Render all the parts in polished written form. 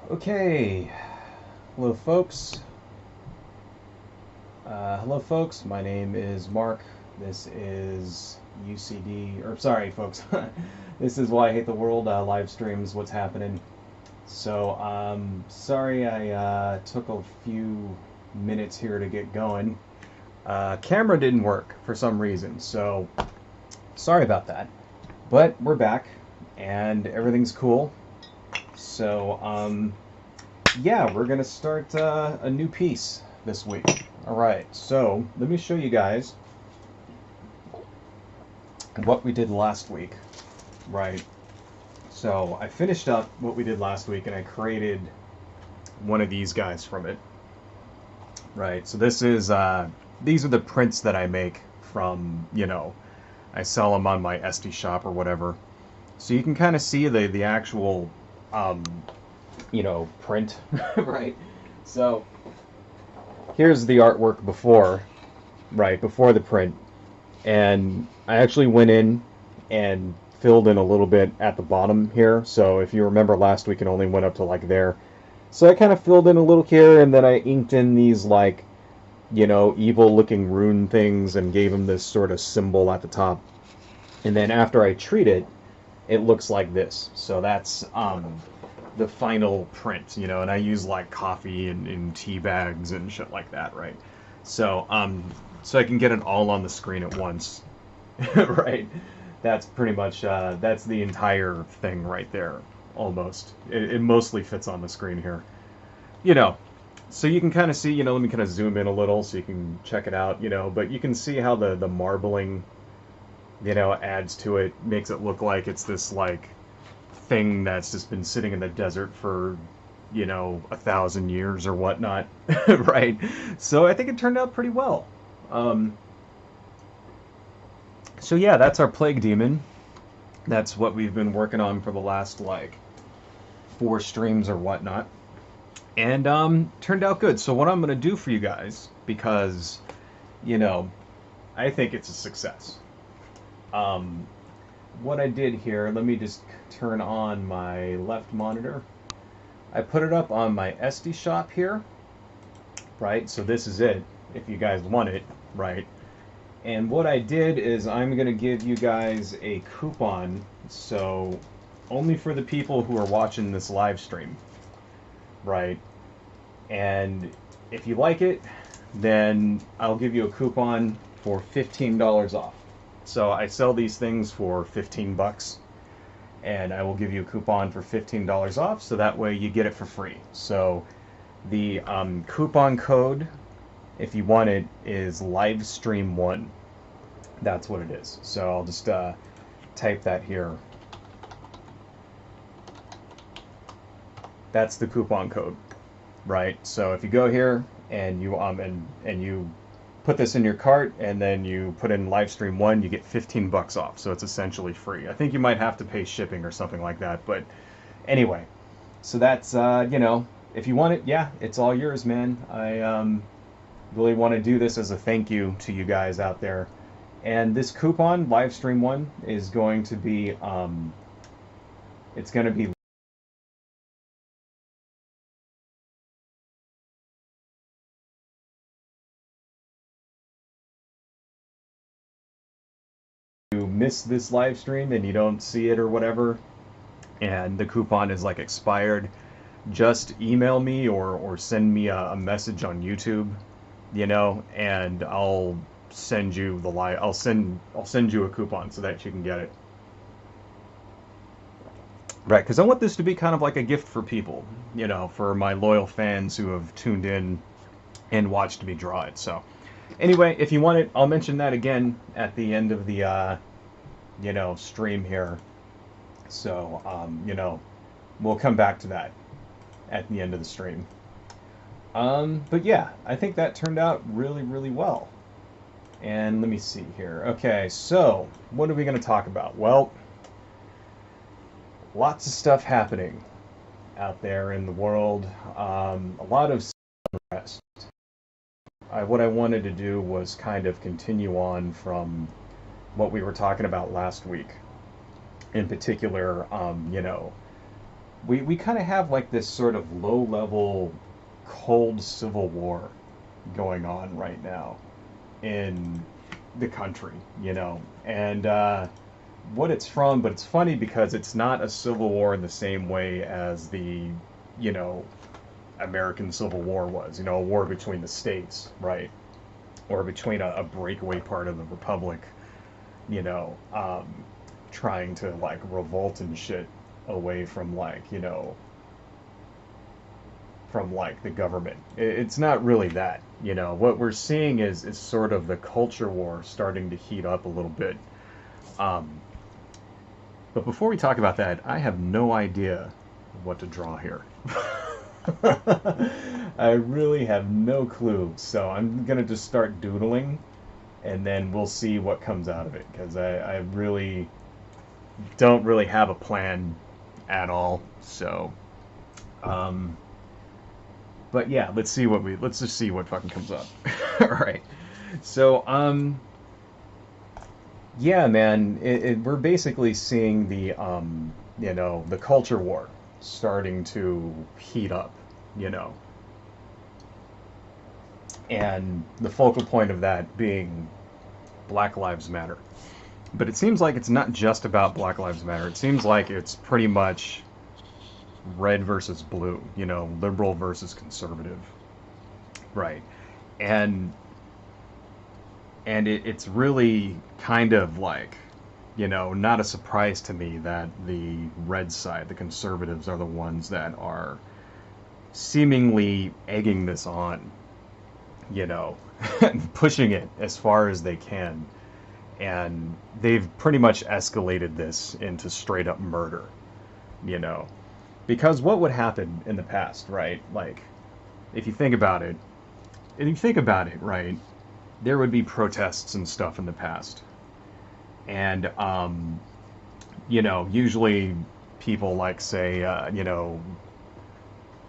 Okay, hello folks. Hello folks, my name is Mark. This is UCD, or sorry folks, this is Why I Hate the World live streams, what's happening. So, sorry I took a few minutes here to get going. Camera didn't work for some reason, so sorry about that. But we're back, and everything's cool. So, yeah, we're gonna start a new piece this week. All right, so let me show you guys what we did last week. Right. So I finished up what we did last week, and I created one of these guys from it. Right. So this is these are the prints that I make from, I sell them on my Etsy shop or whatever. So you can kind of see the actual um, print, right? So here's the artwork before, right, before the print. And I actually went in and filled in a little bit at the bottom here. So if you remember last week, it only went up to like there. So I kind of filled in a little here, and then I inked in these like, evil looking rune things and gave them this sort of symbol at the top. And then after I treat it, it looks like this. So that's the final print, and I use like coffee and tea bags and shit like that, right? So so I can get it all on the screen at once, right? That's pretty much that's the entire thing right there, almost. It mostly fits on the screen here, you know. So you can kind of see, let me kind of zoom in a little so you can check it out, but you can see how the marbling, adds to it, makes it look like it's this like thing that's just been sitting in the desert for 1,000 years or whatnot, right? So I think it turned out pretty well. Um, so yeah, that's our plague demon. That's what we've been working on for the last like 4 streams or whatnot, and turned out good. So what I'm gonna do for you guys, because you know I think it's a success. Um, what I did here, let me just turn on my left monitor. I put it up on my Etsy shop here, right? So this is it, if you guys want it, right? And what I did is I'm going to give you guys a coupon, so only for the people who are watching this live stream, right? And if you like it, then I'll give you a coupon for $15 off. So I sell these things for 15 bucks, and I will give you a coupon for $15 off, so that way you get it for free. So the coupon code, if you want it, is livestream1. That's what it is. So I'll just type that here. That's the coupon code, right? So if you go here and you and you put this in your cart, and then you put in livestream1, you get 15 bucks off. So it's essentially free. I think you might have to pay shipping or something like that, but anyway. So that's if you want it, yeah, it's all yours, man. I really want to do this as a thank you to you guys out there. And this coupon, livestream1, is going to be it's going to be you miss this live stream and you don't see it or whatever, and the coupon is like expired, just email me or send me a message on YouTube, and I'll send you the live. I'll send you a coupon so that you can get it. Right, because I want this to be kind of like a gift for people, for my loyal fans who have tuned in and watched me draw it. So, anyway, if you want it, I'll mention that again at the end of the, stream here. So, we'll come back to that at the end of the stream. But yeah, I think that turned out really, really well. And let me see here. Okay, so what are we going to talk about? Well, lots of stuff happening out there in the world. A lot of unrest. What I wanted to do was kind of continue on from what we were talking about last week. In particular, we kind of have like this sort of low level, cold civil war going on right now in the country, you know, and what it's from. But it's funny because it's not a civil war in the same way as the, you know, American Civil War was, you know, a war between the states, right? Or between a breakaway part of the republic, you know, trying to like revolt and shit away from like, you know, from like the government. It's not really that, you know. What we're seeing is sort of the culture war starting to heat up a little bit. Um, but before we talk about that, I have no idea what to draw here. I really have no clue, so I'm gonna just start doodling, and then we'll see what comes out of it. Because I really don't really have a plan at all. So, um, but yeah, let's just see what fucking comes up. All right. So, yeah, man, we're basically seeing the, you know, the culture war starting to heat up, you know, and the focal point of that being Black Lives Matter. But it seems like it's not just about Black Lives Matter. It seems like it's pretty much red versus blue, you know, liberal versus conservative, right? And it's really kind of like, you know, not a surprise to me that the red side, the conservatives, are the ones that are seemingly egging this on, you know, and pushing it as far as they can. And they've pretty much escalated this into straight up murder, you know. Because what would happen in the past, right? Like, if you think about it, right, there would be protests and stuff in the past. And, you know, usually people like, say, you know,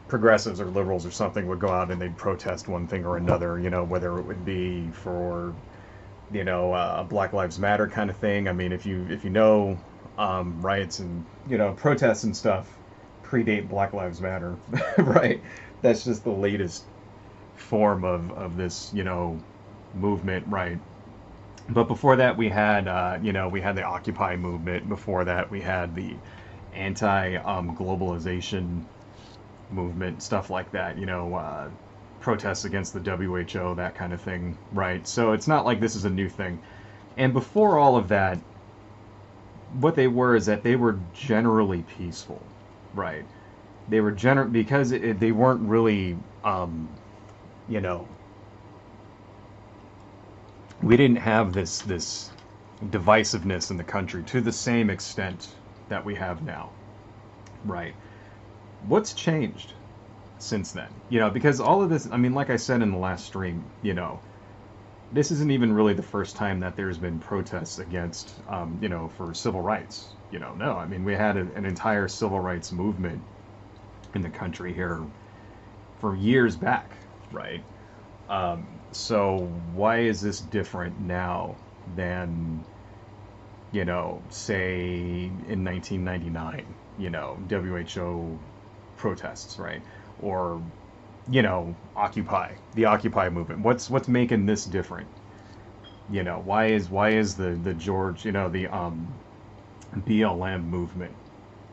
progressives or liberals or something would go out and they'd protest one thing or another, you know, whether it would be for, you know, Black Lives Matter kind of thing. I mean, if you know, riots and, you know, protests and stuff predate Black Lives Matter, right? That's just the latest form of this, you know, movement, right? But before that, we had, you know, we had the Occupy movement. Before that, we had the anti-globalization movement, stuff like that, you know, protests against the WHO, that kind of thing, right? So it's not like this is a new thing. And before all of that, what they were is that they were generally peaceful, right? They were because they weren't really, you know, we didn't have this divisiveness in the country to the same extent that we have now, right? What's changed since then? You know, because all of this, I mean, like I said in the last stream, you know, this isn't even really the first time that there's been protests against, you know, for civil rights. You know, no, I mean, we had an entire civil rights movement in the country here for years back, right? So why is this different now than, you know, say in 1999, you know, WHO protests, right? Or, you know, the Occupy movement. What's making this different? You know, why is the George, you know, the BLM movement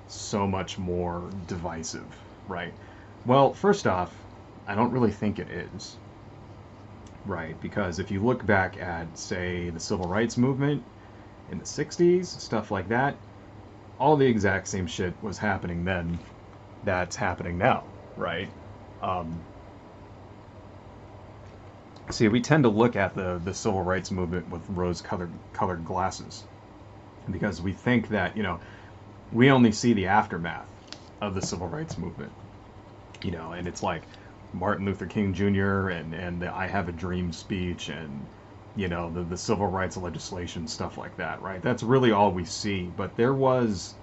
so much more divisive, right? Well, first off, I don't really think it is, right? Because if you look back at, say, the civil rights movement in the 60s, stuff like that, all the exact same shit was happening then that's happening now, right? See, we tend to look at the civil rights movement with rose-colored glasses because we think that, you know, we only see the aftermath of the civil rights movement, you know, and it's like Martin Luther King Jr. and the I Have a Dream speech and, you know, the civil rights legislation, stuff like that, right? That's really all we see. But there was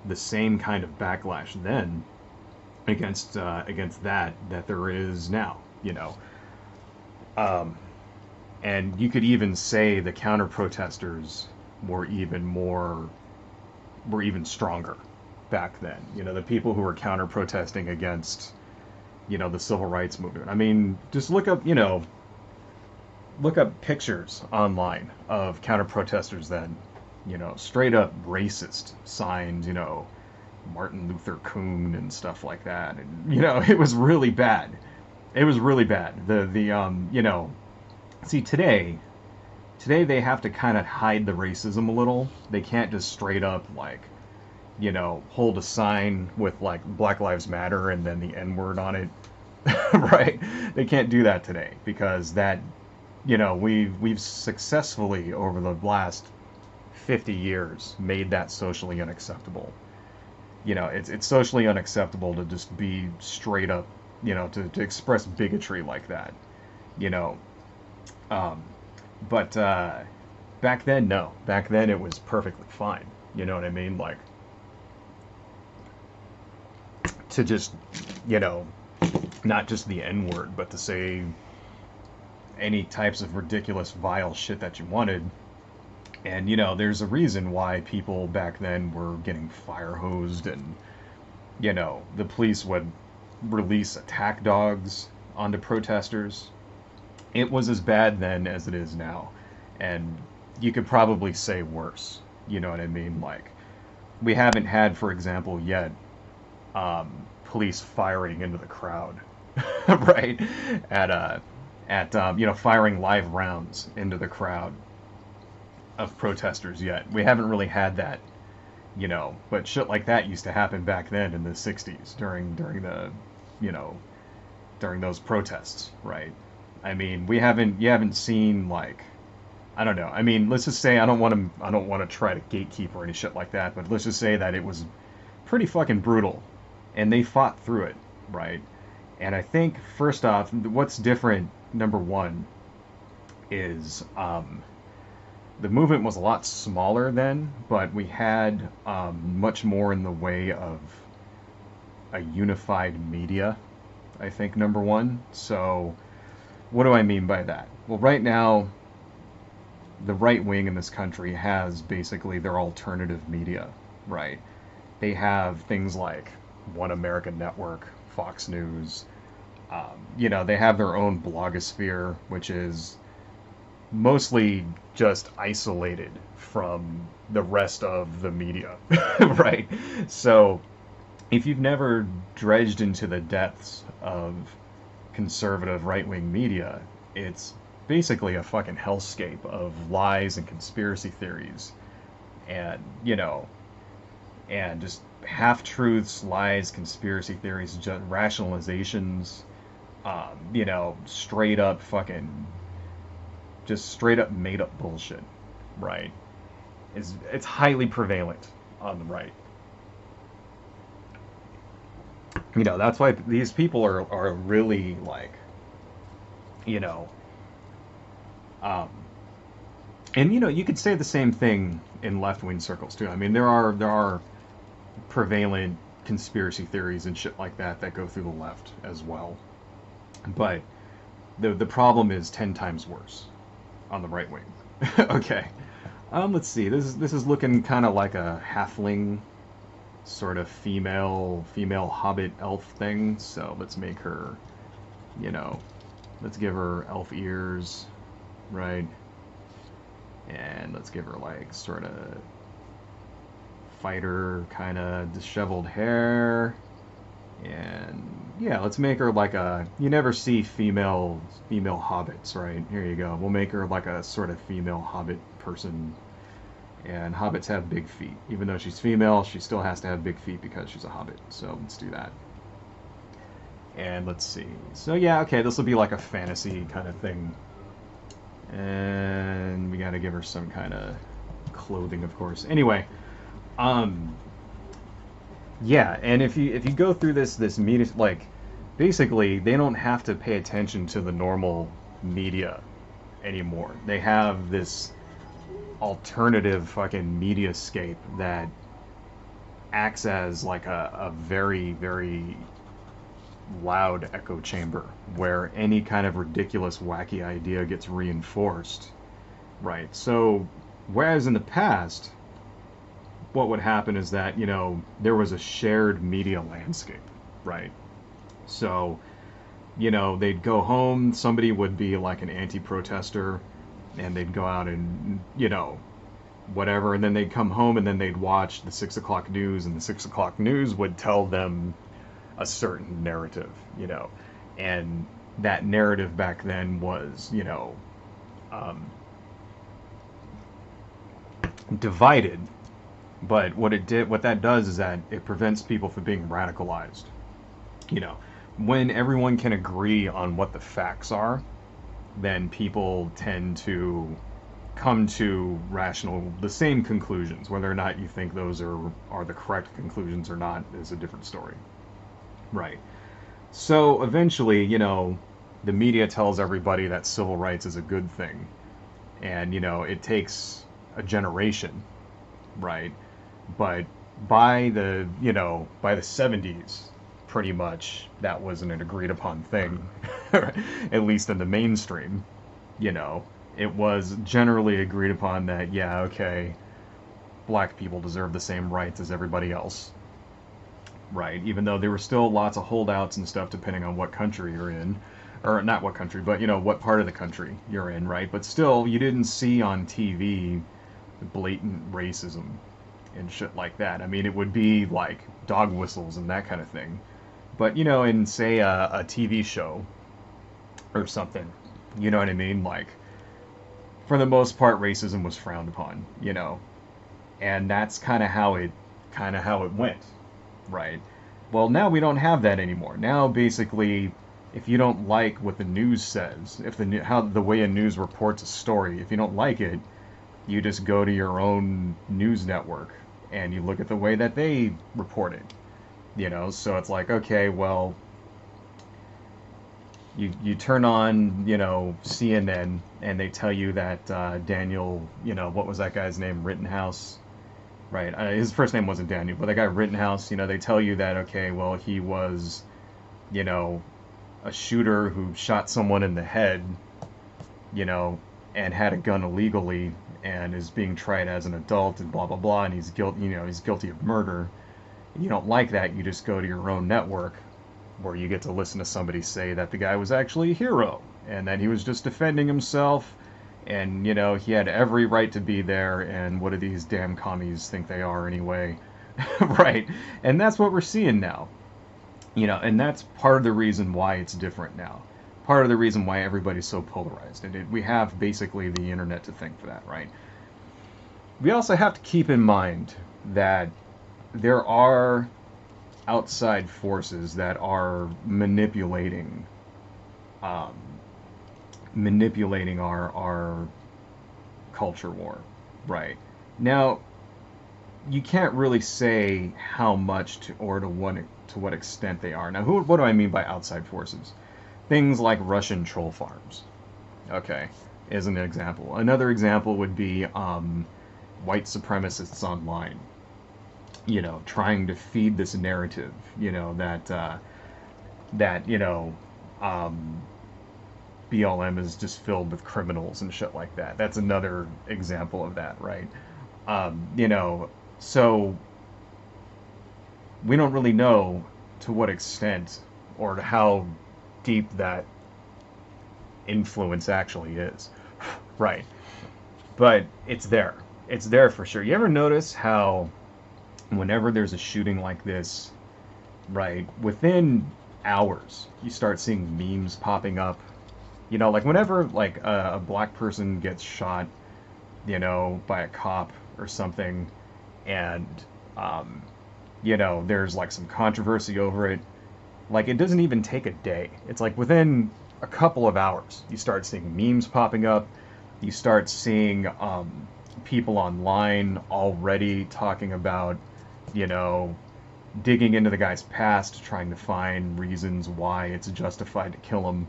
the same kind of backlash then against that there is now, you know. And you could even say the counter protesters were even stronger, back then. You know, the people who were counter-protesting against, you know, the civil rights movement. I mean, just look up, you know, look up pictures online of counter-protesters then, you know, straight up racist signs, you know, Martin Luther King and stuff like that. And, you know, it was really bad. It was really bad. You know, see, today they have to kind of hide the racism a little. They can't just straight up, like, you know, hold a sign with, like, Black Lives Matter and then the N-word on it. Right? They can't do that today because that, you know, we've successfully over the last 50 years made that socially unacceptable. You know, it's socially unacceptable to just be straight up, you know, to express bigotry like that, you know. But back then, no. Back then it was perfectly fine. You know what I mean? Like, to just, you know, not just the N-word, but to say any types of ridiculous, vile shit that you wanted. And, you know, there's a reason why people back then were getting fire hosed and, you know, the police would release attack dogs onto protesters. It was as bad then as it is now. And you could probably say worse. You know what I mean? Like, we haven't had, for example, yet, police firing into the crowd, right? You know, firing live rounds into the crowd of protesters yet. We haven't really had that, you know, but shit like that used to happen back then in the 60s during the, you know, during those protests, right? I mean, you haven't seen, like, I don't know. I mean, let's just say I don't want to try to gatekeep or any shit like that, but let's just say that it was pretty fucking brutal and they fought through it, right? And I think first off, what's different, number one, is the movement was a lot smaller then, but we had much more in the way of a unified media, I think, number one. So what do I mean by that? Well, right now, the right wing in this country has basically their alternative media, right? They have things like One American Network, Fox News. You know, they have their own blogosphere, which is mostly just isolated from the rest of the media, right? So if you've never dredged into the depths of conservative right-wing media, it's basically a fucking hellscape of lies and conspiracy theories and, you know, and just half-truths, lies, conspiracy theories, just rationalizations, you know, straight up fucking, just straight up made up bullshit, right? It's highly prevalent on the right. You know, that's why these people are really, like, you know, and, you know, you could say the same thing in left-wing circles too. I mean, there are prevalent conspiracy theories and shit like that go through the left as well, but the problem is 10 times worse on the right wing. Okay, let's see. This is looking kind of like a halfling sort of female hobbit elf thing. So let's make her, you know, let's give her elf ears, right? And let's give her like sort of fighter kind of disheveled hair. And yeah, let's make her like a, you never see female hobbits, right? Here you go. We'll make her like a sort of female hobbit person. And hobbits have big feet. Even though she's female, she still has to have big feet because she's a hobbit. So let's do that. And let's see. So yeah, okay, this will be like a fantasy kind of thing. And we gotta give her some kind of clothing, of course. Anyway, yeah, and if you go through this media, like, basically they don't have to pay attention to the normal media anymore. They have this alternative fucking mediascape that acts as like a very, very loud echo chamber where any kind of ridiculous, wacky idea gets reinforced, right? So, whereas in the past, what would happen is that, you know, there was a shared media landscape, right? So, you know, they'd go home, somebody would be like an anti-protester, and they'd go out and, you know, whatever, and then they'd come home and then they'd watch the 6 o'clock news, and the 6 o'clock news would tell them a certain narrative, you know, and that narrative back then was, you know, um, divided. But what that does is that it prevents people from being radicalized. You know, when everyone can agree on what the facts are, then people tend to come to the same conclusions. Whether or not you think those are the correct conclusions or not is a different story. Right. So eventually, you know, the media tells everybody that civil rights is a good thing. And, you know, it takes a generation, right? But by the 70s, pretty much that wasn't an agreed upon thing, at least in the mainstream. You know, it was generally agreed upon that, yeah, okay, black people deserve the same rights as everybody else, right? Even though there were still lots of holdouts and stuff depending on what country you're in, or not what country, but, you know, what part of the country you're in, right? But still, you didn't see on TV blatant racism and shit like that. I mean, it would be like dog whistles and that kind of thing. But, you know, in, say, a TV show or something, you know what I mean? Like, for the most part, racism was frowned upon, you know? And that's kind of how it went, right? Well, now we don't have that anymore. Now, basically, if you don't like what the news says, if the way a news reports a story, if you don't like it, you just go to your own news network and you look at the way that they report it. You know, so it's like, okay, well, you turn on, you know, CNN, and they tell you that Daniel, you know, what was that guy's name? Rittenhouse, right? His first name wasn't Daniel, but that guy Rittenhouse, you know, they tell you that, okay, well, he was, you know, a shooter who shot someone in the head, you know, and had a gun illegally, and is being tried as an adult, and blah blah blah, and he's guilty of murder. You don't like that, you just go to your own network where you get to listen to somebody say that the guy was actually a hero and that he was just defending himself, and, you know, he had every right to be there, and what do these damn commies think they are anyway? Right. And that's what we're seeing now. You know, and that's part of the reason why it's different now. Part of the reason why everybody's so polarized. And we have basically the internet to thank for that, right? We also have to keep in mind that there are outside forces that are manipulating our culture war, right? Now, you can't really say how much or to what extent they are. Now, what do I mean by outside forces? Things like Russian troll farms, okay, is an example. Another example would be white supremacists online, you know, trying to feed this narrative, you know, that you know, BLM is just filled with criminals and shit like that. That's another example of that, right? You know, so we don't really know to what extent or to how deep that influence actually is, right? But it's there. It's there for sure. You ever notice how whenever there's a shooting like this, right, within hours, you start seeing memes popping up? You know, like whenever like a black person gets shot, you know, by a cop or something, and you know, there's like some controversy over it, like it doesn't even take a day. It's like within a couple of hours, you start seeing memes popping up. You start seeing people online already talking about, you know, digging into the guy's past, trying to find reasons why it's justified to kill him,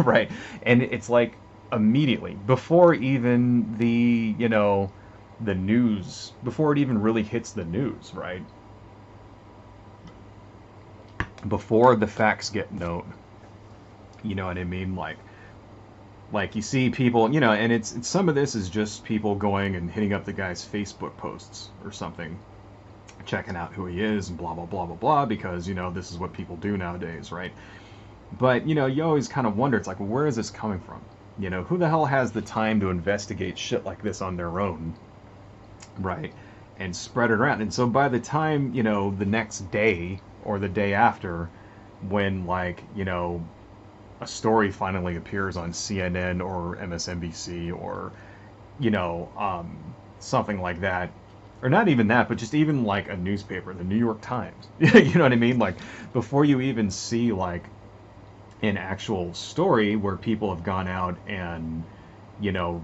right? And it's like immediately, before even the, you know, the news, before it even really hits the news, right? Before the facts get known. You know what I mean? Like you see people, and it's some of this is just people going and hitting up the guy's Facebook posts or something, checking out who he is and blah, blah, blah, blah, blah, because, you know, this is what people do nowadays, right? But, you know, you always kind of wonder, it's like, well, where is this coming from? You know, who the hell has the time to investigate shit like this on their own, right? And spread it around. And so by the time, you know, the next day or the day after, when, like, you know, a story finally appears on CNN or MSNBC or, you know, something like that, or not even that, but just even like a newspaper, the New York Times, you know what I mean? Like, before you even see like an actual story where people have gone out and, you know,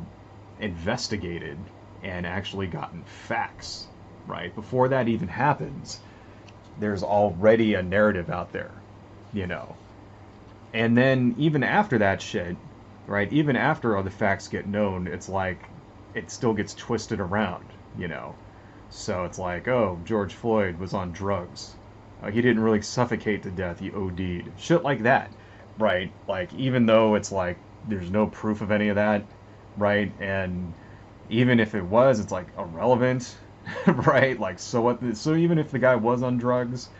investigated and actually gotten facts, right? Before that even happens, there's already a narrative out there, you know. And then even after that shit, right? Even after all the facts get known, it's like it still gets twisted around, you know. So it's like, oh, George Floyd was on drugs. He didn't really suffocate to death. He OD'd. Shit like that, right? Like, even though it's like there's no proof of any of that, right? And even if it was, it's like irrelevant, right? Like, so what? So even if the guy was on drugs,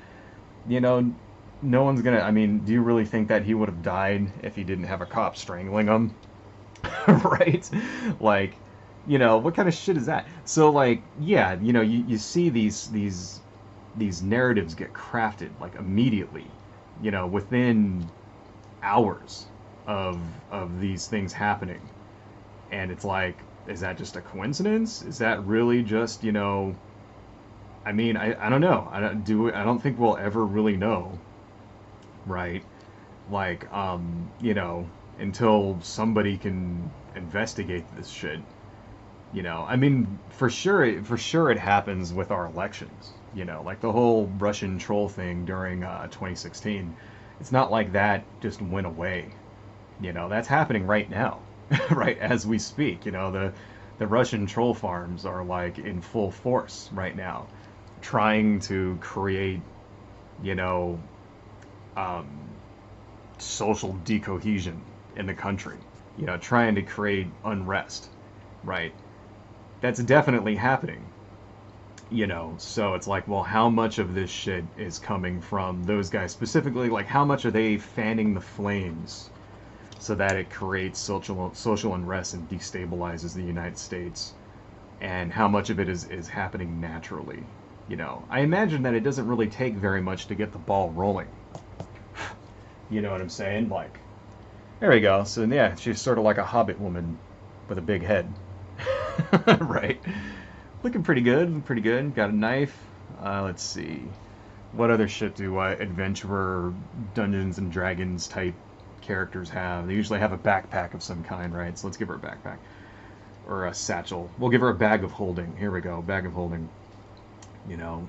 you know, no one's gonna. I mean, do you really think that he would have died if he didn't have a cop strangling him? Right? Like, you know, what kind of shit is that? So like, yeah, you know, you see these narratives get crafted like immediately, you know, within hours of these things happening. And it's like, is that just a coincidence? Is that really just, you know, I mean, I don't know. I don't think we'll ever really know, right? Like, you know, until somebody can investigate this shit. You know, I mean, for sure it happens with our elections. You know, like the whole Russian troll thing during 2016. It's not like that just went away. You know, that's happening right now, right as we speak. You know, the Russian troll farms are like in full force right now, trying to create, you know, um, social decohesion in the country. You know, trying to create unrest, right? That's definitely happening, you know. So it's like, well, how much of this shit is coming from those guys specifically? Like, how much are they fanning the flames so that it creates social unrest and destabilizes the United States? And how much of it is happening naturally? You know, I imagine that it doesn't really take very much to get the ball rolling. You know what I'm saying? Like, there we go. So yeah, she's sort of like a hobbit woman with a big head. Right. Looking pretty good. Pretty good. Got a knife. Let's see. What other shit do adventurer, Dungeons and Dragons type characters have? They usually have a backpack of some kind, right? So let's give her a backpack. Or a satchel. We'll give her a bag of holding. Here we go. Bag of holding. You know,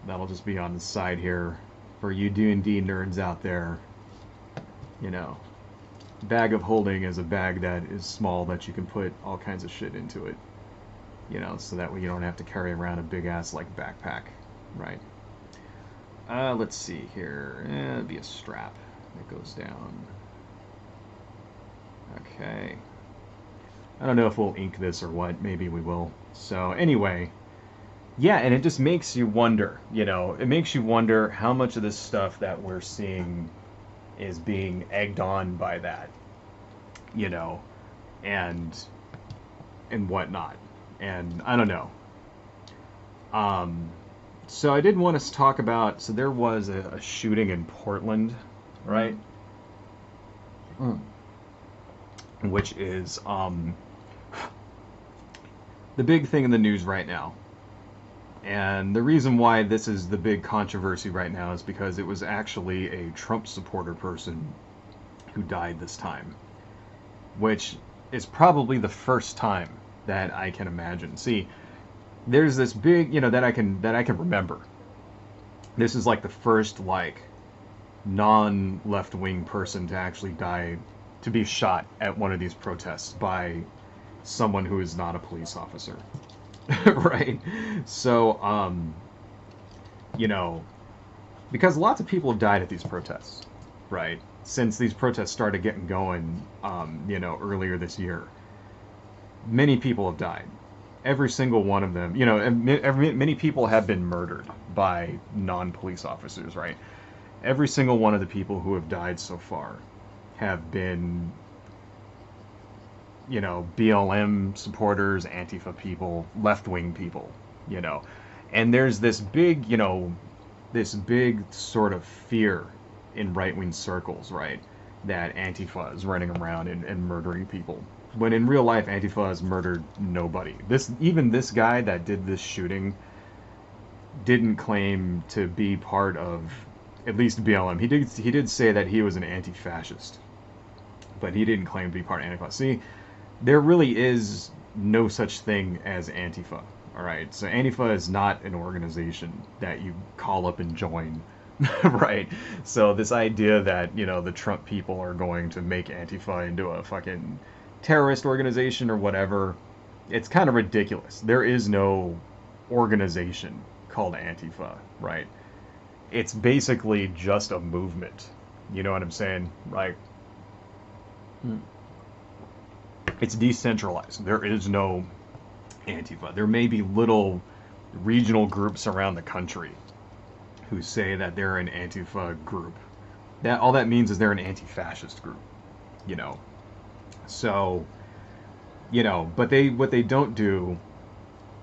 that'll just be on the side here for you D&D nerds out there. You know. Bag of holding is a bag that is small that you can put all kinds of shit into it, you know, so that way you don't have to carry around a big ass like backpack, right? Let's see here. It'll be a strap that goes down. Okay. I don't know if we'll ink this or what. Maybe we will. So anyway, yeah, and it just makes you wonder, you know, it makes you wonder how much of this stuff that we're seeing is being egged on by that, you know, and whatnot. And I don't know. So I did want us to talk about, so there was a shooting in Portland, right? Which is the big thing in the news right now. And the reason why this is the big controversy right now is because it was actually a Trump supporter person who died this time, which is probably the first time that I can imagine. See, there's this big, you know, that I can remember. This is like the first like non-left-wing person to actually die, to be shot at one of these protests by someone who is not a police officer. Right? So, you know, because lots of people have died at these protests, right? Since these protests started getting going, you know, earlier this year. Many people have died, every single one of them, you know, and many people have been murdered by non-police officers, right? Every single one of the people who have died so far have been, you know, BLM supporters, Antifa people, left-wing people, you know. And there's this big, you know, this big sort of fear in right-wing circles, right? That Antifa is running around and murdering people. When in real life, Antifa has murdered nobody. Even this guy that did this shooting didn't claim to be part of, at least BLM. He did say that he was an anti-fascist, but he didn't claim to be part of Antifa. See, there really is no such thing as Antifa. All right, so Antifa is not an organization that you call up and join, right? So this idea that, you know, the Trump people are going to make Antifa into a fucking terrorist organization or whatever, it's kind of ridiculous. There is no organization called Antifa, right? It's basically just a movement. You know what I'm saying? Like, it's decentralized. There is no Antifa. There may be little regional groups around the country who say that they're an Antifa group. That all that means is they're an anti-fascist group, you know. So, you know, but what they don't do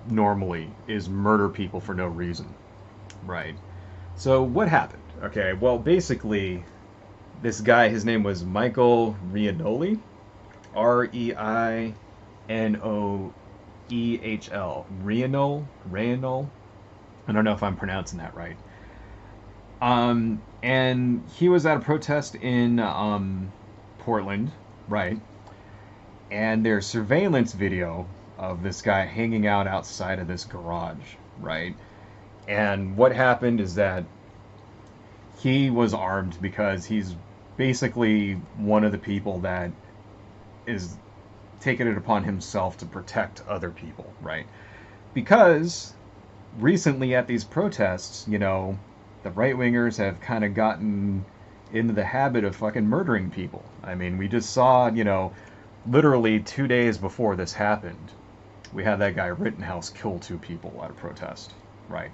normally is murder people for no reason, right? So what happened? Okay, well, basically, this guy, his name was Michael Reinoehl, Reinoehl, Reinoehl. I don't know if I'm pronouncing that right. And he was at a protest in Portland, right? And there's surveillance video of this guy hanging out outside of this garage, right? And what happened is that he was armed because he's basically one of the people that is taking it upon himself to protect other people, right? Because recently at these protests, you know, the right-wingers have kind of gotten into the habit of fucking murdering people. I mean, we just saw, you know, literally 2 days before this happened, we had that guy Rittenhouse kill 2 people at a protest, right?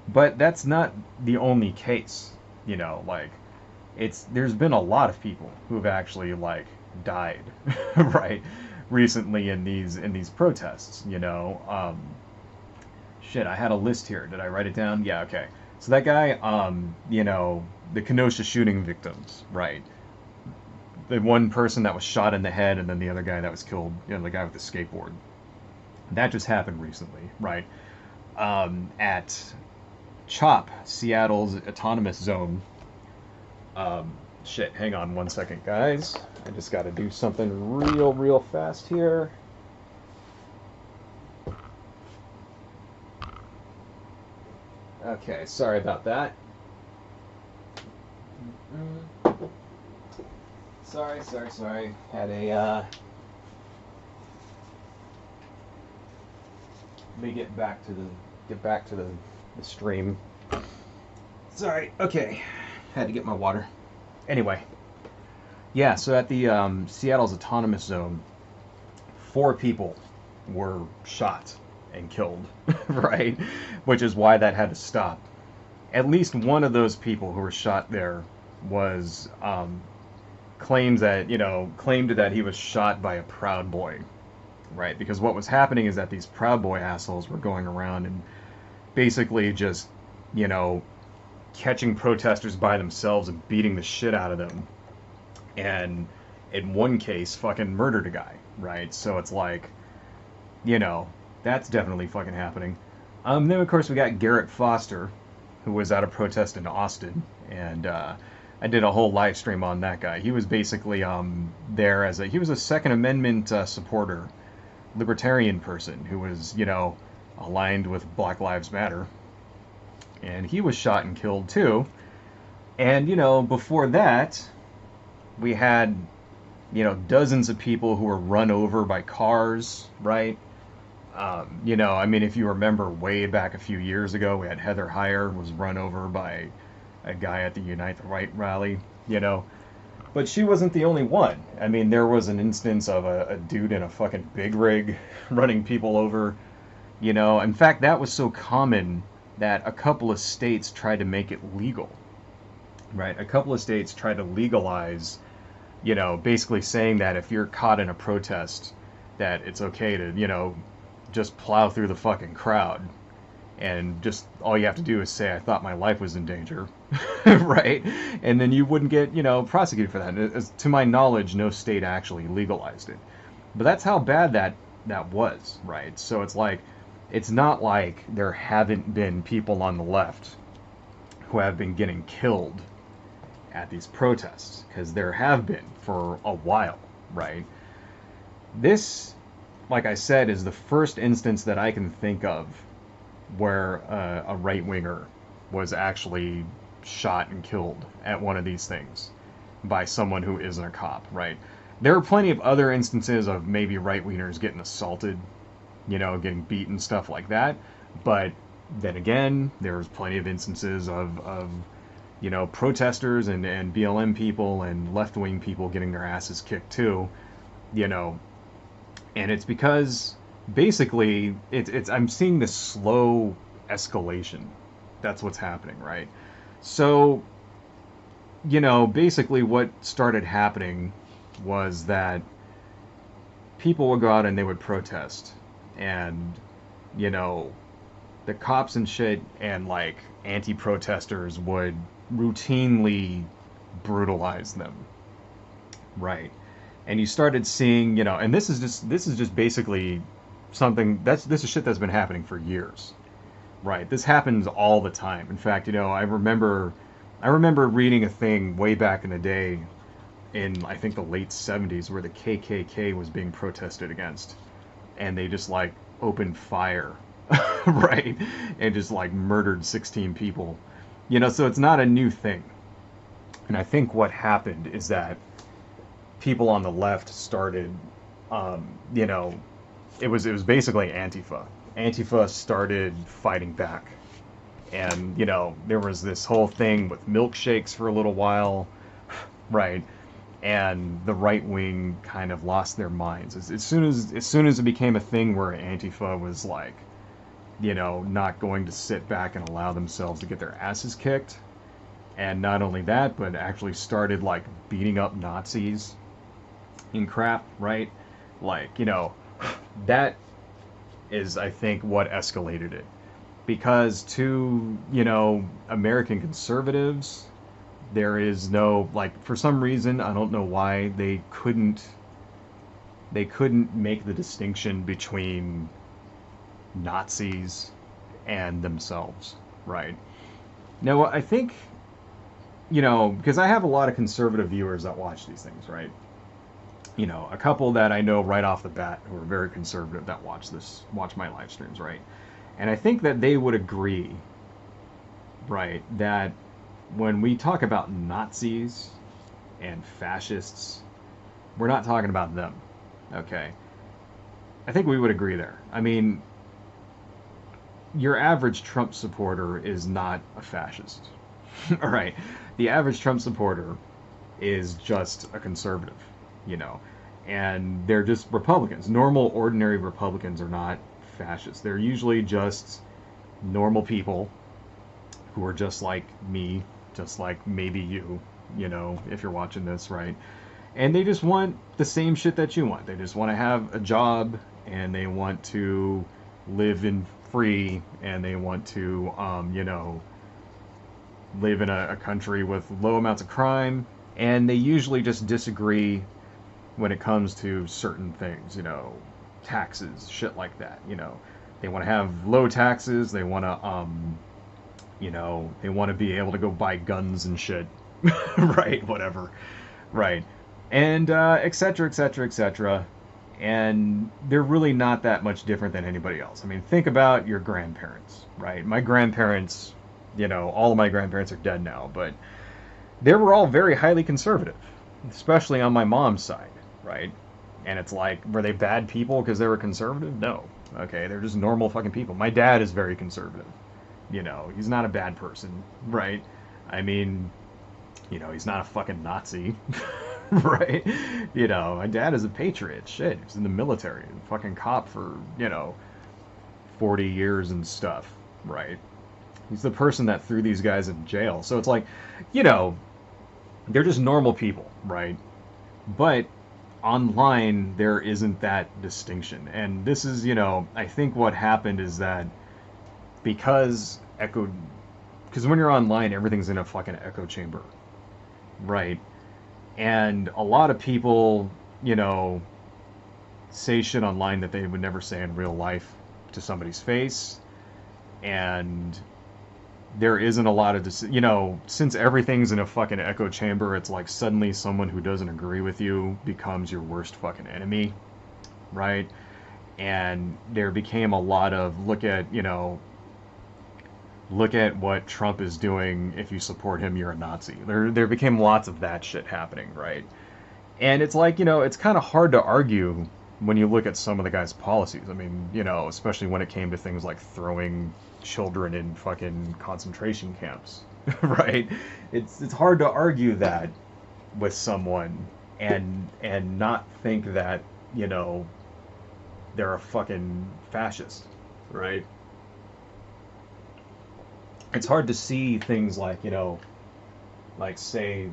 But that's not the only case, you know, like, there's been a lot of people who've actually, like, died, right, recently in these protests, you know. Shit, I had a list here. Did I write it down? Yeah, okay. So that guy, you know, the Kenosha shooting victims, right? The one person that was shot in the head, and then the other guy that was killed, you know, the guy with the skateboard. That just happened recently, right? At CHOP, Seattle's autonomous zone. Shit, hang on 1 second, guys. I just got to do something real fast here. Okay, sorry about that. Sorry. Had a, let me get back to the stream. Sorry, okay. Had to get my water. Anyway. Yeah, so at the Seattle's autonomous zone, 4 people were shot and killed, right? Which is why that had to stop. At least one of those people who were shot there was claimed that he was shot by a Proud Boy, right? Because what was happening is that these Proud Boy assholes were going around and basically just, you know, catching protesters by themselves and beating the shit out of them. And in one case, fucking murdered a guy, right? So it's like, you know, that's definitely fucking happening. Then, of course, we got Garrett Foster, who was at a protest in Austin, and I did a whole live stream on that guy. He was basically there he was a Second Amendment supporter, libertarian person who was, you know, aligned with Black Lives Matter. And he was shot and killed, too. And, you know, before that, we had, you know, dozens of people who were run over by cars, right? You know, I mean, if you remember way back a few years ago, we had Heather Heyer was run over by a guy at the Unite the Right rally, you know. But she wasn't the only one. I mean, there was an instance of a dude in a fucking big rig running people over. You know, in fact, that was so common that a couple of states tried to make it legal, right? A couple of states tried to legalize, you know, basically saying that if you're caught in a protest, that it's okay to, you know, just plow through the fucking crowd. And just all you have to do is say, I thought my life was in danger, right? And then you wouldn't get, you know, prosecuted for that. To my knowledge, no state actually legalized it. But that's how bad that was, right? So it's like, it's not like there haven't been people on the left who have been getting killed at these protests, because there have been for a while, right? This, like I said, is the first instance that I can think of where a right-winger was actually shot and killed at one of these things by someone who isn't a cop, right? There are plenty of other instances of maybe right-wingers getting assaulted, you know, getting beaten, stuff like that. But then again, there's plenty of instances of you know, protesters and BLM people and left-wing people getting their asses kicked too, you know. And it's because basically it's I'm seeing this slow escalation. That's what's happening, right? So, you know, basically what started happening was that people would go out and they would protest, and, you know, the cops and shit and like anti-protesters would routinely brutalize them, right? And you started seeing, you know, and this is just basically something this is shit that's been happening for years, right? This happens all the time. In fact, you know, I remember reading a thing way back in the day, in I think the late 70s, where the KKK was being protested against, and they just like opened fire, right, and just like murdered 16 people, you know. So it's not a new thing. And I think what happened is that people on the left started, you know, it was basically Antifa. Antifa started fighting back, and, you know, there was this whole thing with milkshakes for a little while, right? And the right wing kind of lost their minds as soon as it became a thing where Antifa was like, you know, not going to sit back and allow themselves to get their asses kicked. And not only that, but actually started like beating up Nazis and crap, right? Like, you know, that is, I think, what escalated it. Because to, you know, American conservatives, there is no, like, for some reason, I don't know why, they couldn't make the distinction between Nazis and themselves, right? Now, I think, you know, because I have a lot of conservative viewers that watch these things, right? You know, a couple that I know right off the bat who are very conservative that watch my live streams, right? And I think that they would agree, right, that when we talk about Nazis and fascists, we're not talking about them, okay? I think we would agree there. I mean, your average Trump supporter is not a fascist, all right? The average Trump supporter is just a conservative, you know, and they're just Republicans. Normal, ordinary Republicans are not fascists. They're usually just normal people who are just like me, just like maybe you, you know, if you're watching this, right? And they just want the same shit that you want. They just want to have a job, and they want to live in free, and they want to, you know, live in a country with low amounts of crime, and they usually just disagree when it comes to certain things, you know, taxes, shit like that, you know. They want to have low taxes, they want to, you know, they want to be able to go buy guns and shit, right, whatever, right, and et cetera, et cetera, et cetera, and they're really not that much different than anybody else. I mean, think about your grandparents, right? My grandparents, you know, all of my grandparents are dead now, but they were all very highly conservative, especially on my mom's side, right? And it's like, were they bad people because they were conservative? No. Okay, they're just normal fucking people. My dad is very conservative. You know, he's not a bad person, right? I mean, you know, he's not a fucking Nazi, right? You know, my dad is a patriot. Shit, he was in the military, a fucking cop for, you know, 40 years and stuff, right? He's the person that threw these guys in jail. So it's like, you know, they're just normal people, right? But online, there isn't that distinction. And this is, you know, I think what happened is that because because when you're online, everything's in a fucking echo chamber, right? And a lot of people, you know, say shit online that they would never say in real life to somebody's face. And there isn't a lot of, you know, since everything's in a fucking echo chamber, it's like suddenly someone who doesn't agree with you becomes your worst fucking enemy, right? And there became a lot of, look at, you know, look at what Trump is doing. If you support him, you're a Nazi. There became lots of that shit happening, right? And it's like, you know, it's kind of hard to argue when you look at some of the guy's policies. I mean, you know, especially when it came to things like throwing children in fucking concentration camps, right? It's hard to argue that with someone and not think that, you know, they're a fucking fascist, right? It's hard to see things like, you know, like say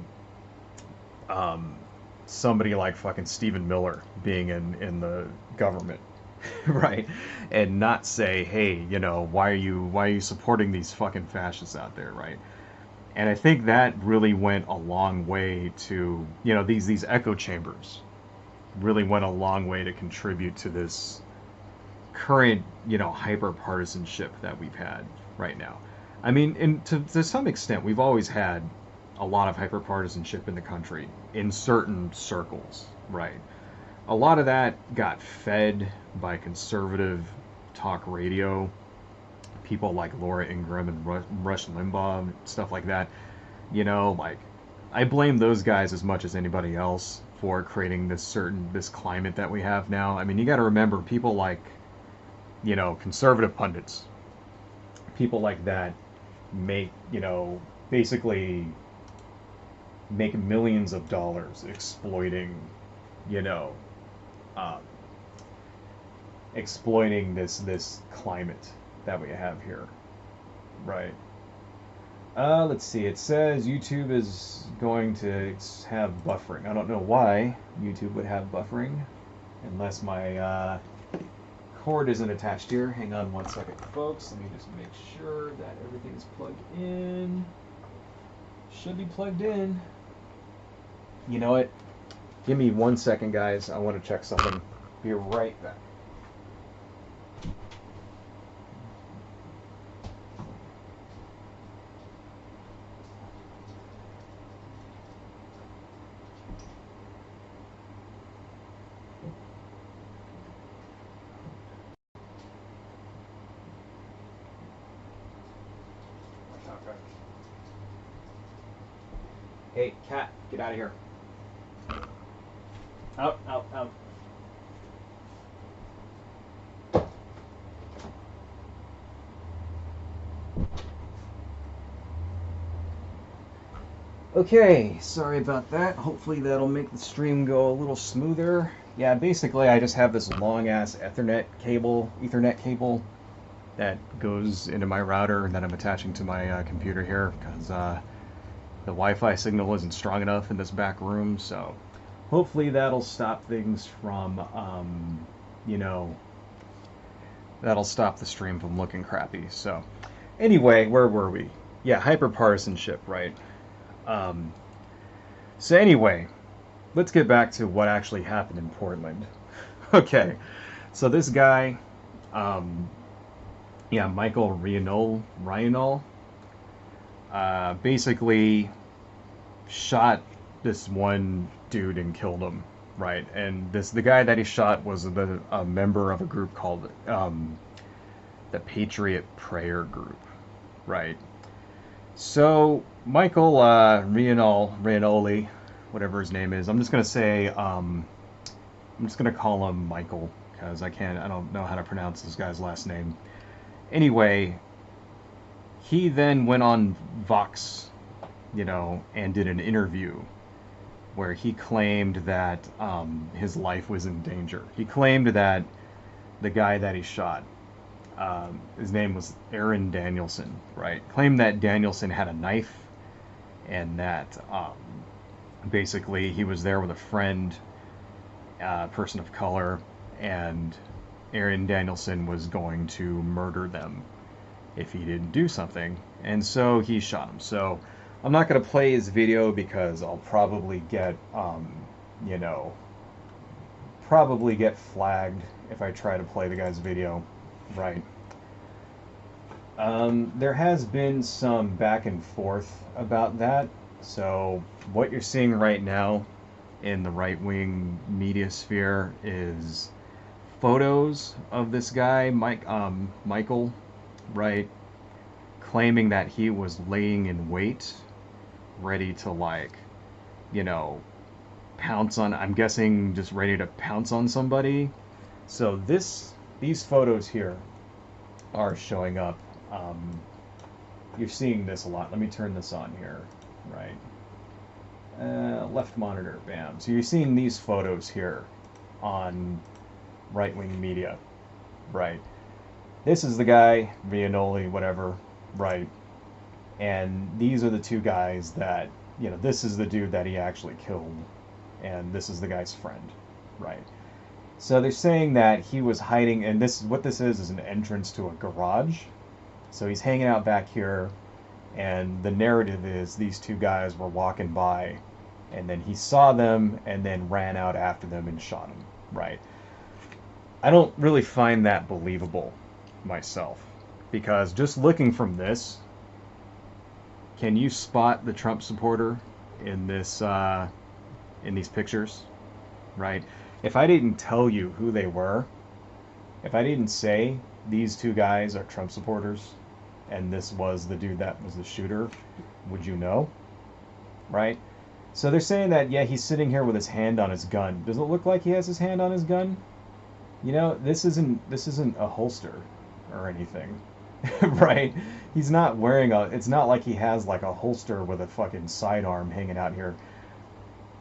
somebody like fucking Stephen Miller being in the government, right? And not say, hey, you know, why are you supporting these fucking fascists out there, right? And I think that really went a long way to, you know, these echo chambers really went a long way to contribute to this current, you know, hyper partisanship that we've had right now. I mean, to some extent, we've always had a lot of hyper partisanship in the country in certain circles, right? A lot of that got fed by conservative talk radio, people like Laura Ingraham and Rush Limbaugh, and stuff like that. You know, like, I blame those guys as much as anybody else for creating this climate that we have now. I mean, you got to remember people like, you know, conservative pundits, people like that make, you know, basically make millions of dollars exploiting, you know, um, exploiting this climate that we have here, right? Let's see. It says YouTube is going to have buffering. I don't know why YouTube would have buffering, unless my cord isn't attached here. Hang on one second, folks. Let me just make sure that everything's plugged in. Should be plugged in. You know what? Give me 1 second, guys. I want to check something. Be right back. Hey, cat, get out of here. Out, out, out. Okay, sorry about that. Hopefully that'll make the stream go a little smoother. Yeah, basically I just have this long ass Ethernet cable that goes into my router and that I'm attaching to my computer here because the Wi-Fi signal isn't strong enough in this back room, so hopefully that'll stop things from, you know, that'll stop the stream from looking crappy. So anyway, where were we? Yeah, hyperpartisanship, right? So anyway, let's get back to what actually happened in Portland. Okay, so this guy, yeah, Michael Reinoehl, basically shot this one dude and killed him, right? And the guy that he shot was a member of a group called the Patriot Prayer Group, right? So Michael Reinoehl, whatever his name is, I'm just gonna call him Michael because I don't know how to pronounce this guy's last name. Anyway, he then went on Vox, you know, and did an interview where he claimed that his life was in danger. He claimed that the guy that he shot his name was Aaron Danielson, right? Claimed that Danielson had a knife and that basically he was there with a friend, person of color, and Aaron Danielson was going to murder them if he didn't do something, and so he shot him. So I'm not going to play his video because I'll probably get, you know, probably get flagged if I try to play the guy's video, right? There has been some back and forth about that. So what you're seeing right now in the right-wing media sphere is photos of this guy, Michael, right, claiming that he was laying in wait, ready to, like, you know, pounce on, I'm guessing just ready to pounce on somebody. So these photos here are showing up. You're seeing this a lot. Let me turn this on here, right? Left monitor, bam. So you're seeing these photos here on right-wing media, right? This is the guy, Reinoehl, whatever, right? And these are the two guys that, you know, this is the dude that he actually killed, and this is the guy's friend, right? So they're saying that he was hiding, and this, what this is an entrance to a garage. So he's hanging out back here, and the narrative is these two guys were walking by, and then he saw them, and then ran out after them and shot them, right? I don't really find that believable myself, because just looking from this, can you spot the Trump supporter in this, in these pictures, right? If I didn't tell you who they were, if I didn't say these two guys are Trump supporters and this was the dude that was the shooter, would you know? Right? So they're saying that, yeah, he's sitting here with his hand on his gun. Does it look like he has his hand on his gun? You know, this isn't a holster or anything. Right? He's not wearing a, it's not like he has like a holster with a fucking sidearm hanging out here.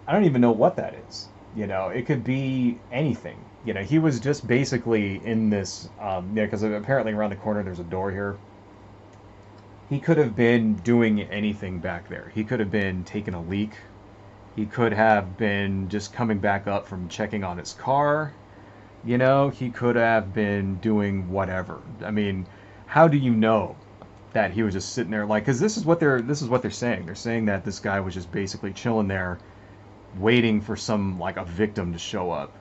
I don't even know what that is. You know, it could be anything. You know, he was just basically in this, yeah, because apparently around the corner there's a door here. He could have been doing anything back there. He could have been taking a leak. He could have been just coming back up from checking on his car. You know, he could have been doing whatever. I mean, how do you know that he was just sitting there? Like, because this is what they're saying. They're saying that this guy was just basically chilling there, waiting for some, like, a victim to show up.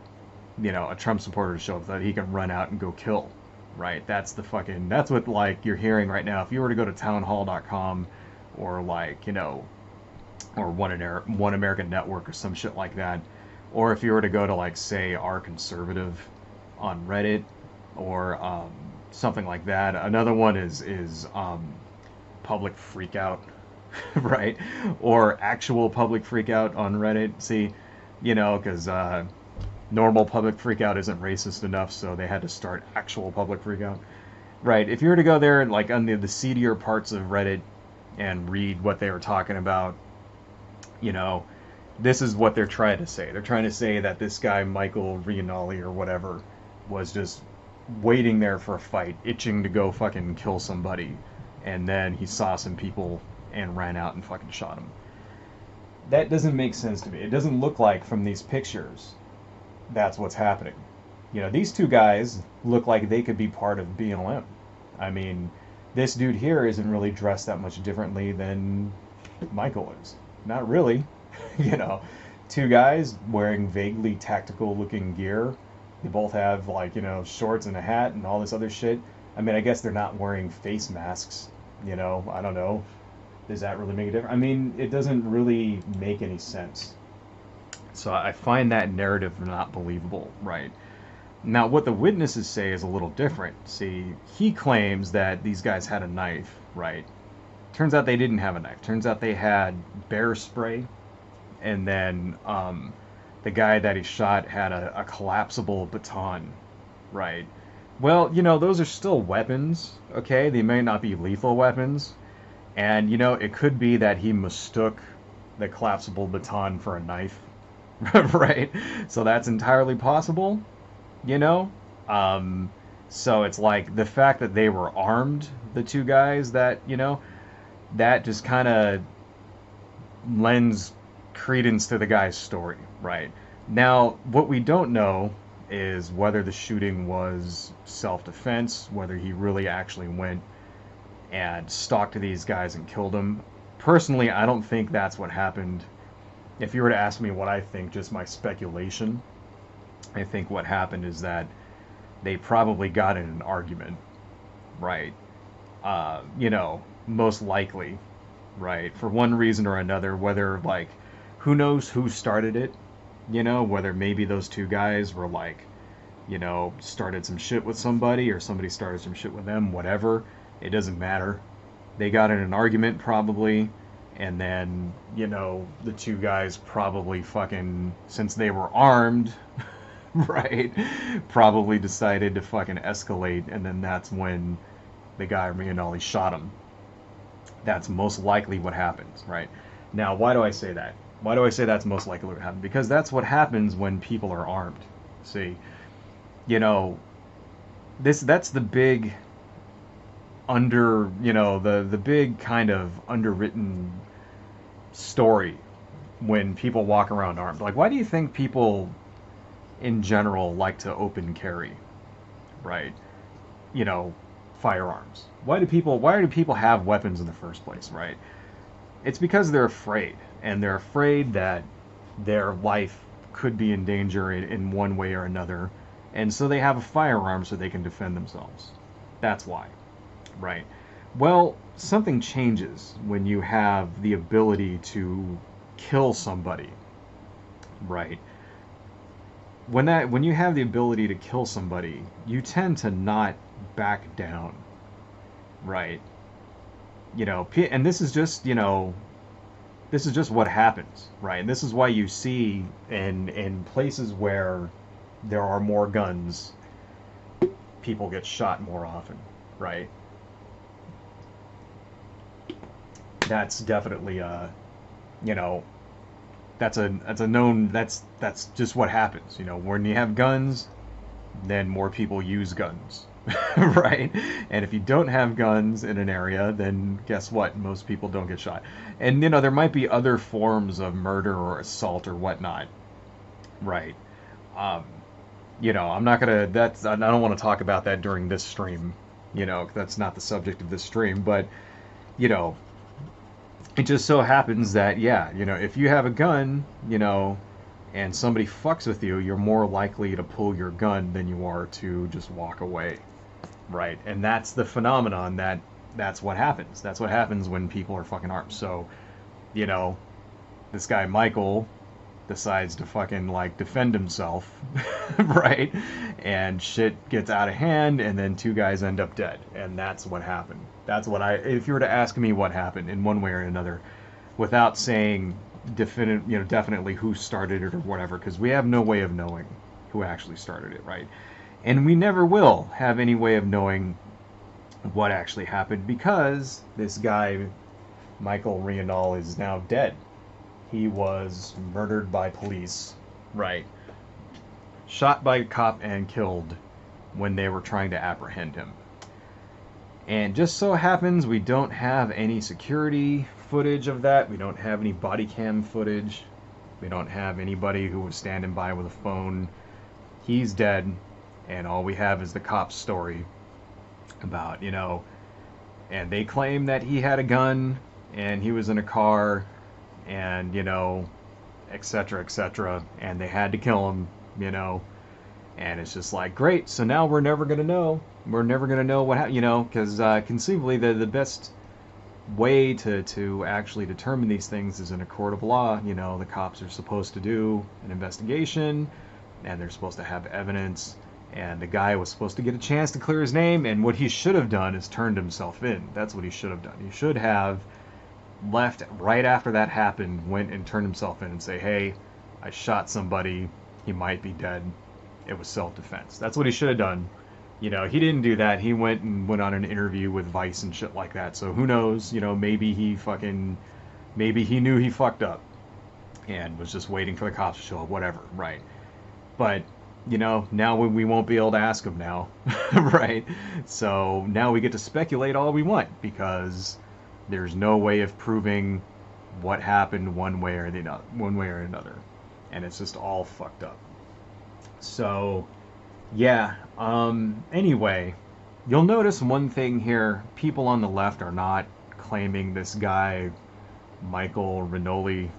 You know, a Trump supporter to show up that he can run out and go kill. Right? That's what, like, you're hearing right now. If you were to go to townhall.com or, like, you know, or One American Network or some shit like that, or if you were to go to, like, say, Our Conservative on Reddit or something like that. Another one is Public Freakout, right? Or Actual Public Freakout on Reddit. See, you know, because normal public freakout isn't racist enough, so they had to start Actual Public Freakout. Right, if you were to go there, like, on the seedier parts of Reddit and read what they were talking about, you know, this is what they're trying to say. They're trying to say that this guy, Michael Reinoehl or whatever, was just waiting there for a fight, itching to go fucking kill somebody, and then he saw some people and ran out and fucking shot him. That doesn't make sense to me. It doesn't look like, from these pictures, that's what's happening. You know, these two guys look like they could be part of BLM. I mean, this dude here isn't really dressed that much differently than Michael is. Not really. You know, two guys wearing vaguely tactical looking gear. They both have, like, you know, shorts and a hat and all this other shit. I mean, I guess they're not wearing face masks. You know, I don't know. Does that really make a difference? I mean, it doesn't really make any sense. So I find that narrative not believable, right? Now, what the witnesses say is a little different. See, he claims that these guys had a knife, right? Turns out they didn't have a knife. Turns out they had bear spray, and then the guy that he shot had a collapsible baton, right? Well, you know, those are still weapons, okay? They may not be lethal weapons, and, you know, it could be that he mistook the collapsible baton for a knife. Right? So that's entirely possible, you know? So it's like the fact that they were armed, the two guys, that, that just kind of lends credence to the guy's story, right? Now, what we don't know is whether the shooting was self-defense, whether he really actually went and stalked these guys and killed them. Personally, I don't think that's what happened. If you were to ask me what I think, just my speculation, I think what happened is that they probably got in an argument, right? Most likely, right? For one reason or another, whether, like, who knows who started it, whether maybe those two guys were like, started some shit with somebody, or somebody started some shit with them, whatever. It doesn't matter. They got in an argument probably, and then, the two guys probably fucking, since they were armed, right, probably decided to fucking escalate, and then that's when the guy Reinoehl shot him. That's most likely what happens, right? Now, why do I say that? Why do I say that's most likely what happened? Because that's what happens when people are armed. See, that's the big the big kind of underwritten story when people walk around armed. Like, why do you think people in general like to open carry, right? Firearms. Why do people have weapons in the first place, right? It's because they're afraid, and they're afraid that their life could be in danger in one way or another, and so they have a firearm so they can defend themselves. That's why, right? Well, something changes when you have the ability to kill somebody, right? When you have the ability to kill somebody, you tend to not back down, right? And this is just what happens, right? And this is why you see in places where there are more guns, people get shot more often, right? That's definitely that's a known, that's just what happens. When you have guns, then more people use guns. Right? And if you don't have guns in an area, then guess what? Most people don't get shot. And there might be other forms of murder or assault or whatnot. Right. I'm not gonna, I don't want to talk about that during this stream, 'cause that's not the subject of this stream, but it just so happens that, yeah, if you have a gun, and somebody fucks with you, you're more likely to pull your gun than you are to just walk away, right? And that's the phenomenon that's what happens. That's what happens when people are fucking armed. So, this guy Michael decides to fucking, like, defend himself, right? And shit gets out of hand, and then two guys end up dead. And that's what happened. That's what if you were to ask me what happened in one way or another, without saying definitely who started it or whatever, because we have no way of knowing who actually started it, right? And we never will have any way of knowing what actually happened, because this guy, Michael Reinoehl, is now dead. He was murdered by police, right? Shot by a cop and killed when they were trying to apprehend him. And just so happens we don't have any security footage of that. We don't have any body cam footage. We don't have anybody who was standing by with a phone. He's dead, and all we have is the cop's story about, and they claim that he had a gun and he was in a car, and etc., etc., and they had to kill him, and it's just like, great, so now we're never gonna know what happened, because conceivably the best way to actually determine these things is in a court of law. The cops are supposed to do an investigation, and they're supposed to have evidence, and the guy was supposed to get a chance to clear his name, and what he should have done is turned himself in. That's what he should have done. He should have left right after that happened, went and turned himself in and say, hey, I shot somebody, he might be dead, it was self-defense. That's what he should have done. He didn't do that. He went on an interview with Vice and shit like that, so who knows, maybe he knew he fucked up and was just waiting for the cops to show up, whatever, right? But you know, now we won't be able to ask him now, right? So now we get to speculate all we want because there's no way of proving what happened one way or another, and it's just all fucked up. So yeah. Anyway, you'll notice one thing here: people on the left are not claiming this guy Michael Reinoehl.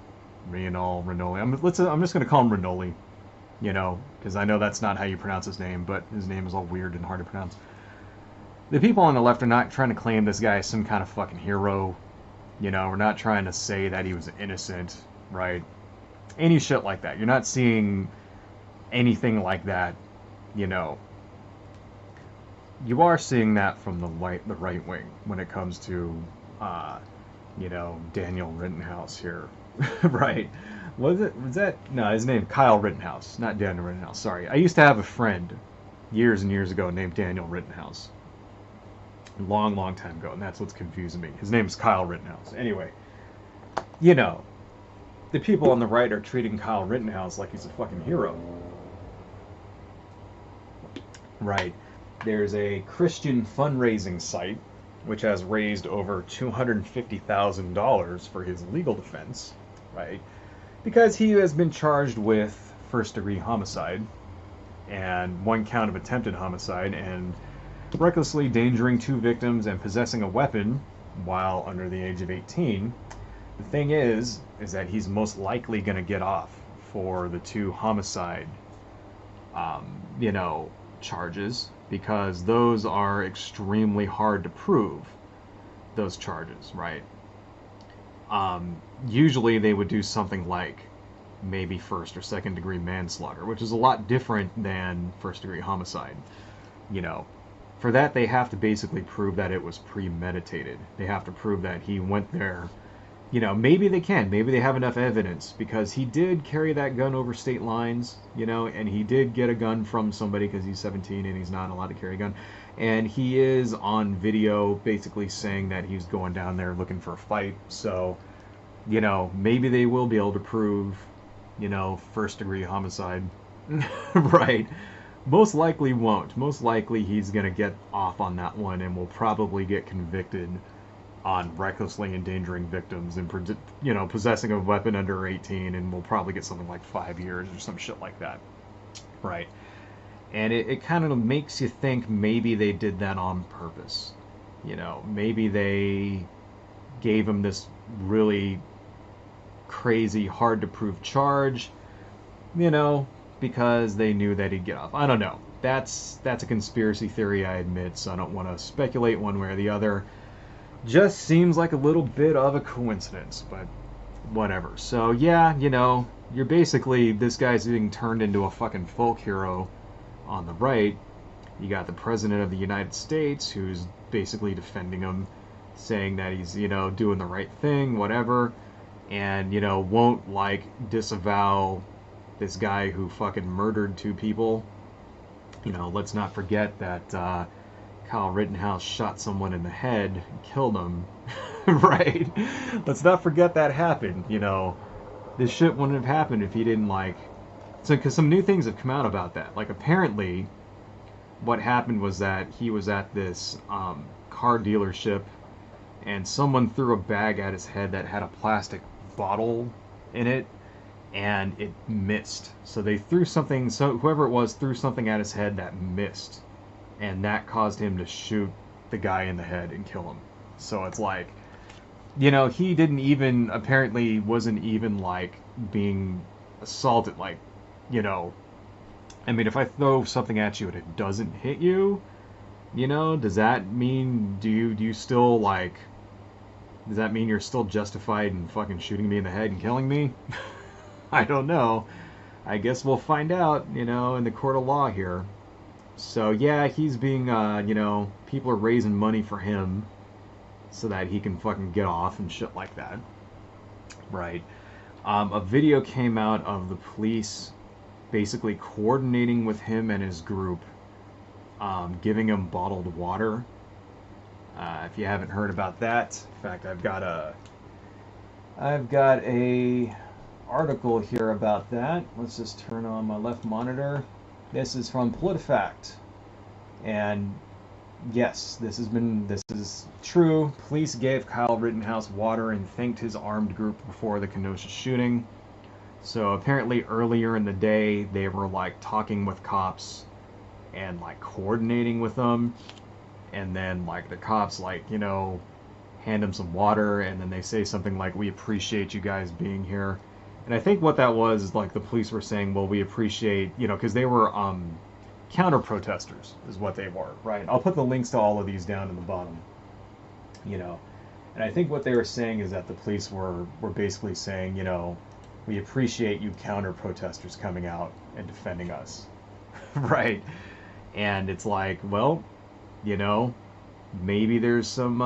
I'm just gonna call him Reinoehl, you know, because I know that's not how you pronounce his name, but his name is all weird and hard to pronounce. The people on the left are not trying to claim this guy as some kind of fucking hero. You know, we're not trying to say that he was innocent, right? Any shit like that. You're not seeing anything like that, you know. You are seeing that from the right wing when it comes to, you know, Daniel Rittenhouse here, right? Was that? No, his name Kyle Rittenhouse, not Daniel Rittenhouse. Sorry, I used to have a friend years and years ago named Daniel Rittenhouse. Long time ago, and that's what's confusing me. His name is Kyle Rittenhouse. Anyway, you know, the people on the right are treating Kyle Rittenhouse like he's a fucking hero. Right. There's a Christian fundraising site which has raised over $250,000 for his legal defense, right? Because he has been charged with first-degree homicide and 1 count of attempted homicide and recklessly endangering 2 victims and possessing a weapon while under the age of 18. The thing is that he's most likely going to get off for the 2 homicide, you know, charges, because those are extremely hard to prove, those charges, right? Usually they would do something like maybe first or second degree manslaughter, which is a lot different than first degree homicide, you know. For that, they have to basically prove that it was premeditated. They have to prove that he went there. You know, maybe they can. Maybe they have enough evidence, because he did carry that gun over state lines, you know, and he did get a gun from somebody because he's 17 and he's not allowed to carry a gun. And he is on video basically saying that he's going down there looking for a fight. So, you know, maybe they will be able to prove, you know, first degree homicide. Right. Most likely won't. Most likely he's going to get off on that one and will probably get convicted on recklessly endangering victims and, you know, possessing a weapon under 18, and will probably get something like 5 years or some shit like that. Right. And it kind of makes you think maybe they did that on purpose. You know, maybe they gave him this really crazy, hard to prove charge, you know, because they knew that he'd get off. I don't know. That's a conspiracy theory, I admit, so I don't want to speculate one way or the other. Just seems like a little bit of a coincidence, but whatever. So yeah, you know, you're basically, this guy's being turned into a fucking folk hero on the right. You got the President of the United States, who's basically defending him, saying that he's, you know, doing the right thing, whatever, and, you know, won't, like, disavow this guy who fucking murdered 2 people. You know, let's not forget that Kyle Rittenhouse shot someone in the head and killed him. Right? Let's not forget that happened. You know, this shit wouldn't have happened if he didn't, like... So, because some new things have come out about that. Like, apparently, what happened was that he was at this car dealership, and someone threw a bag at his head that had a plastic bottle in it, and it missed. So they threw something, so whoever it was threw something at his head that missed, and that caused him to shoot the guy in the head and kill him. So it's like, you know, he didn't even, apparently wasn't even, like, being assaulted, like, you know, I mean, if I throw something at you and it doesn't hit you, you know, does that mean, do you still, like, does that mean you're still justified in fucking shooting me in the head and killing me? I don't know. I guess we'll find out, you know, in the court of law here. So yeah, he's being, you know, people are raising money for him so that he can fucking get off and shit like that. Right. A video came out of the police basically coordinating with him and his group, giving him bottled water. If you haven't heard about that, in fact, I've got a article here about that. Let's just turn on my left monitor. This is from PolitiFact. And yes, this is true. Police gave Kyle Rittenhouse water and thanked his armed group before the Kenosha shooting. So apparently earlier in the day, they were like talking with cops and like coordinating with them. And then like the cops like, hand them some water, and then they say something like, "We appreciate you guys being here." And I think what that was, like, the police were saying, well, we appreciate, because they were counter protesters is what they were, right? I'll put the links to all of these down in the bottom, and I think what they were saying is that the police were basically saying, we appreciate you counter protesters coming out and defending us. Right? And it's like, well, maybe there's some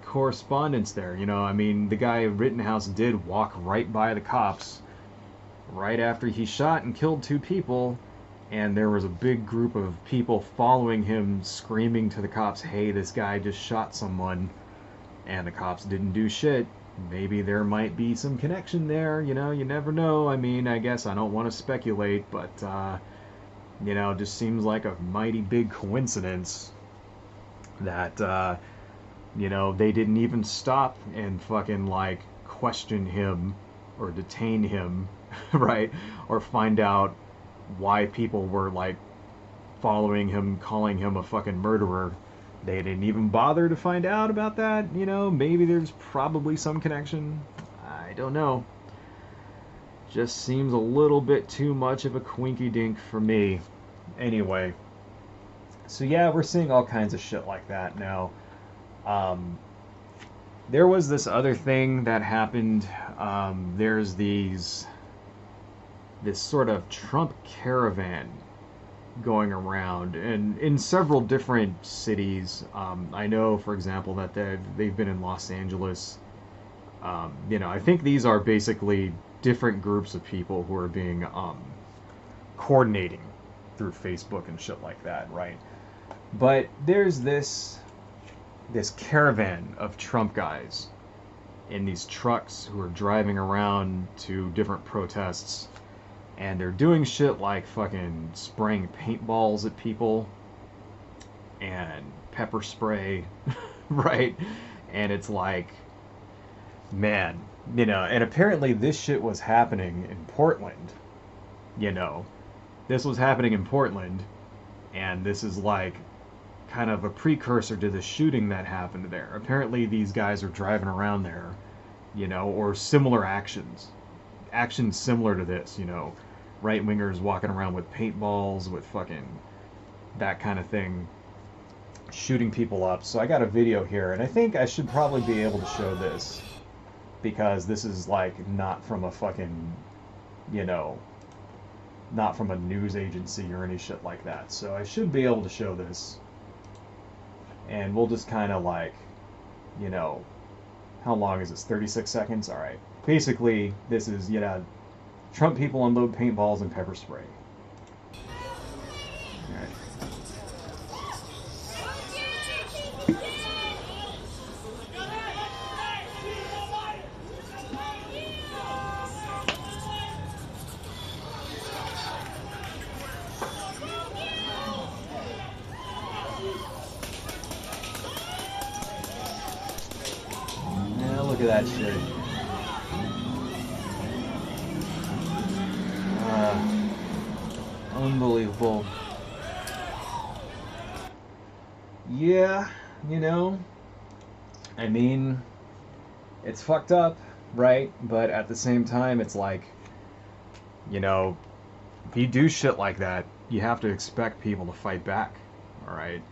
correspondence there. I mean, the guy Rittenhouse did walk right by the cops right after he shot and killed 2 people, and there was a big group of people following him, screaming to the cops, "Hey, this guy just shot someone," and the cops didn't do shit. Maybe there might be some connection there, you never know. I mean, I guess I don't want to speculate, but it just seems like a mighty big coincidence that they didn't even stop and fucking like question him or detain him, right? Or find out why people were like following him, calling him a fucking murderer. They didn't even bother to find out about that. Maybe there's probably some connection. I don't know. Just seems a little bit too much of a quinky dink for me. Anyway, so yeah, we're seeing all kinds of shit like that now. There was this other thing that happened. There's this sort of Trump caravan going around, and in several different cities. I know, for example, that they've been in Los Angeles. I think these are basically different groups of people who are being coordinating through Facebook and shit like that, right? But there's this caravan of Trump guys in these trucks who are driving around to different protests, and they're doing shit like fucking spraying paintballs at people and pepper spray, right? And it's like, man, and apparently this shit was happening in Portland. This was happening in Portland, and this is like kind of a precursor to the shooting that happened there. Apparently these guys are driving around there, or similar actions similar to this, right-wingers walking around with paintballs, with fucking that kind of thing, shooting people up. So I got a video here, and I think I should probably be able to show this, because this is like not from a fucking, not from a news agency or any shit like that. So I should be able to show this. And we'll just kind of like, how long is this? 36 seconds? All right. Basically, this is, Trump people unload paintballs and pepper spray. All right. Look at that shit. Unbelievable. Yeah, I mean, it's fucked up, right? But at the same time, it's like, if you do shit like that, you have to expect people to fight back, all right?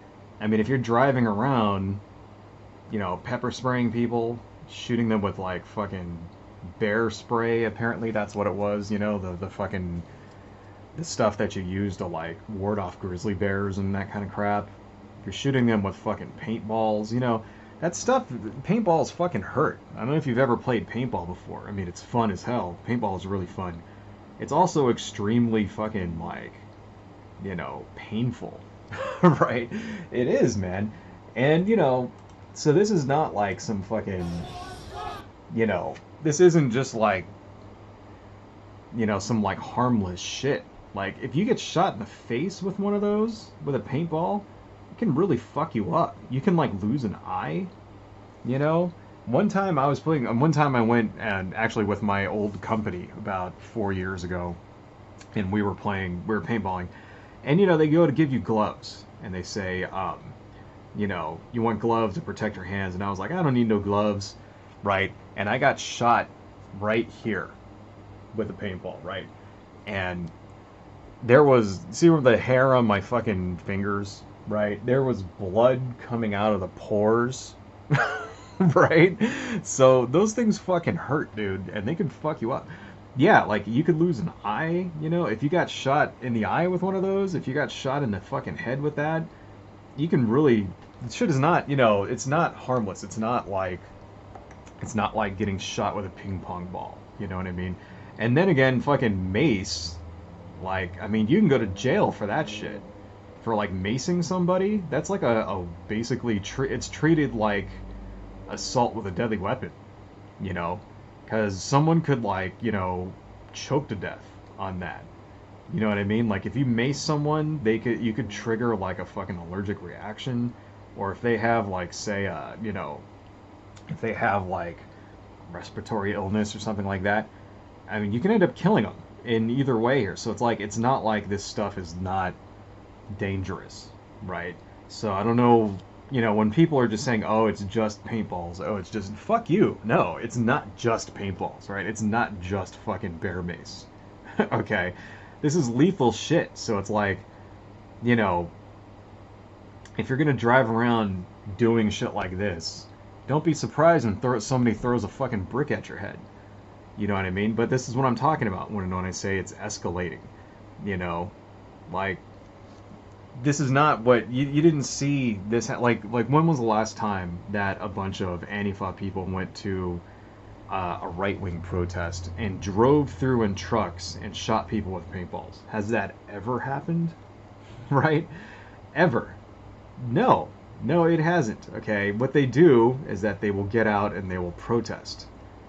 I mean, if you're driving around, pepper spraying people, shooting them with like fucking bear spray, apparently that's what it was, the fucking the stuff that you use to like ward off grizzly bears and that kind of crap. If you're shooting them with fucking paintballs, that stuff, paintballs fucking hurt. I don't know if you've ever played paintball before. I mean, it's fun as hell. Paintball is really fun. It's also extremely fucking like, painful. Right? It is, man. And so this is not like some fucking, this isn't just like, you know, some like harmless shit. Like if you get shot in the face with one of those, with a paintball, it can really fuck you up. You can like lose an eye, you know? One time I was playing, one time I went and actually with my old company about 4 years ago, and we were playing, we were paintballing, and you know, they go to give you gloves, and they say, you know, you want gloves to protect your hands, and I was like, I don't need no gloves, right? And I got shot right here with a paintball, right? And there was, see where the hair on my fucking fingers, right? There was blood coming out of the pores, right? So those things fucking hurt, dude, and they can fuck you up. Yeah, like you could lose an eye, you know, if you got shot in the eye with one of those, if you got shot in the fucking head with that, you can really, shit is not, you know, it's not harmless. It's not like getting shot with a ping pong ball, you know what I mean? And then again, fucking mace, like, I mean, you can go to jail for that shit. For like macing somebody, that's like a basically, it's treated like assault with a deadly weapon, you know? Because someone could like, you know, choke to death on that. You know what I mean? Like if you mace someone, you could trigger like a fucking allergic reaction, or if they have like say you know, if they have like respiratory illness or something like that, I mean you can end up killing them in either way here. So it's like it's not like this stuff is not dangerous, right? So I don't know, you know, when people are just saying, oh, it's just paintballs, oh, it's just, fuck you. No, it's not just paintballs, right? It's not just fucking bear mace. Okay? This is lethal shit. So it's like, you know, if you're gonna drive around doing shit like this, don't be surprised when somebody throws a fucking brick at your head. You know what I mean? But this is what I'm talking about when I say it's escalating. You know, like this is not what you didn't see this like when was the last time that a bunch of Antifa people went to a right-wing protest and drove through in trucks and shot people with paintballs? Has that ever happened? Right? Ever? No, it hasn't. Okay, what they do is that they will get out and they will protest,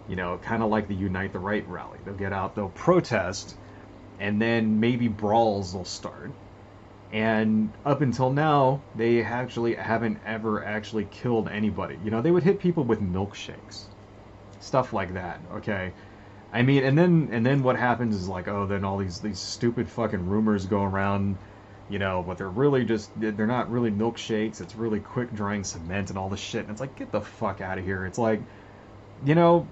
you know, kind of like the Unite the Right rally. They'll get out, they'll protest, and then maybe brawls will start. And up until now, they actually haven't ever actually killed anybody. You know, they would hit people with milkshakes, stuff like that. Okay, I mean, and then what happens is like, oh, then all these stupid fucking rumors go around, you know, but they're not really milkshakes. It's really quick drying cement and all this shit. And it's like, get the fuck out of here. It's like, you know,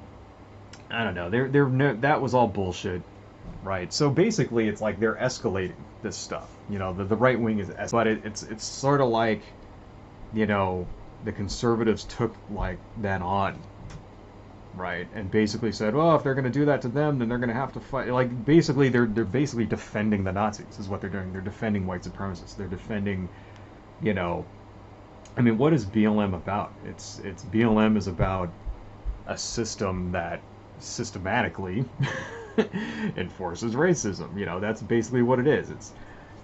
I don't know. That was all bullshit. Right. So basically, it's like they're escalating this stuff. You know, the right wing is, but it's sort of like, you know, the conservatives took like that on, right, and basically said, well, if they're going to do that to them, then they're going to have to fight. Like basically, they're basically defending the Nazis is what they're doing. They're defending white supremacists. They're defending, you know, I mean, what is BLM about? It's BLM is about a system that systematically enforces racism. You know, that's basically what it is. It's,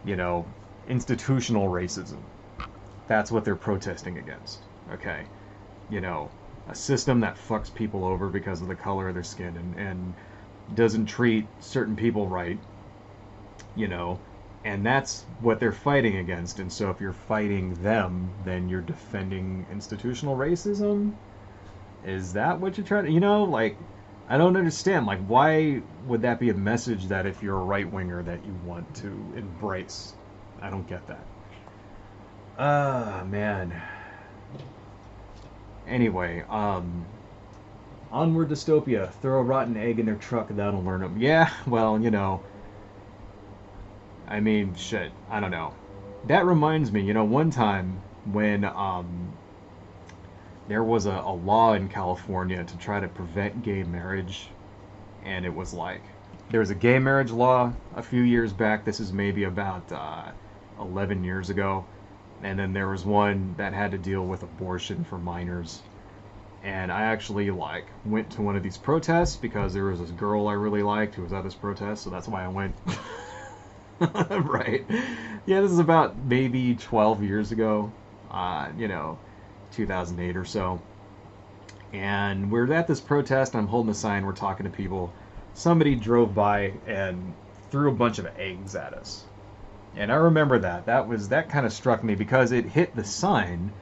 you know, institutional racism. That's what they're protesting against. Okay, you know, a system that fucks people over because of the color of their skin and doesn't treat certain people right, you know, and that's what they're fighting against. And so if you're fighting them, then you're defending institutional racism. Is that what you're trying to, you know, like, I don't understand. Like, why would that be a message that if you're a right-winger that you want to embrace? I don't get that. Ah, man. Anyway, onward dystopia. Throw a rotten egg in their truck and that'll learn them. Yeah, well, you know. I mean, shit. I don't know. That reminds me, you know, one time when, there was a law in California to try to prevent gay marriage, and it was like, there was a gay marriage law a few years back. This is maybe about 11 years ago. And then there was one that had to deal with abortion for minors. And I actually like went to one of these protests because there was this girl I really liked who was at this protest, so that's why I went. Right. Yeah, this is about maybe 12 years ago, you know, 2008 or so. And we're at this protest, and I'm holding a sign, we're talking to people. somebody drove by and threw a bunch of eggs at us. And I remember that kind of struck me because it hit the sign.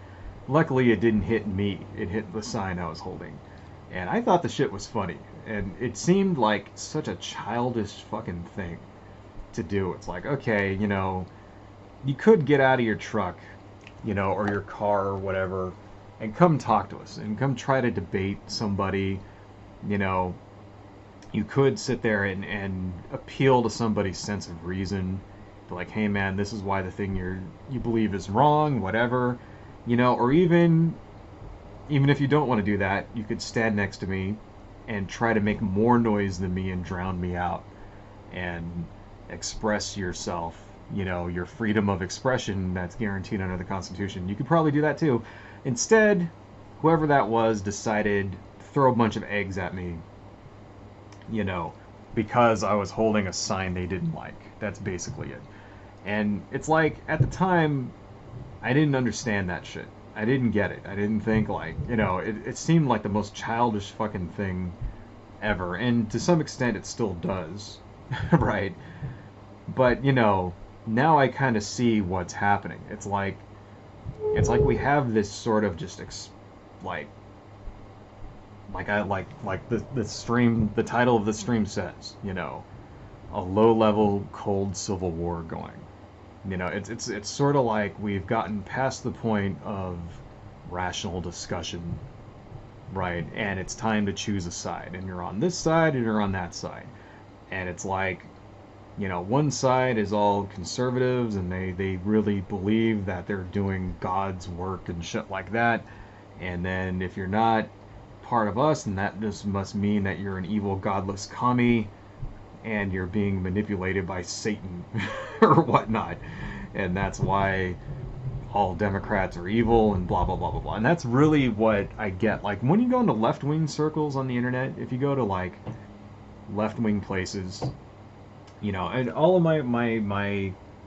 Luckily, it didn't hit me. It hit the sign I was holding. And I thought the shit was funny. And it seemed like such a childish fucking thing to do. It's like, okay, you could get out of your truck, or your car or whatever, and come talk to us and come try to debate somebody. You could sit there and appeal to somebody's sense of reason. Be like, hey man, this is why the thing you believe is wrong, whatever. Or even if you don't want to do that, you could stand next to me and try to make more noise than me and drown me out and express yourself, your freedom of expression that's guaranteed under the Constitution. You could probably do that too. Instead, whoever that was decided to throw a bunch of eggs at me, because I was holding a sign they didn't like. That's basically it. And it's like, at the time, I didn't understand that shit. I didn't get it. I didn't think it seemed like the most childish fucking thing ever. And to some extent it still does, right? But, now I kind of see what's happening. It's like we have this sort of just the title of the stream says, a low-level cold civil war going. It's sort of like we've gotten past the point of rational discussion, right? And it's time to choose a side, and you're on this side and you're on that side. And it's like, one side is all conservatives and they really believe that they're doing God's work and shit like that. And then if you're not part of us, then that just must mean that you're an evil, godless commie and you're being manipulated by Satan or whatnot. And that's why all Democrats are evil and blah, blah, blah, blah, blah. And that's really what I get. Like, when you go into left-wing circles on the internet, if you go to, left-wing places, and all of my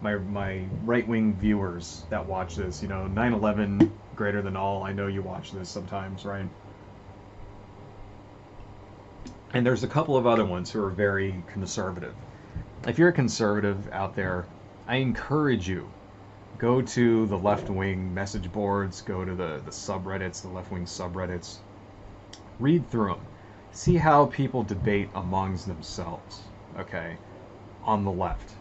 right-wing viewers that watch this, 9/11 greater than all, I know you watch this sometimes, right? And there's a couple of other ones who are very conservative. If you're a conservative out there, I encourage you, go to the left-wing message boards, go to the subreddits, the left-wing subreddits, read through them, see how people debate amongst themselves, okay, on the left.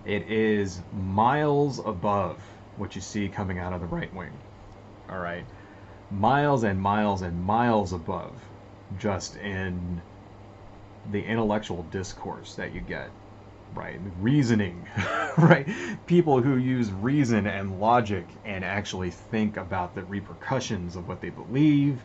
It is miles above what you see coming out of the right wing, all right? Miles and miles and miles above, just in the intellectual discourse that you get, right? Reasoning, right? People who use reason and logic and actually think about the repercussions of what they believe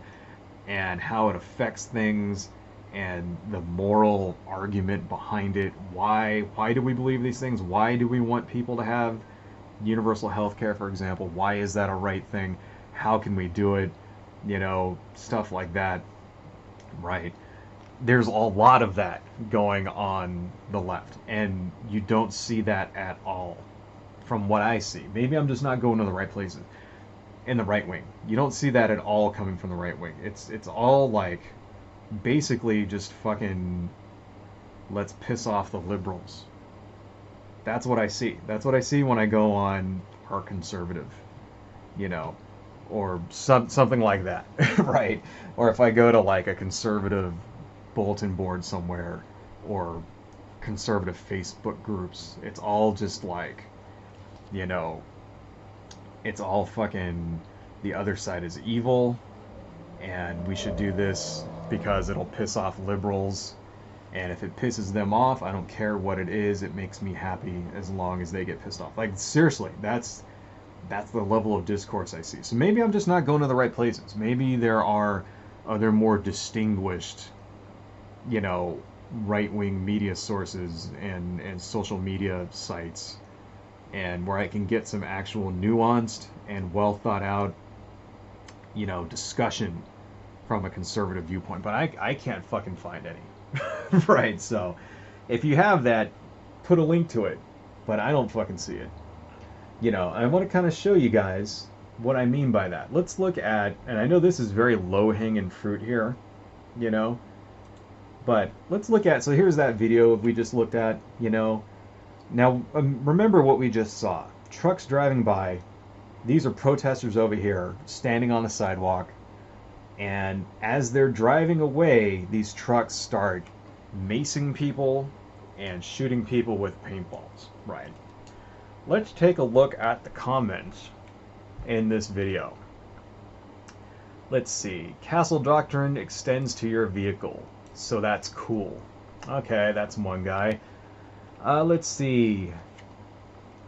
and how it affects things and the moral argument behind it. Why do we believe these things? Why do we want people to have universal health care, for example? Why is that a right thing? How can we do it? Stuff like that, right? There's a lot of that going on the left, and you don't see that at all from what I see. Maybe I'm just not going to the right places. In the right wing, you don't see that at all coming from the right wing. It's all basically just fucking, let's piss off the liberals. That's what I see. That's what I see when I go on Our Conservative, or something like that, right? Or if I go to a conservative bulletin board somewhere, or conservative Facebook groups, it's all just it's all fucking, the other side is evil, and we should do this because it'll piss off liberals, and if it pisses them off, I don't care what it is, it makes me happy as long as they get pissed off. Seriously, that's the level of discourse I see. So maybe I'm just not going to the right places. Maybe there are other more distinguished, right-wing media sources and social media sites, and where I can get some actual nuanced and well thought out, discussion from a conservative viewpoint. But I can't fucking find any. Right, so if you have that, put a link to it, but I don't fucking see it. I want to kind of show you guys what I mean by that. Let's look at, and I know this is very low-hanging fruit here, But let's look at, so here's that video we just looked at, you know. Now, remember what we just saw. Trucks driving by. These are protesters over here standing on the sidewalk. And as they're driving away, these trucks start macing people and shooting people with paintballs, right? Let's take a look at the comments in this video. Let's see. Castle Doctrine extends to your vehicle, so that's cool. Okay, that's one guy. Let's see.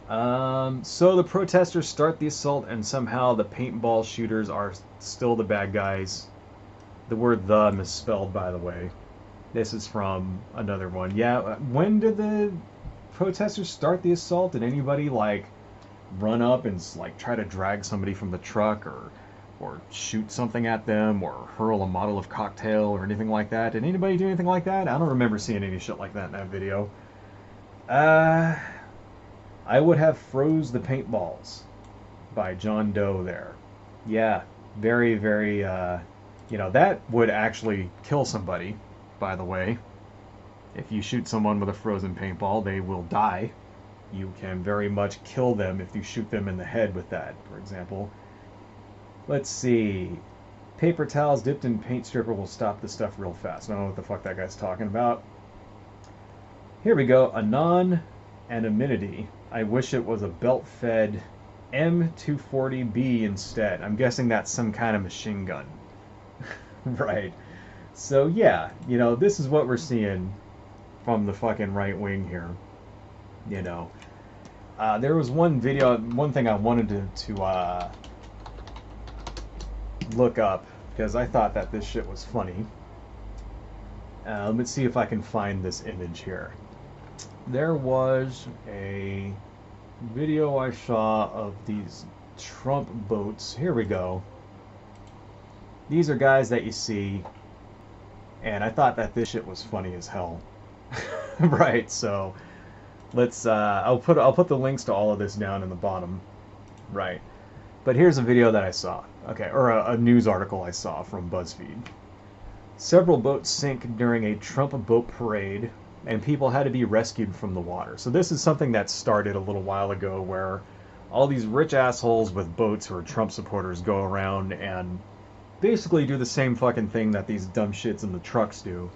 So the protesters start the assault and somehow the paintball shooters are still the bad guys. The word "the" misspelled, by the way. This is from another one. Yeah, when did the protesters start the assault? Did anybody, like, run up and, like, try to drag somebody from the truck or shoot something at them or hurl a Molotov cocktail or anything like that? Did anybody do anything like that? I don't remember seeing any shit like that in that video. I would have froze the paintballs by John Doe there. Yeah, very, very, you know, that would actually kill somebody, by the way. If you shoot someone with a frozen paintball, they will die. You can very much kill them if you shoot them in the head with that, for example. Let's see. Paper towels dipped in paint stripper will stop the stuff real fast. I don't know what the fuck that guy's talking about. Here we go. Anonymity. I wish it was a belt-fed M240B instead. I'm guessing that's some kind of machine gun. Right. So yeah, you know, this is what we're seeing from the fucking right wing here. You know. There was one video, one thing I wanted to look up, because I thought that this shit was funny. Let me see if I can find this image here. There was a video I saw of these Trump boats. Here we go. These are guys that you see, and I thought that this shit was funny as hell. Right, so let's I'll put the links to all of this down in the bottom. Right. But here's a video that I saw. Okay, or a news article I saw from BuzzFeed. Several boats sink during a Trump boat parade, and people had to be rescued from the water. So this is something that started a little while ago, where all these rich assholes with boats who are Trump supporters go around and basically do the same fucking thing that these dumb shits in the trucks do.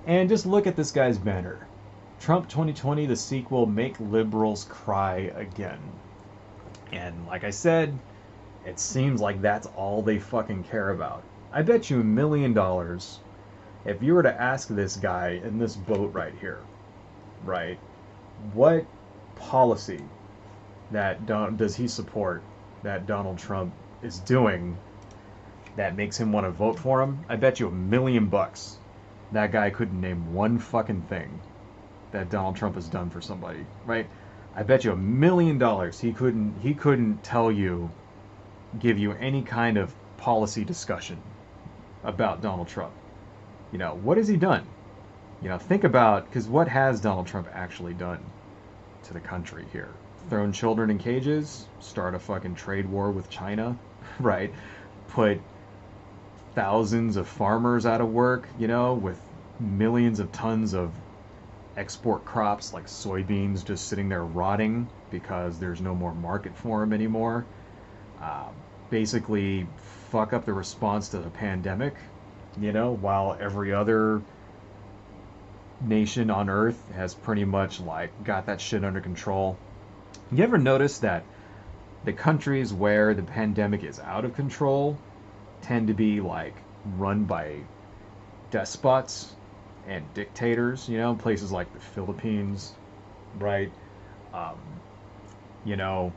And just look at this guy's banner. Trump 2020, the sequel, make liberals cry again. And like I said, it seems like that's all they fucking care about. I bet you $1 million if you were to ask this guy in this boat right here, right, what policy that does he support that Donald Trump is doing that makes him want to vote for him? I bet you $1 million that guy couldn't name one fucking thing that Donald Trump has done for somebody, right? I bet you $1 million he couldn't tell you, give you any kind of policy discussion about Donald Trump. You know, what has he done? You know, think about, because what has Donald Trump actually done to the country here? Thrown children in cages, start a fucking trade war with China, right? Put thousands of farmers out of work, you know, with millions of tons of export crops like soybeans just sitting there rotting because there's no more market for them anymore. Basically fuck up the response to the pandemic, you know, while every other nation on earth has pretty much like got that shit under control. You ever notice that the countries where the pandemic is out of control tend to be like run by despots and dictators, you know, places like the Philippines, right? You know,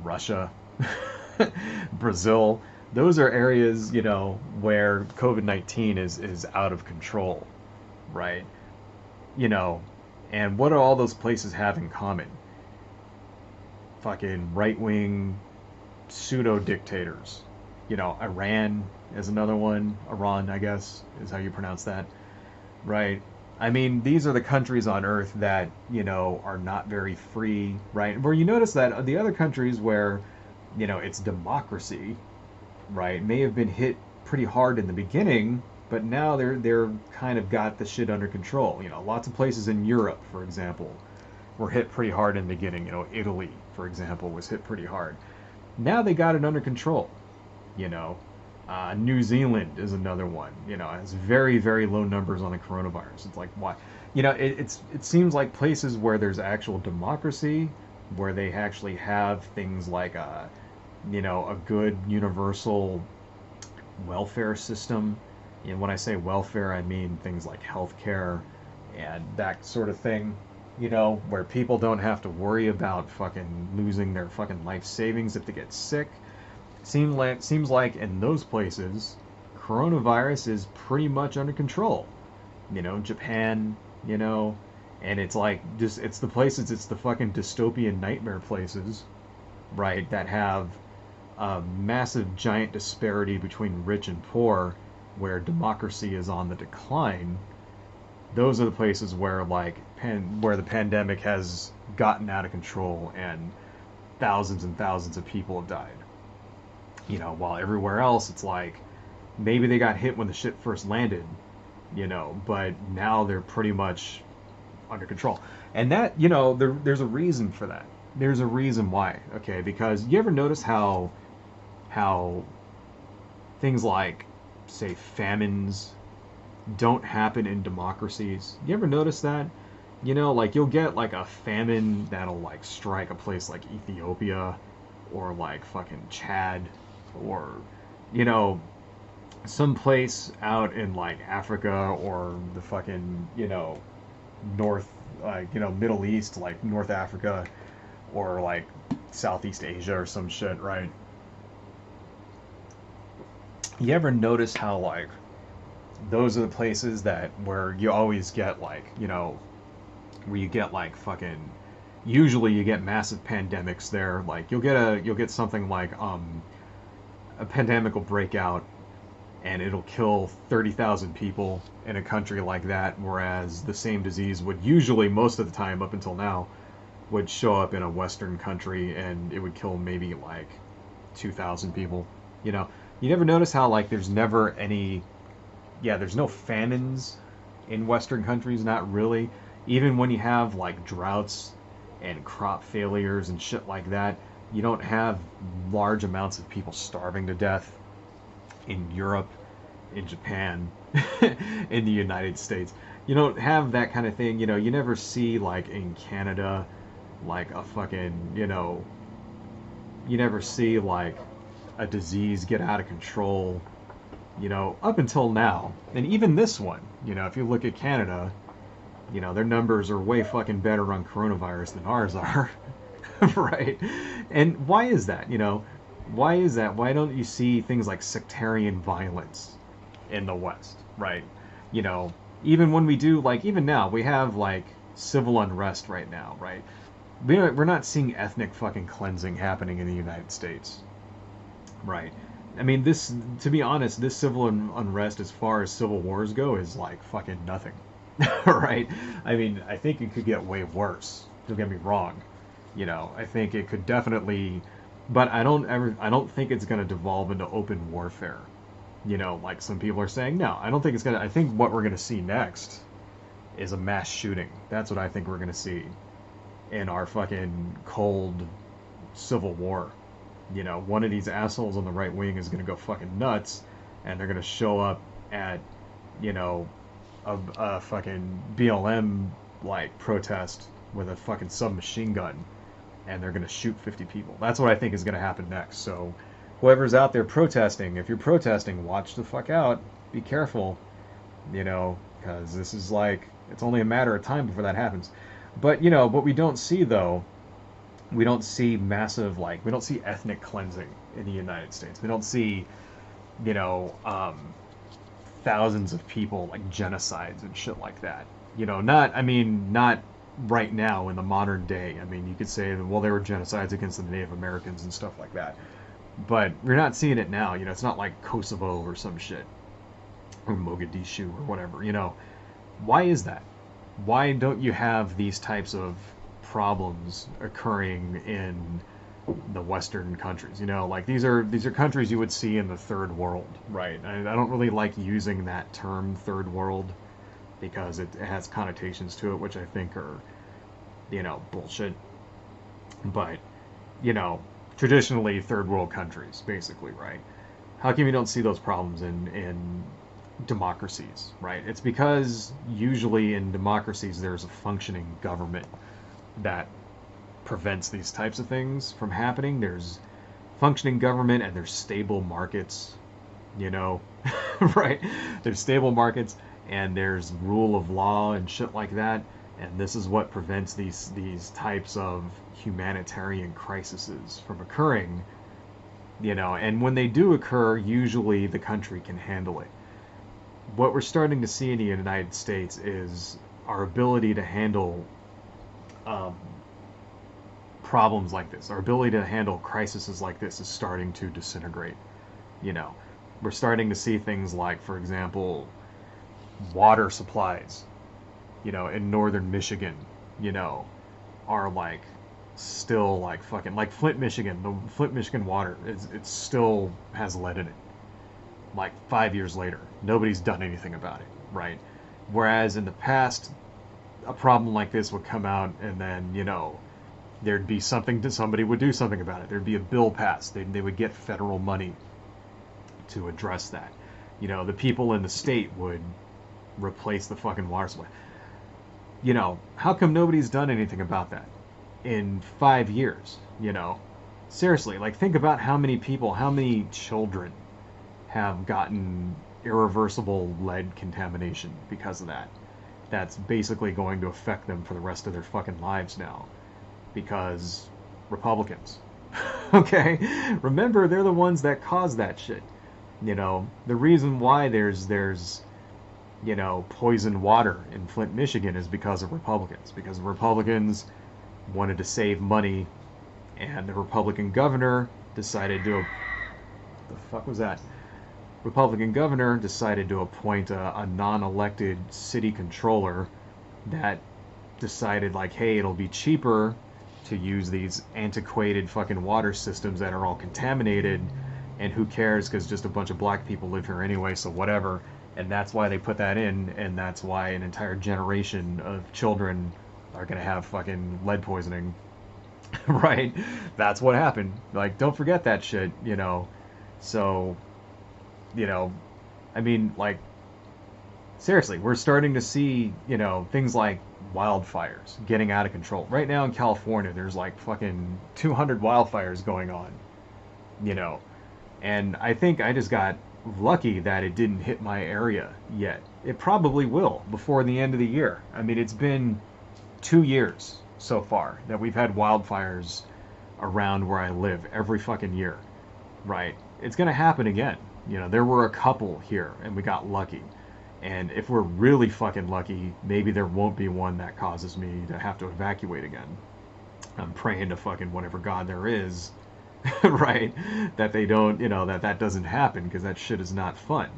Russia, Brazil. Those are areas, you know, where COVID-19 is out of control, right? You know, and what do all those places have in common? Fucking right-wing pseudo-dictators. You know, Iran is another one. Iran, I guess, is how you pronounce that. Right? I mean, these are the countries on earth that, you know, are not very free, right? Where you notice that the other countries where, you know, it's democracy, right, may have been hit pretty hard in the beginning, but now they're kind of got the shit under control. Lots of places in Europe, for example, were hit pretty hard in the beginning. Italy, for example, was hit pretty hard. Now they got it under control. You know, New Zealand is another one. It has very, very low numbers on the coronavirus. It's like, why? It seems like places where there's actual democracy, where they actually have things like a good universal welfare system. And when I say welfare, I mean things like healthcare and that sort of thing. Where people don't have to worry about fucking losing their fucking life savings if they get sick. Seems like in those places, coronavirus is pretty much under control. Japan, and it's like it's the places, it's the fucking dystopian nightmare places, right, that have a massive giant disparity between rich and poor, where democracy is on the decline. Those are the places where where the pandemic has gotten out of control and thousands of people have died. While everywhere else it's like maybe they got hit when the shit first landed, but now they're pretty much under control. And that, there's a reason for that. There's a reason why, okay? Because you ever notice how things like, say, famines don't happen in democracies? You ever notice that? Like you'll get like a famine that'll like strike a place like Ethiopia or like fucking Chad or some place out in like Africa or the fucking north Middle East, like North Africa or like Southeast Asia or some shit, right? You ever notice how like those are the places where you always get like where you get like fucking, usually you get massive pandemics there. Like you'll get something like a pandemic will break out and it'll kill 30,000 people in a country like that, whereas the same disease would usually, most of the time up until now, would show up in a Western country and it would kill maybe like 2,000 people. You never notice how like there's never any, there's no famines in Western countries, not really. Even when you have like droughts and crop failures and shit like that, you don't have large amounts of people starving to death in Europe, in Japan, in the United States. You don't have that kind of thing. You never see like in Canada, like a fucking, you never see like a disease get out of control, up until now. And even this one, if you look at Canada, their numbers are way fucking better on coronavirus than ours are. Right? And why is that? Why is that? Why don't you see things like sectarian violence in the West, right? Even when we do, like, even now, we have, like, civil unrest right now, right? We're not seeing ethnic fucking cleansing happening in the United States, right? I mean, to be honest, this civil unrest, as far as civil wars go, is, like, fucking nothing, right? I mean, I think it could get way worse. Don't get me wrong. I think it could definitely, but I don't think it's going to devolve into open warfare. Like some people are saying. No, I don't think it's going to. I think what we're going to see next is a mass shooting. That's what I think we're going to see in our fucking cold civil war. One of these assholes on the right wing is going to go fucking nuts, and they're going to show up at, a fucking BLM like protest with a fucking submachine gun, and they're going to shoot 50 people. That's what I think is going to happen next. So whoever's out there protesting, if you're protesting, watch the fuck out. Be careful, because this is like, it's only a matter of time before that happens. But, what we don't see, though, we don't see massive, like, we don't see ethnic cleansing in the United States. We don't see, thousands of people, like, genocides and shit like that. Not right now in the modern day. I mean, you could say, well, there were genocides against the Native Americans and stuff like that. But we're not seeing it now. It's not like Kosovo or some shit. Or Mogadishu or whatever, Why is that? Why don't you have these types of problems occurring in the Western countries. You know, like these are countries you would see in the third world, right? I don't really like using that term third world because it has connotations to it which I think are, you know, bullshit. But, you know, traditionally third world countries, basically, right? How come you don't see those problems in democracies, right? It's because usually in democracies there's a functioning government that prevents these types of things from happening. There's functioning government and there's stable markets, you know, right? There's stable markets and there's rule of law and shit like that. And this is what prevents these types of humanitarian crises from occurring, you know. And when they do occur, usually the country can handle it. What we're starting to see in the United States is our ability to handle um, problems like this, our ability to handle crises like this is starting to disintegrate. You know, we're starting to see things like, for example, water supplies, you know, in northern Michigan, you know, are like still like fucking like Flint, Michigan. The Flint, Michigan water is it still has lead in it. Like 5 years later, nobody's done anything about it, right? Whereas in the past, a problem like this would come out, and then you know there'd be something to somebody would do something about it. There'd be a bill passed. They would get federal money to address that. You know, the people in the state would replace the fucking water supply. You know, how come nobody's done anything about that in 5 years? You know, seriously, like think about how many people, how many children have gotten irreversible lead contamination because of that. That's basically going to affect them for the rest of their fucking lives now because Republicans. Okay? Remember, they're the ones that caused that shit. You know, the reason why there's you know, poisoned water in Flint, Michigan is because of Republicans. Because Republicans wanted to save money, and the Republican governor decided to. The fuck was that? Republican governor decided to appoint a non-elected city controller that decided, like, hey, it'll be cheaper to use these antiquated fucking water systems that are all contaminated, and who cares because just a bunch of black people live here anyway, so whatever. And that's why they put that in, and that's why an entire generation of children are gonna have fucking lead poisoning. Right? That's what happened. Like, don't forget that shit, you know. So, you know, I mean, like, seriously, we're starting to see, you know, things like wildfires getting out of control. Right now in California, there's like fucking 200 wildfires going on, you know. And I think I just got lucky that it didn't hit my area yet. It probably will before the end of the year. I mean, it's been 2 years so far that we've had wildfires around where I live every fucking year, right? It's going to happen again. You know, there were a couple here and we got lucky. And if we're really fucking lucky, maybe there won't be one that causes me to have to evacuate again. I'm praying to fucking whatever God there is, right? That they don't, you know, that doesn't happen because that shit is not fun,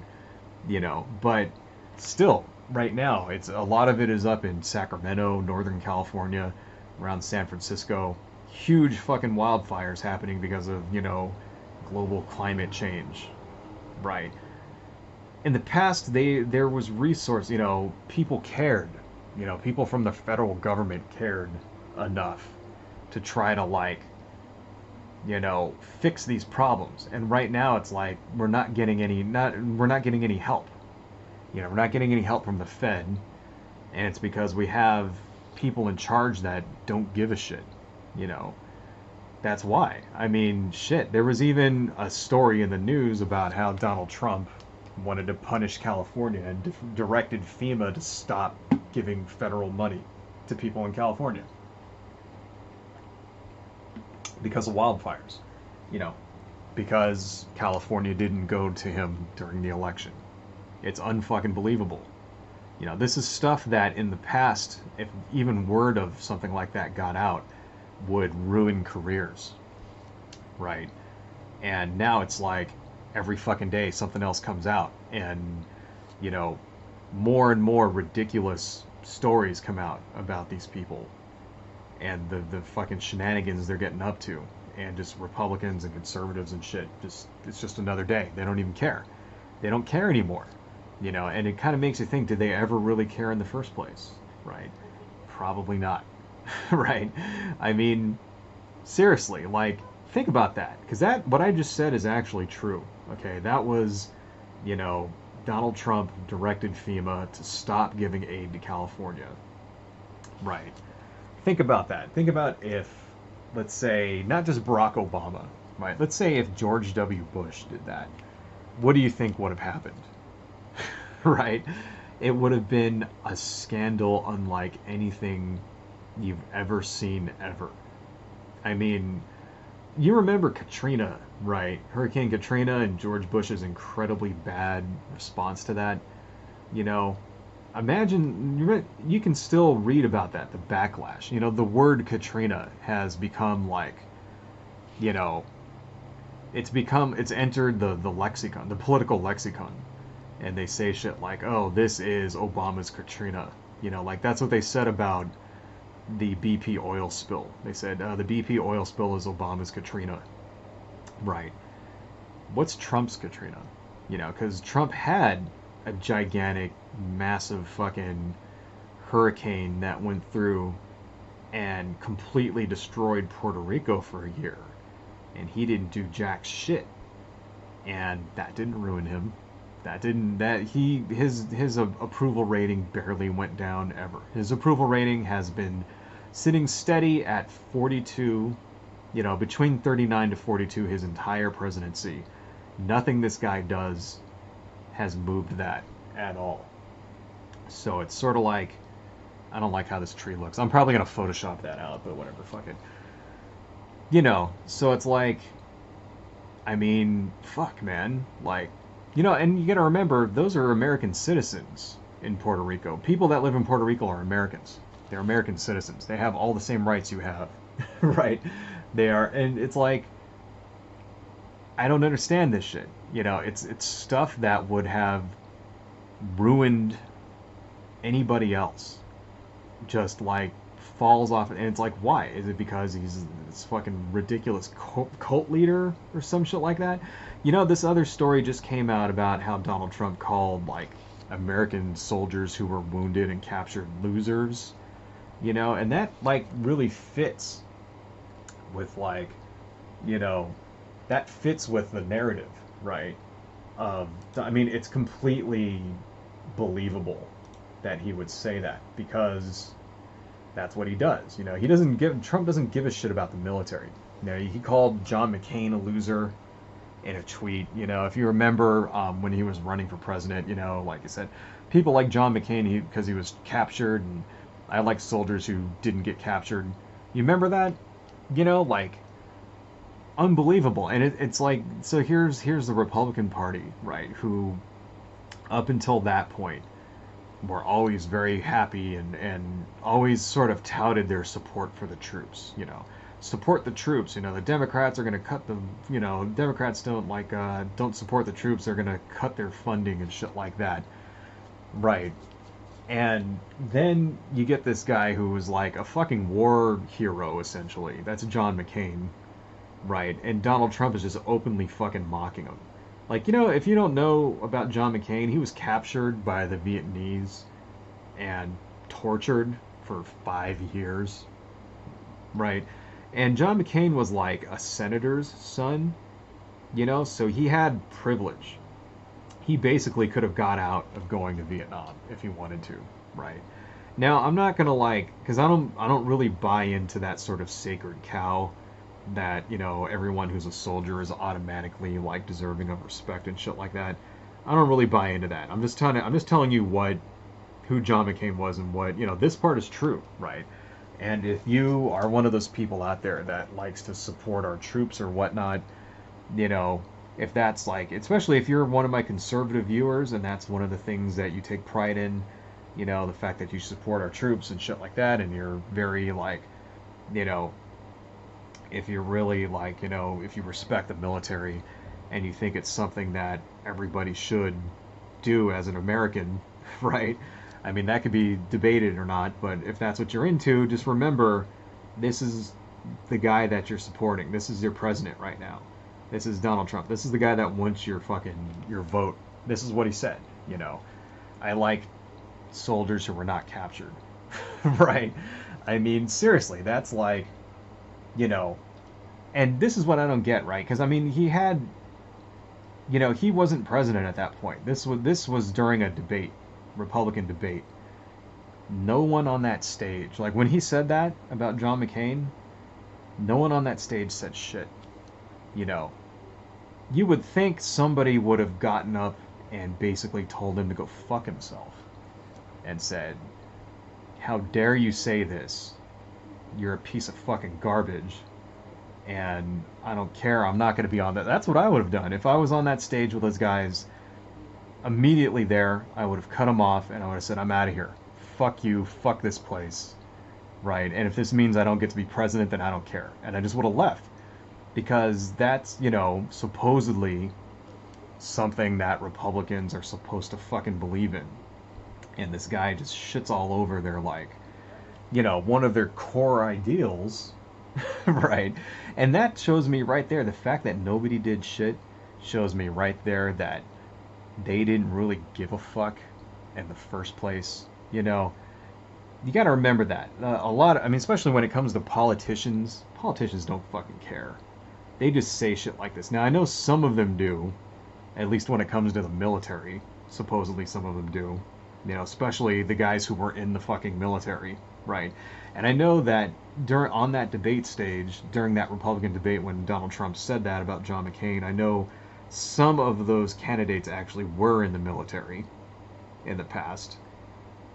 you know. But still, right now, it's a lot of it is up in Sacramento, Northern California, around San Francisco. Huge fucking wildfires happening because of, you know, global climate change, right? In the past, there was resource, you know, people cared, you know, people from the federal government cared enough to try to, like, you know, fix these problems. And right now it's like we're not getting any help. You know, we're not getting any help from the Fed, and it's because we have people in charge that don't give a shit, you know. That's why. I mean, shit, there was even a story in the news about how Donald Trump wanted to punish California and directed FEMA to stop giving federal money to people in California because of wildfires, you know, because California didn't go to him during the election. It's unfucking believable. You know, this is stuff that in the past, if even word of something like that got out, would ruin careers, right? And now it's like every fucking day something else comes out, and you know, more and more ridiculous stories come out about these people and the fucking shenanigans they're getting up to. and just Republicans and conservatives and shit. It's just another day. They don't even care. They don't care anymore, you know. And it kind of makes you think: did they ever really care in the first place? Right? Probably not. Right? I mean, seriously, like, think about that, because that what I just said is actually true. Okay, that was, you know, Donald Trump directed FEMA to stop giving aid to California. Right. Think about that. Think about if, let's say, not just Barack Obama, right? Let's say if George W. Bush did that. What do you think would have happened? Right? It would have been a scandal unlike anything you've ever seen ever. I mean, you remember Katrina, right? Hurricane Katrina and George Bush's incredibly bad response to that. You know, imagine you can still read about that, the backlash. You know, the word Katrina has become like, you know, it's entered the lexicon, the political lexicon. And they say shit like, oh, this is Obama's Katrina. You know, like that's what they said about the BP oil spill. They said the BP oil spill is Obama's Katrina. Right. What's Trump's Katrina? You know, because Trump had a gigantic, massive fucking hurricane that went through and completely destroyed Puerto Rico for a year. And he didn't do jack shit. And that didn't ruin him. His approval rating barely went down ever. His approval rating has been sitting steady at 42, you know, between 39 to 42 his entire presidency. Nothing this guy does has moved that at all. So it's sort of like, I don't like how this tree looks. I'm probably going to Photoshop that out, but whatever, fuck it. You know, so it's like, I mean, fuck, man. Like, you know, and you got to remember, those are American citizens in Puerto Rico. People that live in Puerto Rico are Americans. They're American citizens. They have all the same rights you have, right? They are, and it's like, I don't understand this shit. You know, it's stuff that would have ruined anybody else. Just like falls off, and it's like, why? Is it because he's this fucking ridiculous cult leader or some shit like that? You know, this other story just came out about how Donald Trump called like American soldiers who were wounded and captured losers. You know, and that like really fits with like, you know, that fits with the narrative, right? I mean, it's completely believable that he would say that, because that's what he does. You know, Trump doesn't give a shit about the military. You know, he called John McCain a loser in a tweet. You know, if you remember when he was running for president, you know, like I said, people like John McCain because he was captured, and I like soldiers who didn't get captured. You remember that? You know, like, unbelievable. And it's like, so here's the Republican Party, right, who up until that point were always very happy and always sort of touted their support for the troops. You know, support the troops. You know, the Democrats are going to cut the, you know, Democrats don't support the troops. They're going to cut their funding and shit like that. Right. And then you get this guy who was like a fucking war hero, essentially. That's John McCain. Right. And Donald Trump is just openly fucking mocking him. Like, you know, if you don't know about John McCain, he was captured by the Vietnamese and tortured for 5 years. Right. And John McCain was like a senator's son, you know, so he had privilege. He basically could have got out of going to Vietnam if he wanted to, right? Now, I'm not gonna like, because I don't really buy into that sort of sacred cow that, you know, everyone who's a soldier is automatically like deserving of respect and shit like that. I don't really buy into that. I'm just telling you who John McCain was, and what, you know, this part is true, right? And if you are one of those people out there that likes to support our troops or whatnot, you know, if that's like, especially if you're one of my conservative viewers and that's one of the things that you take pride in, you know, the fact that you support our troops and shit like that, and you're very like, you know, if you're really like, you know, if you respect the military and you think it's something that everybody should do as an American, right? I mean, that could be debated or not, but if that's what you're into, just remember, this is the guy that you're supporting. This is your president right now. This is Donald Trump. This is the guy that wants your vote. This is what he said, you know. I like soldiers who were not captured. Right? I mean, seriously, that's like, you know, and this is what I don't get, right? Because I mean, he had, you know, he wasn't president at that point. This was during a debate, Republican debate. No one on that stage, like when he said that about John McCain, no one on that stage said shit. You know, you would think somebody would have gotten up and basically told him to go fuck himself and said, how dare you say this? You're a piece of fucking garbage. And I don't care. I'm not going to be on that. That's what I would have done. If I was on that stage with those guys, immediately there, I would have cut them off and I would have said, I'm out of here. Fuck you. Fuck this place. Right? And if this means I don't get to be president, then I don't care. And I just would have left. Because that's, you know, supposedly something that Republicans are supposed to fucking believe in. And this guy just shits all over their, like, you know, one of their core ideals. Right? And that shows me right there, the fact that nobody did shit shows me right there that they didn't really give a fuck in the first place. You know, you got to remember that. I mean, especially when it comes to politicians don't fucking care. They just say shit like this. Now, I know some of them do, at least when it comes to the military. Supposedly some of them do. You know, especially the guys who were in the fucking military, right? And I know that on that debate stage, during that Republican debate when Donald Trump said that about John McCain, I know some of those candidates actually were in the military in the past.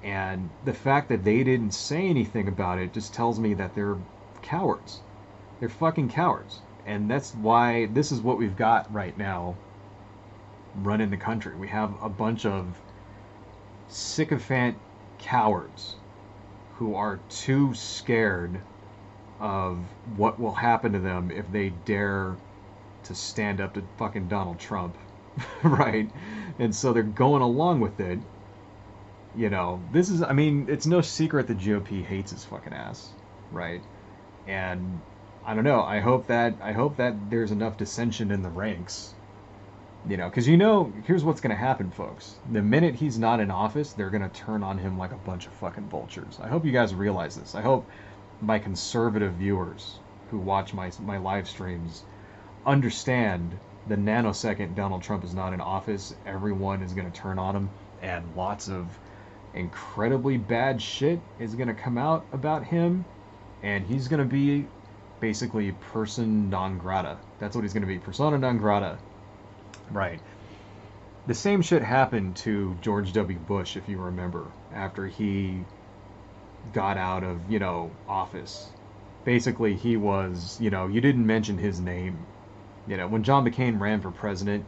And the fact that they didn't say anything about it just tells me that they're cowards. They're fucking cowards. And that's why this is what we've got right now running the country. We have a bunch of sycophant cowards who are too scared of what will happen to them if they dare to stand up to fucking Donald Trump. Right? And so they're going along with it. You know, this is, I mean, it's no secret the GOP hates his fucking ass. Right? And I don't know, I hope that there's enough dissension in the ranks. You know, because, you know, here's what's going to happen, folks. The minute he's not in office, they're going to turn on him like a bunch of fucking vultures. I hope you guys realize this. I hope my conservative viewers who watch my live streams understand the nanosecond Donald Trump is not in office, everyone is going to turn on him, and lots of incredibly bad shit is going to come out about him, and he's going to be basically person non grata. That's what he's going to be, persona non grata. Right. The same shit happened to George W. Bush, if you remember, after he got out of, you know, office. Basically, he was, you know, you didn't mention his name. You know, when John McCain ran for president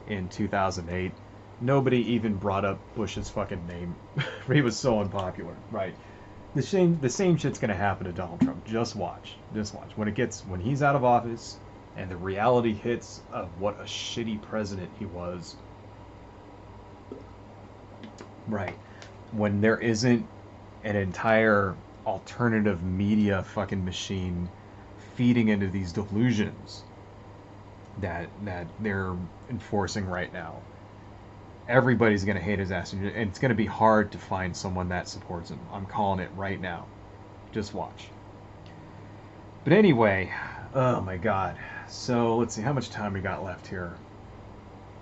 in 2008, nobody even brought up Bush's fucking name. He was so unpopular, right? The same shit's gonna happen to Donald Trump. Just watch. Just watch. When he's out of office, and the reality hits of what a shitty president he was. Right. When there isn't an entire alternative media fucking machine feeding into these delusions that they're enforcing right now. Everybody's going to hate his ass, and it's going to be hard to find someone that supports him. I'm calling it right now. Just watch. But anyway, oh my god. So, let's see, how much time we got left here?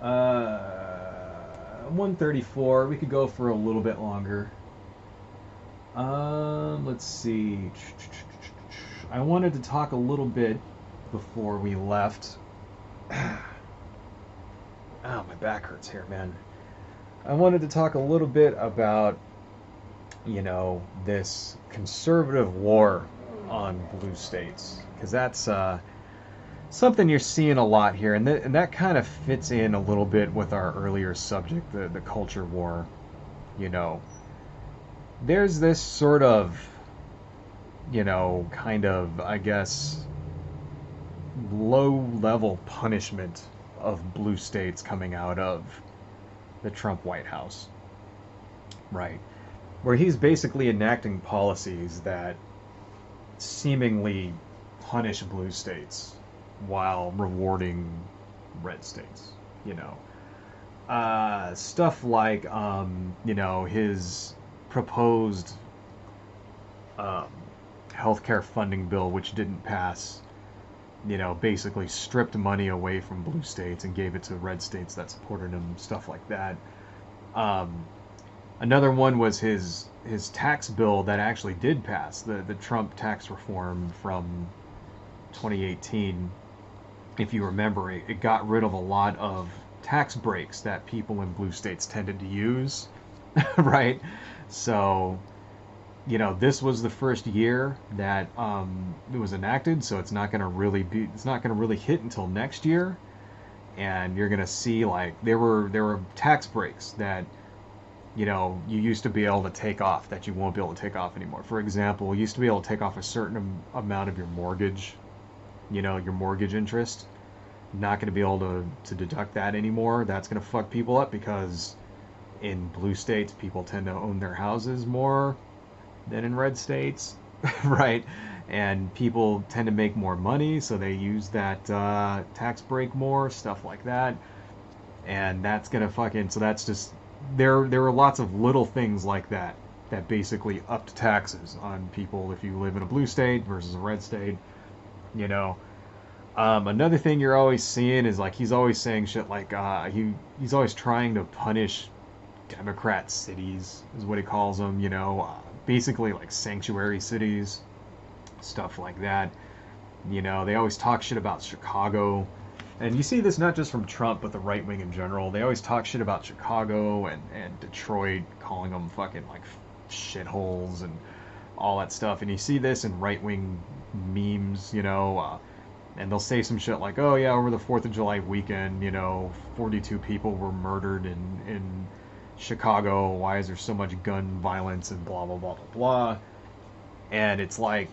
1:34. We could go for a little bit longer. Let's see. I wanted to talk a little bit before we left. Oh, my back hurts here, man. I wanted to talk a little bit about, you know, this conservative war on blue states. Because that's something you're seeing a lot here. And that kind of fits in a little bit with our earlier subject, the culture war. You know, there's this sort of, you know, kind of, I guess, low-level punishment of blue states coming out of the Trump White House, right? Where he's basically enacting policies that seemingly punish blue states while rewarding red states, you know. Stuff like, you know, his proposed um, healthcare funding bill, which didn't pass, you know, basically stripped money away from blue states and gave it to red states that supported him, stuff like that. Um, Another one was his tax bill that actually did pass, the Trump tax reform from 2018. If you remember, it got rid of a lot of tax breaks that people in blue states tended to use, right? So, you know, this was the first year that it was enacted, so it's not going to really hit until next year, and you're going to see like there were tax breaks that, you know, you used to be able to take off that you won't be able to take off anymore. For example, you used to be able to take off a certain amount of your mortgage, you know, your mortgage interest. Not going to be able to deduct that anymore. That's going to fuck people up because in blue states, people tend to own their houses more than in red states, right? And people tend to make more money, so they use that tax break more, stuff like that. And that's going to fucking, so that's just, there are lots of little things like that that basically upped taxes on people if you live in a blue state versus a red state, you know. Another thing you're always seeing is like he's always saying shit like he's always trying to punish Democrat cities is what he calls them, you know, basically like sanctuary cities, stuff like that. You know, they always talk shit about Chicago. And you see this not just from Trump, but the right wing in general. They always talk shit about Chicago and Detroit, calling them fucking like shitholes and all that stuff. And you see this in right wing memes, you know, and they'll say some shit like, oh yeah, over the 4th of July weekend, you know, 42 people were murdered in Chicago. Why is there so much gun violence and blah, blah, blah, blah, blah. And it's like,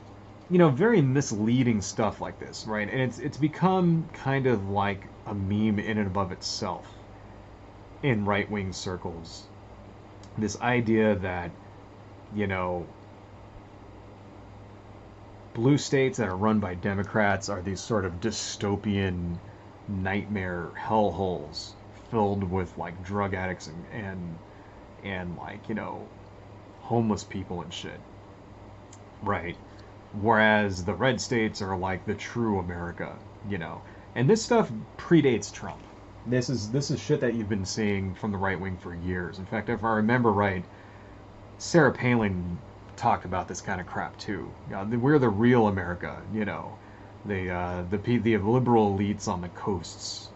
you know, very misleading stuff like this, right? And it's become kind of like a meme in and of itself in right-wing circles. This idea that, you know, blue states that are run by Democrats are these sort of dystopian nightmare hellholes filled with like drug addicts and like, you know, homeless people and shit. Right. Whereas the red states are like the true America, you know. And this stuff predates Trump. This is shit that you've been seeing from the right wing for years. In fact, if I remember right, Sarah Palin talked about this kind of crap too. We're the real America, you know. The liberal elites on the coasts,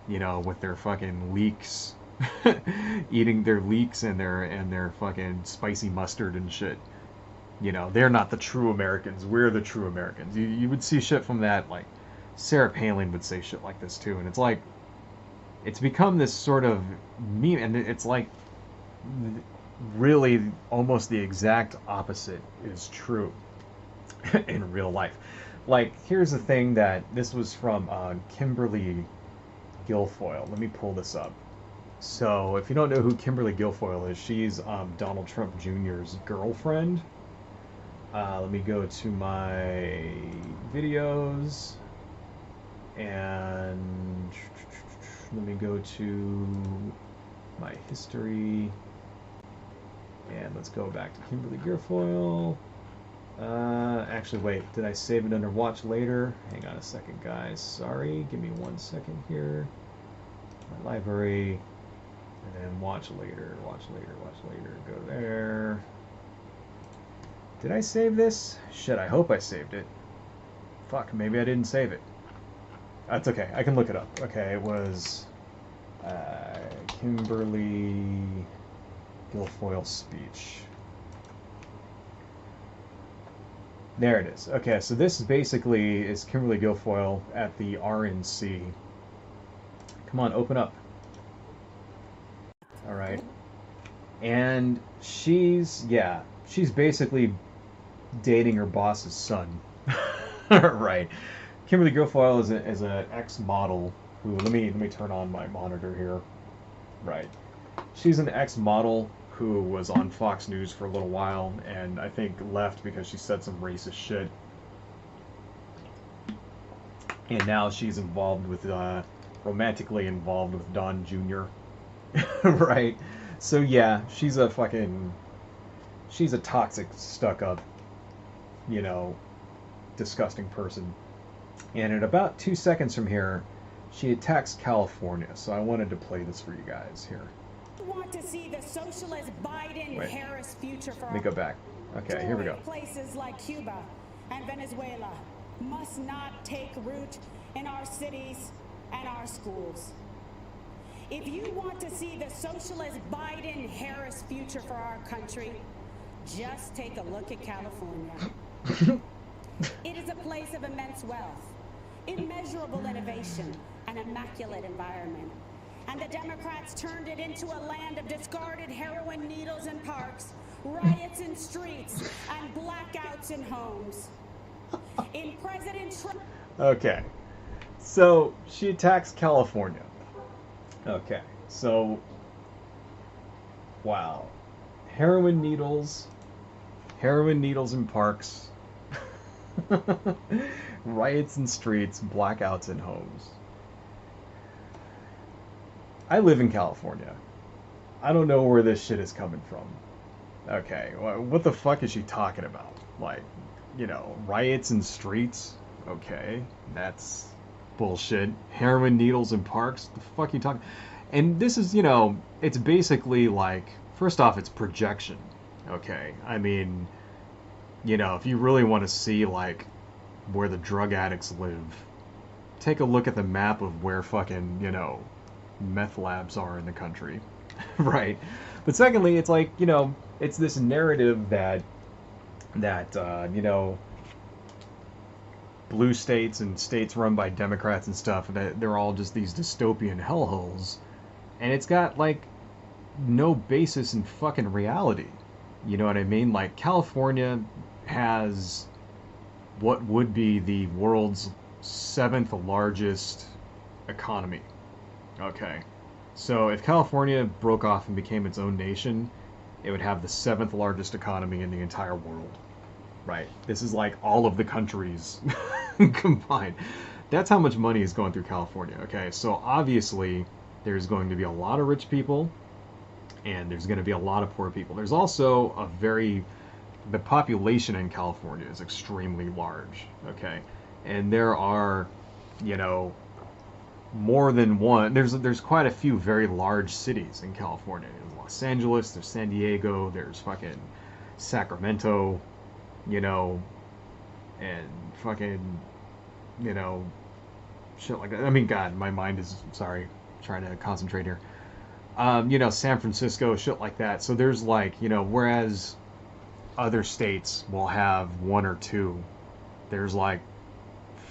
you know, with their fucking leeks, eating their leeks and their fucking spicy mustard and shit. You know, they're not the true Americans. We're the true Americans. You would see shit from that, like Sarah Palin would say shit like this too, and it's like it's become this sort of meme, and it's like really almost the exact opposite is true in real life. Like, here's the thing that this was from Kimberly Guilfoyle. Let me pull this up. So, if you don't know who Kimberly Guilfoyle is, she's Donald Trump Jr.'s girlfriend. Let me go to my videos and let me go to my history and let's go back to Kimberly Guilfoyle. Actually, wait, did I save it under watch later? Hang on a second, guys. Sorry, give me 1 second here. My library, and then watch later, watch later, watch later. Go there. Did I save this? Shit, I hope I saved it. Fuck, maybe I didn't save it. That's okay, I can look it up. Okay, it was Kimberly Guilfoyle speech. There it is. Okay, so this basically is Kimberly Guilfoyle at the RNC. Come on, open up. All right. And she's basically dating her boss's son. Right. Kimberly Guilfoyle is an ex-model who, let me turn on my monitor here. Right. She's an ex-model who was on Fox News for a little while and I think left because she said some racist shit. and now she's involved with, romantically involved with Don Jr. Right? So yeah, she's a toxic, stuck up, you know, disgusting person. And in about 2 seconds from here, she attacks California. So I wanted to play this for you guys here. Want to see the socialist Biden-Harris future for Let me go back. Okay, here we go. Places like Cuba and Venezuela must not take root in our cities and our schools. If you want to see the socialist Biden-Harris future for our country, just take a look at California. It is a place of immense wealth, immeasurable innovation, an immaculate environment. And the Democrats turned it into a land of discarded heroin needles in parks, riots in streets, and blackouts in homes. In President Trump... Okay, so she attacks California. Okay, so... Wow. Heroin needles in parks, riots in streets, blackouts in homes. I live in California. I don't know where this shit is coming from. Okay, what the fuck is she talking about? Like, you know, riots in streets? Okay, that's bullshit. Heroin needles in parks? The fuck are you talking? And this is, you know, it's basically like, first off, it's projection. Okay, I mean, you know, if you really want to see, like, where the drug addicts live, take a look at the map of where fucking, you know, meth labs are in the country. Right? But secondly, it's like, you know, it's this narrative that you know, blue states and states run by Democrats and stuff, that they're all just these dystopian hellholes. And it's got, like, no basis in fucking reality. You know what I mean? Like, California has what would be the world's 7th largest economy. Okay. So if California broke off and became its own nation, it would have the 7th largest economy in the entire world. Right. This is like all of the countries combined. That's how much money is going through California. Okay. So obviously there's going to be a lot of rich people and there's going to be a lot of poor people. There's also the population in California is extremely large. Okay. And there are, you know, more than one. There's quite a few very large cities in California. There's Los Angeles, there's San Diego, there's fucking Sacramento, you know, and fucking, you know, shit like that. I mean, God, my mind is, sorry, trying to concentrate here. You know, San Francisco, shit like that. So there's like, you know, whereas other states will have one or two, there's like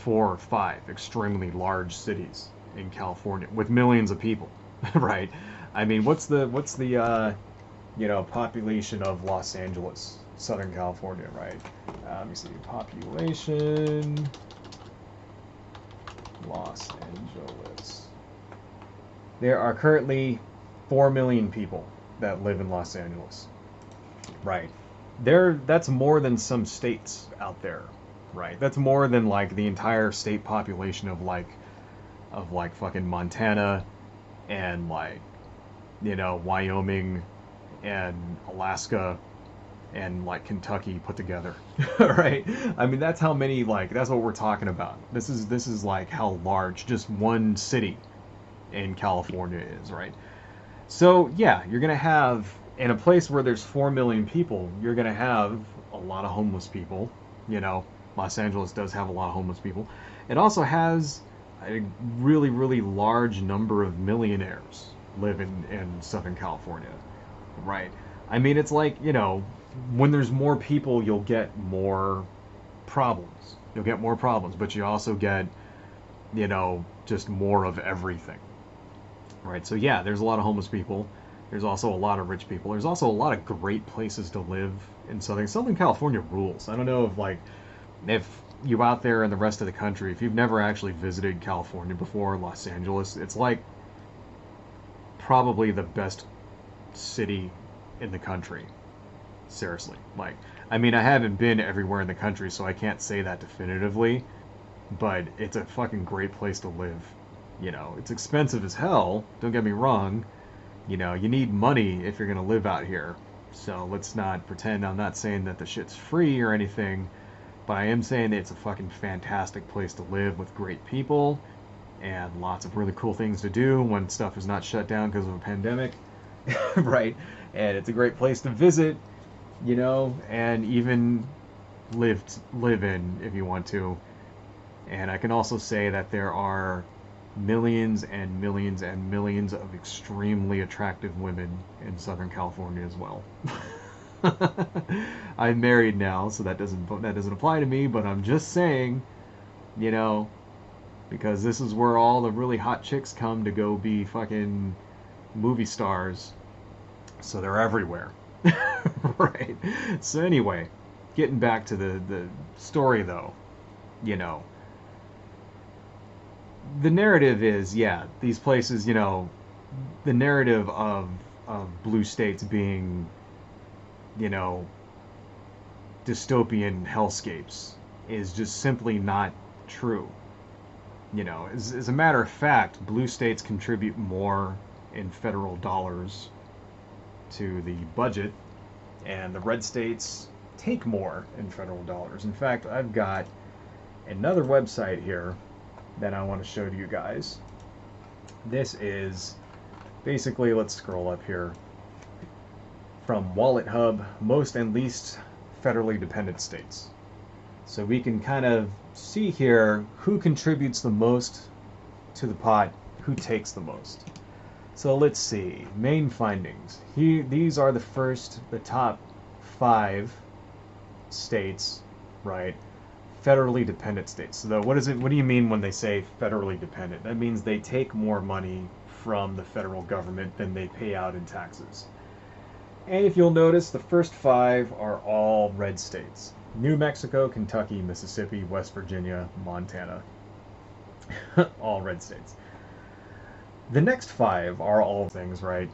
4 or 5 extremely large cities in California with millions of people. Right? I mean, what's the you know, population of Los Angeles, Southern California, right? Let me see, population, Los Angeles. There are currently 4 million people that live in Los Angeles. Right. That's more than some states out there. Right. That's more than like the entire state population of like fucking Montana and like, you know, Wyoming and Alaska and like Kentucky put together. Right? I mean, that's how many, like, that's what we're talking about. This is like how large just one city in California is, right? So yeah, you're gonna have, in a place where there's 4 million people, you're gonna have a lot of homeless people. You know, Los Angeles does have a lot of homeless people. It also has a really, really large number of millionaires live in Southern California, right? I mean, it's like, you know, when there's more people, you'll get more problems. You'll get more problems, but you also get, you know, just more of everything, right? So yeah, there's a lot of homeless people. There's also a lot of rich people. There's also a lot of great places to live in Southern California rules. I don't know if you out there in the rest of the country, if you've never actually visited California before, Los Angeles, it's like probably the best city in the country. Seriously. Like, I mean, I haven't been everywhere in the country, so I can't say that definitively, but it's a fucking great place to live. You know, it's expensive as hell, don't get me wrong. You know, you need money if you're gonna live out here. So let's not pretend. I'm not saying that the shit's free or anything, but I am saying it's a fucking fantastic place to live with great people and lots of really cool things to do when stuff is not shut down because of a pandemic. Right? And it's a great place to visit, you know, and even live in if you want to. And I can also say that there are millions and millions and millions of extremely attractive women in Southern California as well. I'm married now, so that doesn't apply to me, but I'm just saying, you know, because this is where all the really hot chicks come to go be fucking movie stars. So they're everywhere. Right. So anyway, getting back to the story though, you know, the narrative is, yeah, these places, you know, the narrative of blue states being, you know, dystopian hellscapes is just simply not true. You know, as a matter of fact, blue states contribute more in federal dollars to the budget, and the red states take more in federal dollars. In fact, I've got another website here that I want to show to you guys. This is basically, let's scroll up here, from Wallet Hub, most and least federally dependent states. So we can kind of see here who contributes the most to the pot, who takes the most. So let's see, main findings. These are the top 5 states, right? Federally dependent states. So what do you mean when they say federally dependent? That means they take more money from the federal government than they pay out in taxes. And if you'll notice, the first 5 are all red states. New Mexico, Kentucky, Mississippi, West Virginia, Montana. All red states. The next 5 are all things, right?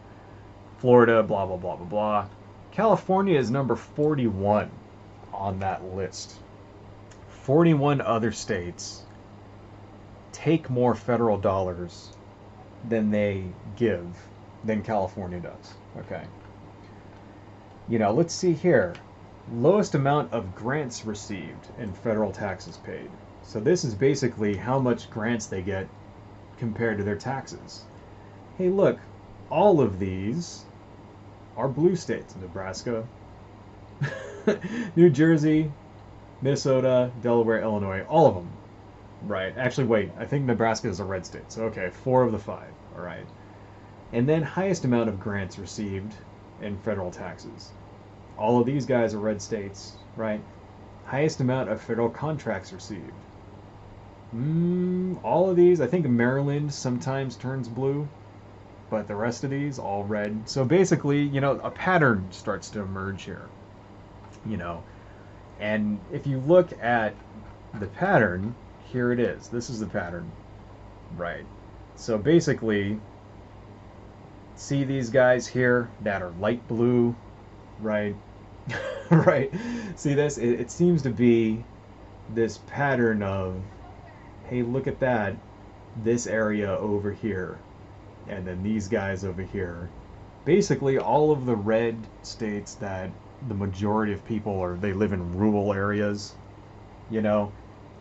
Florida, blah, blah, blah, blah, blah. California is number 41 on that list. 41 other states take more federal dollars than they give, than California does. Okay. You know, let's see here. Lowest amount of grants received and federal taxes paid. So this is basically how much grants they get compared to their taxes. Hey, look, all of these are blue states. Nebraska, New Jersey, Minnesota, Delaware, Illinois, all of them. Right. Actually, wait, I think Nebraska is a red state. So, okay, 4 of the 5. All right. And then highest amount of grants received in federal taxes. All of these guys are red states, right? Highest amount of federal contracts received. All of these, I think Maryland sometimes turns blue, but the rest of these all red. So basically, you know, a pattern starts to emerge here, you know. And if you look at the pattern, here it is. This is the pattern, right? So basically, see these guys here that are light blue, right? Right. See this? It seems to be this pattern of, hey, look at that, this area over here, and then these guys over here. Basically, all of the red states that the majority of people they live in rural areas, you know,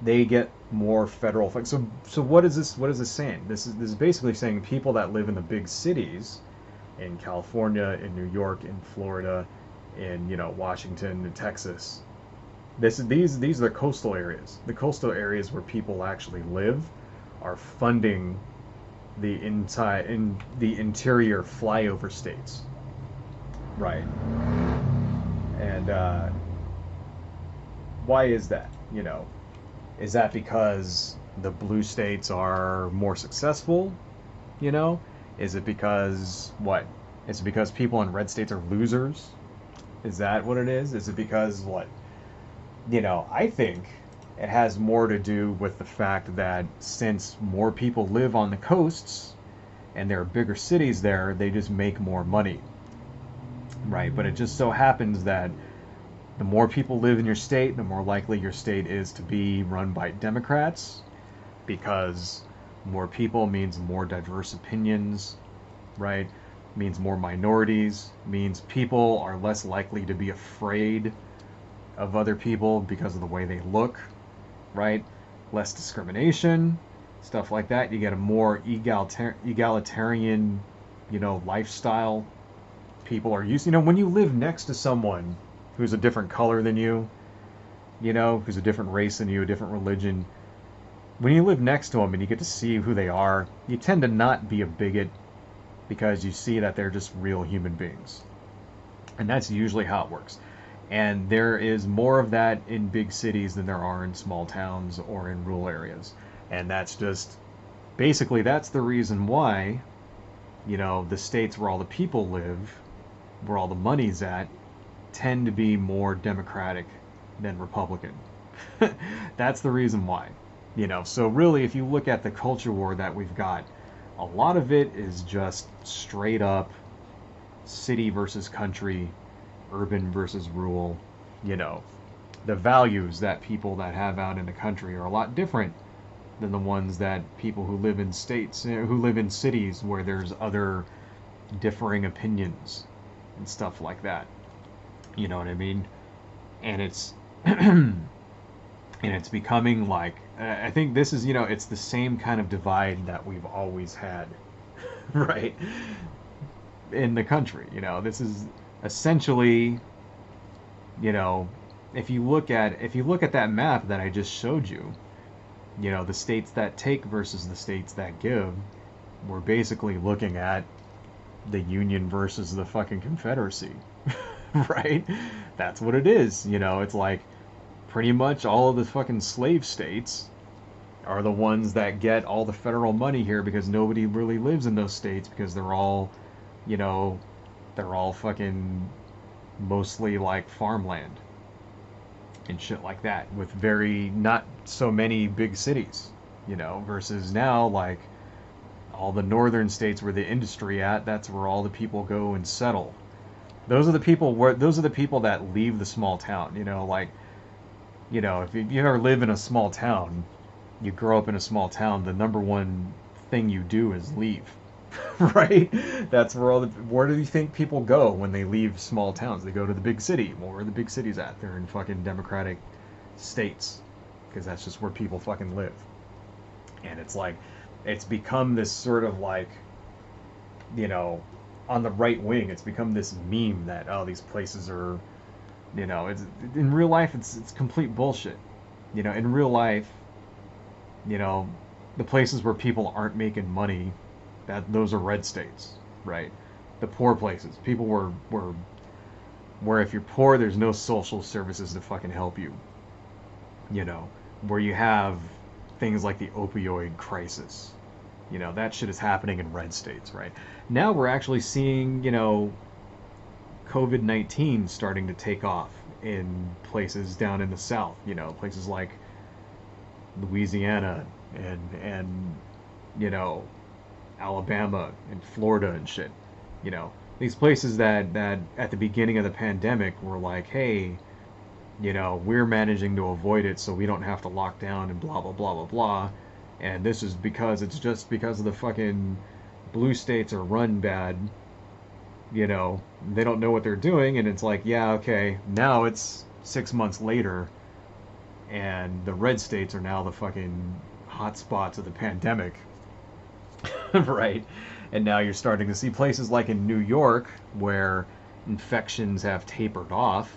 they get more federal. So what is this? What is this saying? This is basically saying people that live in the big cities, in California, in New York, in Florida, in, you know, Washington and Texas. These are the coastal areas. The coastal areas where people actually live are funding the interior flyover states, right? And why is that? You know, is that because the blue states are more successful? You know, is it because what? Is it because people in red states are losers? Is that what it is? Is it because what? You know, I think it has more to do with the fact that since more people live on the coasts and there are bigger cities there, they just make more money, right? But it just so happens that The more people live in your state, the more likely your state is to be run by Democrats, because more people means more diverse opinions, right? Means more minorities, means people are less likely to be afraid of other people because of the way they look, right? Less discrimination, stuff like that. You get a more egalitarian, lifestyle. People are used, when you live next to someone who's a different color than you, who's a different race than you, a different religion, when you live next to them and you get to see who they are, you tend to not be a bigot because you see that they're just real human beings. And that's usually how it works. And there is more of that in big cities than there are in small towns or in rural areas. And that's just, basically, that's the reason why, the states where all the people live, where all the money's at, tend to be more Democratic than Republican. That's the reason why. So really, if you look at the culture war that we've got, a lot of it is just straight up city versus country, urban versus rural. The values that people that have out in the country are a lot different than the ones that people who live in cities where there's other differing opinions and stuff like that. You know what I mean? And it's and it's becoming like, I think this is, it's the same kind of divide that we've always had, right? In the country, this is essentially, if you look at that map that I just showed you, the states that take versus the states that give, we're basically looking at the Union versus the fucking Confederacy, right? That's what it is. It's like pretty much all of the fucking slave states are the ones that get all the federal money here because nobody really lives in those states because they're all fucking mostly like farmland and shit like that, with not so many big cities, versus now, like, all the northern states where the industry at, that's where all the people go and settle. Those are the people that leave the small town, if you ever live in a small town, you grow up in a small town, the number one thing you do is leave. Right? That's where do you think people go when they leave small towns? They go to the big city. Well, where are the big cities at? They're in fucking Democratic states, because that's just where people fucking live. And it's like, it's become this sort of like, on the right wing, it's become this meme that, oh, these places are, it's, in real life, it's complete bullshit. In real life, the places where people aren't making money, those are red states, right? The poor places, people where if you're poor, there's no social services to fucking help you. Where you have things like the opioid crisis. That shit is happening in red states, right? Now we're actually seeing, COVID-19 starting to take off in places down in the South, places like Louisiana and Alabama and Florida and shit. These places that at the beginning of the pandemic were like, hey, we're managing to avoid it so we don't have to lock down and blah, blah, blah, blah, blah. And this is it's just because of the fucking blue states are run bad. They don't know what they're doing, and it's like, yeah, okay, now it's 6 months later, and the red states are now the fucking hot spots of the pandemic. Right? And now you're starting to see places like in New York where infections have tapered off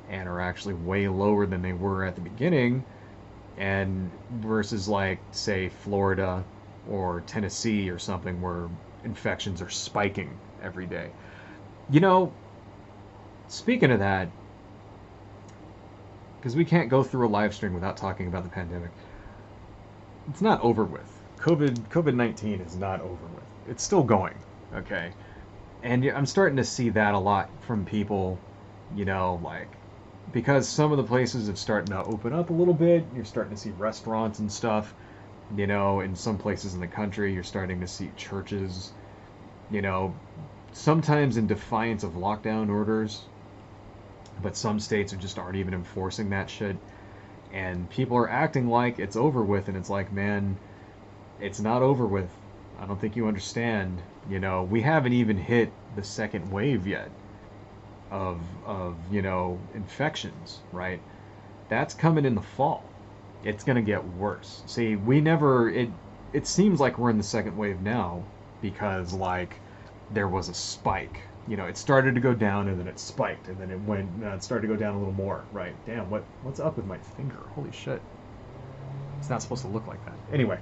and are actually way lower than they were at the beginning, and versus like, say, Florida or Tennessee or something where infections are spiking every day. Speaking of that, because we can't go through a live stream without talking about the pandemic, it's not over with. COVID-19 is not over with. It's still going, okay? And I'm starting to see that a lot from people, like, because some of the places have started to open up a little bit. You're starting to see restaurants and stuff, in some places in the country. You're starting to see churches, sometimes in defiance of lockdown orders, but some states just aren't even enforcing that shit. And people are acting like it's over with, and it's like, man, it's not over with. I don't think you understand. You know, we haven't even hit the second wave yet of infections, right? That's coming in the fall. It's gonna get worse. See, it seems like we're in the second wave now because like there was a spike. You know, it started to go down and then it spiked and then it started to go down a little more, right? Damn, what's up with my finger? Holy shit. It's not supposed to look like that. Anyway,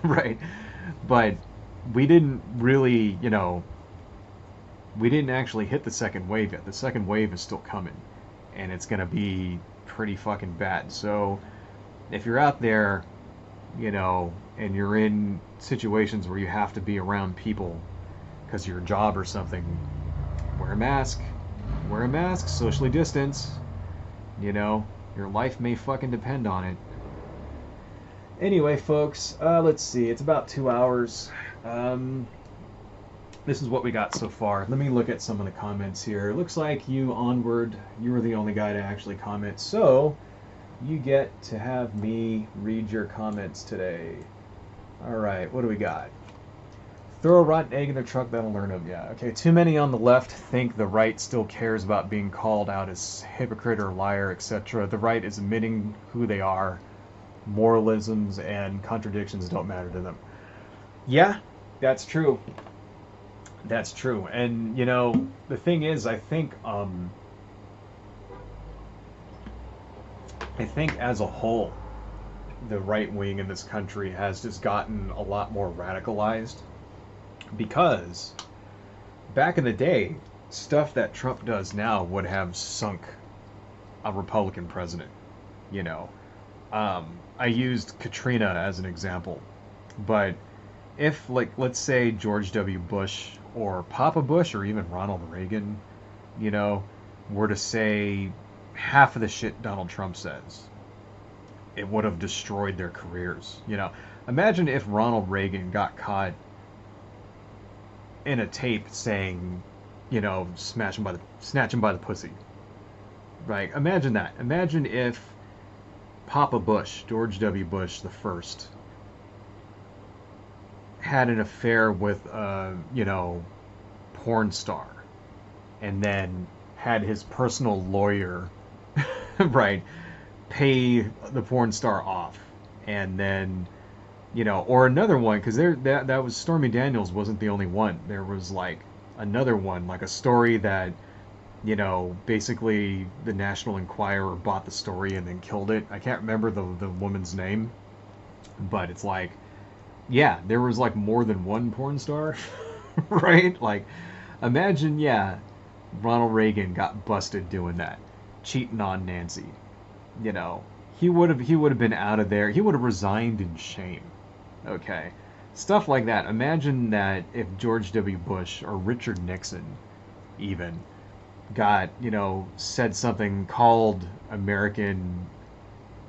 right? But we didn't really, we didn't actually hit the second wave yet. The second wave is still coming, and it's gonna be pretty fucking bad. So if you're out there, and you're in situations where you have to be around people because of your job or something, wear a mask. Wear a mask, socially distance. Your life may fucking depend on it. Anyway, folks, let's see. It's about 2 hours. This is what we got so far. Let me look at some of the comments here. It looks like you were the only guy to actually comment. So, you get to have me read your comments today. Alright, what do we got? Throw a rotten egg in their truck, that'll learn them. Yeah, okay. Too many on the left think the right still cares about being called out as hypocrite or liar, etc. The right is admitting who they are. Moralisms and contradictions don't matter to them. Yeah, that's true. That's true. And, the thing is, I think as a whole, the right wing in this country has just gotten a lot more radicalized. Because back in the day, stuff that Trump does now would have sunk a Republican president. I used Katrina as an example. But if, let's say George W. Bush or Papa Bush or even Ronald Reagan, were to say half of the shit Donald Trump says, it would have destroyed their careers. Imagine if Ronald Reagan got caught in a tape saying, snatch him by the pussy. Right? Imagine that. Imagine if Papa Bush, George W. Bush the first, had an affair with a, porn star, and then had his personal lawyer, right, pay the porn star off, and then, or another one, because that was Stormy Daniels wasn't the only one. There was like another one, like a story that, basically the National Enquirer bought the story and then killed it. I can't remember the woman's name, but it's like, yeah, there was like more than one porn star, right? Like, imagine, yeah, Ronald Reagan got busted doing that, cheating on Nancy. He would have been out of there. He would have resigned in shame. Okay, stuff like that. Imagine that if George W. Bush or Richard Nixon even got, said something, called American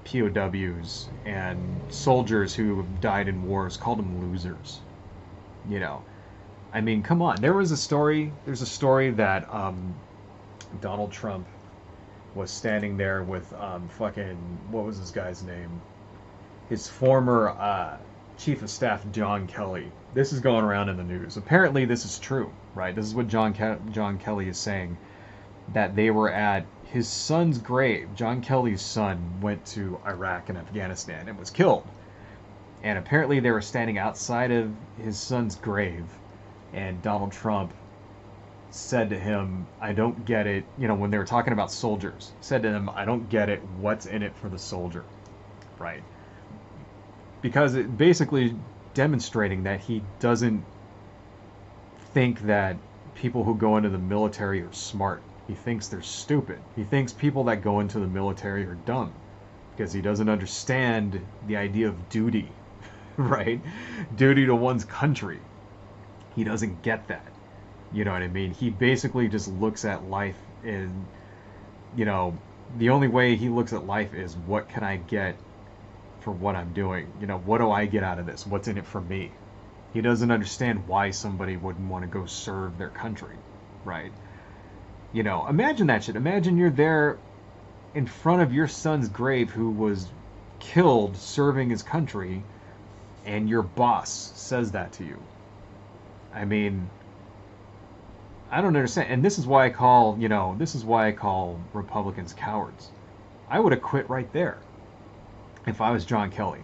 POWs and soldiers who died in wars, called them losers. I mean, come on. There's a story that Donald Trump was standing there with what was this guy's name? His former chief of staff, John Kelly. This is going around in the news. Apparently this is true, right? This is what John Kelly is saying, that they were at his son's grave. John Kelly's son went to Iraq and Afghanistan and was killed. And apparently they were standing outside of his son's grave, and Donald Trump said to him, I don't get it, when they were talking about soldiers, said to him, I don't get it, what's in it for the soldier, right? Because it basically demonstrating that he doesn't think that people who go into the military are smart. He thinks they're stupid. He thinks people that go into the military are dumb, because he doesn't understand the idea of duty, right? Duty to one's country. He doesn't get that. You know what I mean? He basically just looks at life in, the only way he looks at life is, what can I get for what I'm doing? What do I get out of this? What's in it for me? He doesn't understand why somebody wouldn't want to go serve their country, right? You know, imagine that shit. Imagine you're there in front of your son's grave who was killed serving his country, and your boss says that to you. I mean, I don't understand. And this is why I call, this is why I call Republicans cowards. I would have quit right there if I was John Kelly.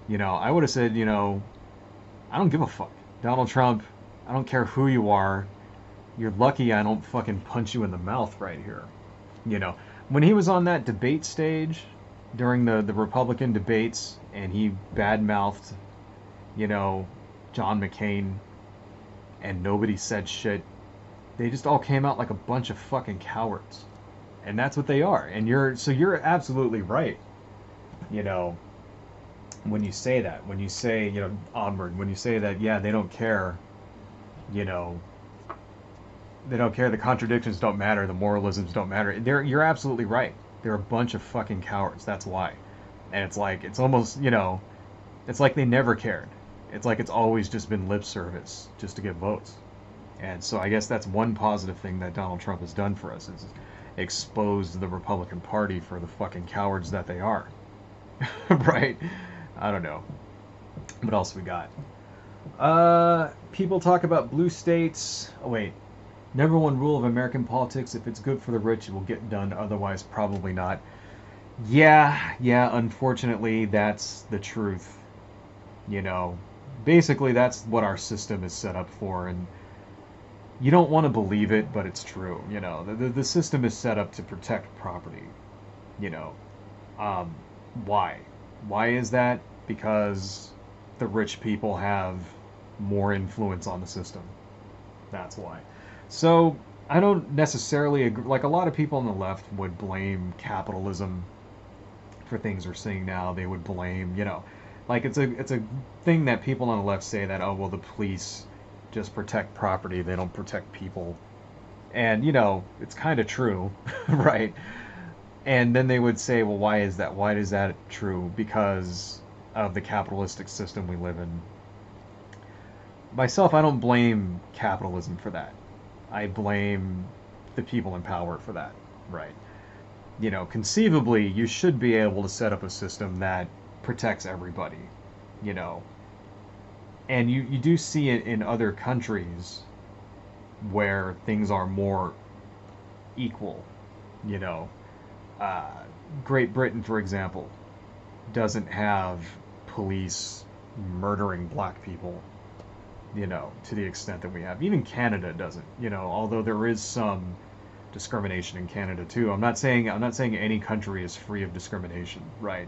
I would have said, I don't give a fuck. Donald Trump, I don't care who you are. You're lucky I don't fucking punch you in the mouth right here. When he was on that debate stage during the Republican debates and he badmouthed, John McCain, and nobody said shit, they just all came out like a bunch of fucking cowards. And that's what they are. And you're absolutely right. When you say that, when you say, onward, when you say that, yeah, they don't care, they don't care, the contradictions don't matter, the moralisms don't matter. You're absolutely right. They're a bunch of fucking cowards. That's why. And it's like, it's almost, it's like they never cared. It's like it's always just been lip service just to get votes. And so I guess that's one positive thing that Donald Trump has done for us, is exposed the Republican Party for the fucking cowards that they are. Right? I don't know. What else we got? People talk about blue states. Oh, wait. Number one rule of American politics: if it's good for the rich, it will get done. Otherwise, probably not. Yeah, unfortunately, that's the truth. Basically, that's what our system is set up for. And you don't want to believe it, but it's true. The system is set up to protect property. Why? Why is that? Because the rich people have more influence on the system. That's why. So I don't necessarily agree. Like, a lot of people on the left would blame capitalism for things we're seeing now. They would blame, like it's a thing that people on the left say that, oh, well, the police just protect property, they don't protect people. And it's kind of true. Right? And then they would say, well, why is that? Why is that true? Because of the capitalistic system we live in. Myself, I don't blame capitalism for that. I blame the people in power for that. Right? Conceivably, you should be able to set up a system that protects everybody. And you do see it in other countries where things are more equal. Great Britain, for example, doesn't have police murdering black people, to the extent that we have. Even Canada doesn't, although there is some discrimination in Canada too. I'm not saying any country is free of discrimination, right?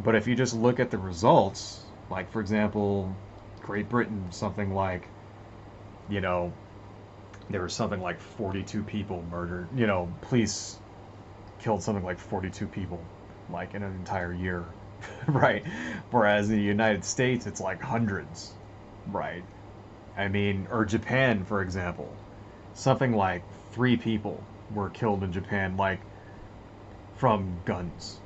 But if you just look at the results, like, for example, Great Britain, something like, there were something like 42 people murdered, police killed something like 42 people, like, in an entire year. Right? Whereas in the United States, it's like hundreds. Right? I mean, or Japan, for example, something like 3 people were killed in Japan, like, from guns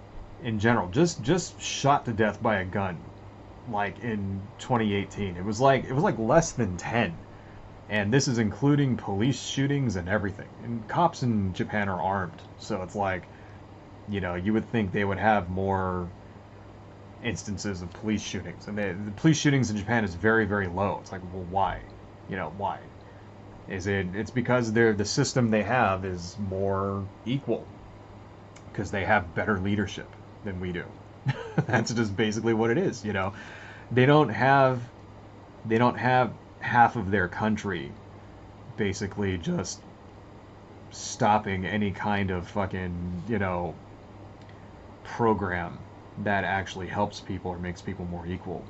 in general, just shot to death by a gun, like, in 2018. It was like less than 10. And this is including police shootings and everything. And cops in Japan are armed. So it's like, you would think they would have more instances of police shootings. And the police shootings in Japan is very, very low. It's like, well, why? Why? It's because the system they have is more equal. Because they have better leadership than we do. That's just basically what it is, They don't have half of their country basically just stopping any kind of fucking, program that actually helps people or makes people more equal.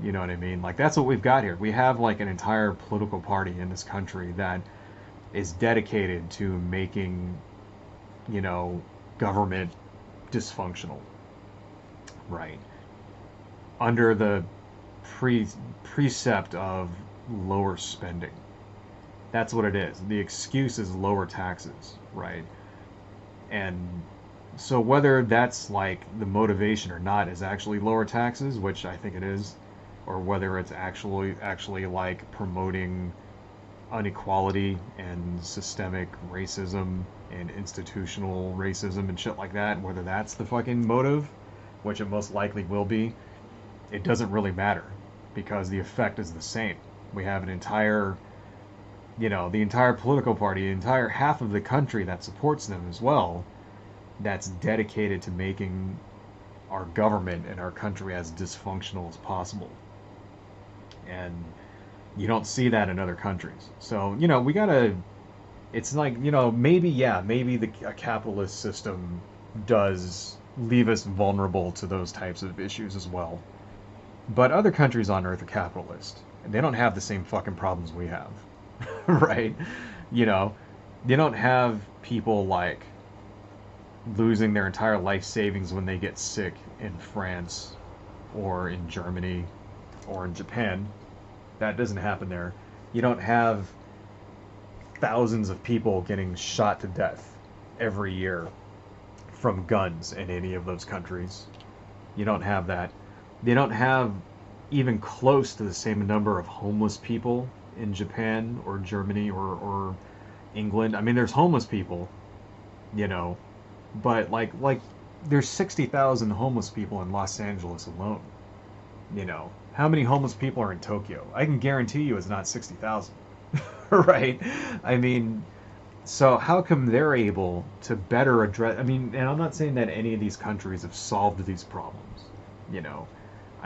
You know what I mean? Like, that's what we've got here. We have, like, an entire political party in this country that is dedicated to making, government dysfunctional. Right? Under the precept of lower spending. That's what it is. The excuse is lower taxes, right? And so whether that's like the motivation or not is actually lower taxes, which I think it is, or whether it's actually like promoting, inequality and systemic racism and institutional racism and shit like that, whether that's the fucking motive, which it most likely will be, it doesn't really matter because the effect is the same. We have an entire, the entire political party, the entire half of the country that supports them as well, that's dedicated to making our government and our country as dysfunctional as possible. And you don't see that in other countries. So, we gotta, it's like, maybe a capitalist system does leave us vulnerable to those types of issues as well. But other countries on Earth are capitalist. And they don't have the same fucking problems we have. Right? They don't have people like losing their entire life savings when they get sick in France or in Germany or in Japan. That doesn't happen there. You don't have thousands of people getting shot to death every year from guns in any of those countries. You don't have that. They don't have even close to the same number of homeless people in Japan or Germany or England. I mean, there's homeless people, but like there's 60,000 homeless people in Los Angeles alone. How many homeless people are in Tokyo? I can guarantee you it's not 60,000. Right? I mean, so how come they're able to better address, and I'm not saying that any of these countries have solved these problems,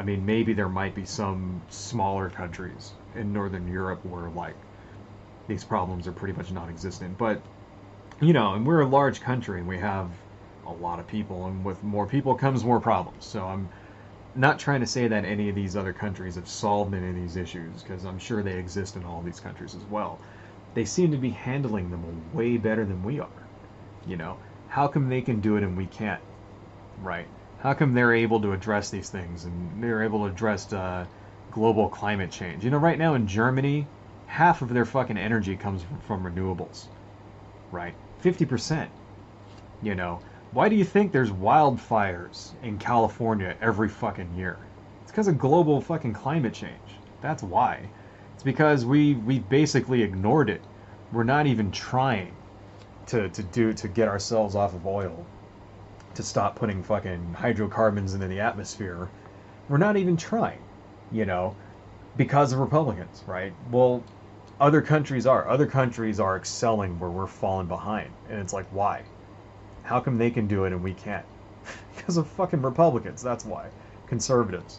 maybe there might be some smaller countries in Northern Europe where, like, these problems are pretty much non-existent. But, and we're a large country and we have a lot of people, and with more people comes more problems. So I'm not trying to say that any of these other countries have solved any of these issues, because I'm sure they exist in all these countries as well. They seem to be handling them way better than we are. How come they can do it and we can't? Right? How come they're able to address these things and they're able to address global climate change? Right now in Germany, half of their fucking energy comes from renewables. Right? 50%. Why do you think there's wildfires in California every fucking year? It's because of global fucking climate change. That's why. It's because we basically ignored it. We're not even trying to get ourselves off of oil, to stop putting fucking hydrocarbons into the atmosphere. We're not even trying, because of Republicans, right? Well, other countries are. Other countries are excelling where we're falling behind. And it's like, why? How come they can do it and we can't? Because of fucking Republicans, that's why. Conservatives.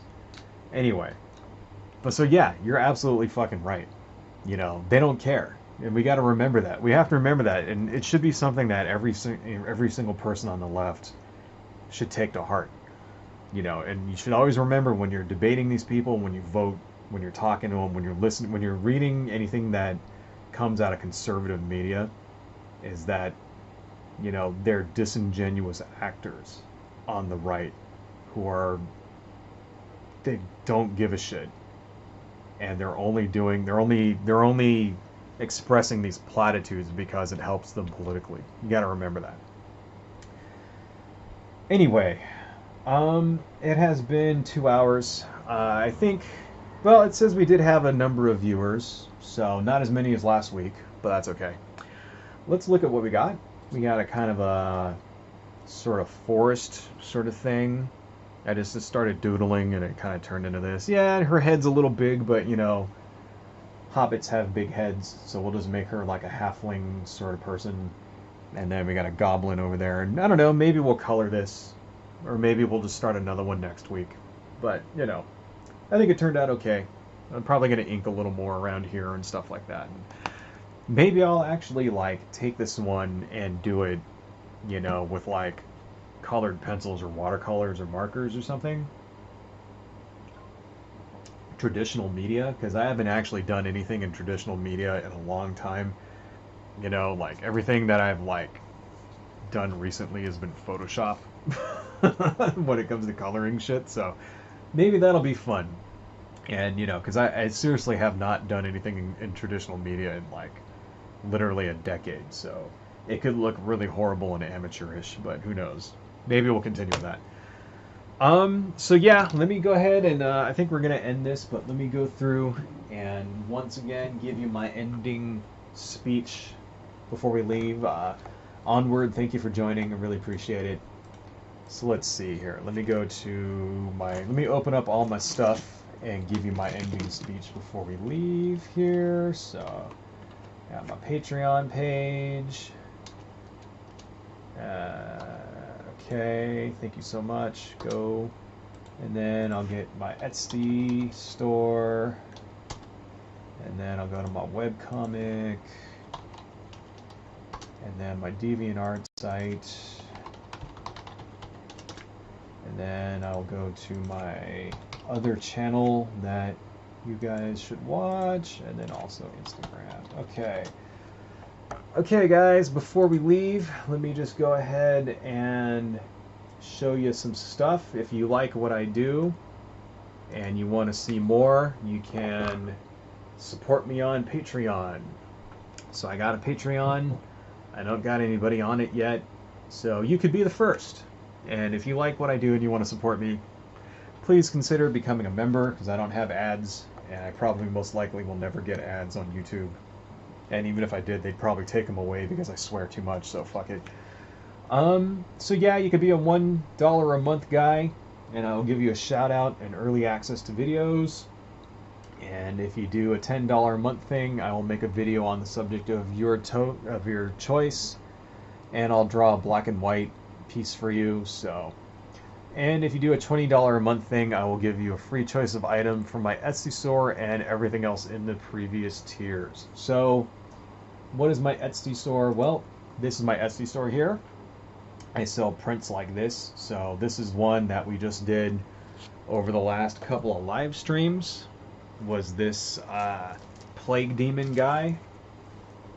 Anyway. But so yeah, you're absolutely fucking right. They don't care. And we got to remember that. We have to remember that. And it should be something that every single person on the left should take to heart. And you should always remember when you're debating these people, when you vote, when you're talking to them, when you're listening, when you're reading anything that comes out of conservative media, is that they're disingenuous actors on the right they don't give a shit, and they're only expressing these platitudes because it helps them politically. You got to remember that. Anyway, it has been 2 hours. I think, well, it says we did have a number of viewers, so not as many as last week, but that's okay. Let's look at what we got. We got a kind of a sort of forest sort of thing. I just started doodling and it kind of turned into this. Yeah, her head's a little big, but hobbits have big heads, so we'll just make her like a halfling sort of person. And then we got a goblin over there. And I don't know, maybe we'll color this, or maybe we'll just start another one next week. But, I think it turned out okay. I'm probably going to ink a little more around here and stuff like that. And maybe I'll actually take this one and do it, with colored pencils or watercolors or markers or something. Traditional media, because I haven't actually done anything in traditional media in a long time. Everything that I've done recently has been Photoshop when it comes to coloring shit. So maybe that'll be fun. And because I seriously have not done anything in traditional media in literally a decade, so it could look really horrible and amateurish, but who knows. Maybe we'll continue with that. So yeah, let me go ahead and I think we're gonna end this, but let me go through and once again give you my ending speech before we leave. Onward, thank you for joining. I really appreciate it. So let's see here. Let me go to let me open up all my stuff and give you my ending speech before we leave here. So, got my Patreon page. Okay, thank you so much. Go. And then I'll get my Etsy store. And then I'll go to my webcomic. And then my DeviantArt site. And then I'll go to my other channel that you guys should watch. And then also Instagram. Okay. Okay, guys, before we leave, let me just go ahead and show you some stuff. If you like what I do and you want to see more, you can support me on Patreon. So I got a Patreon. I don't got anybody on it yet, so you could be the first. And if you like what I do and you want to support me, please consider becoming a member, because I don't have ads, and I probably most likely will never get ads on YouTube. And even if I did, they'd probably take them away because I swear too much, so fuck it. So yeah, you could be a $1 a month guy, and I'll give you a shout out and early access to videos. And if you do a $10 a month thing, I will make a video on the subject of your choice, and I'll draw a black and white piece for you. So, and if you do a $20 a month thing, I will give you a free choice of item from my Etsy store and everything else in the previous tiers. So, what is my Etsy store? Well, this is my Etsy store here. I sell prints like this. So this is one that we just did over the last couple of live streams. Was this Plague Demon guy.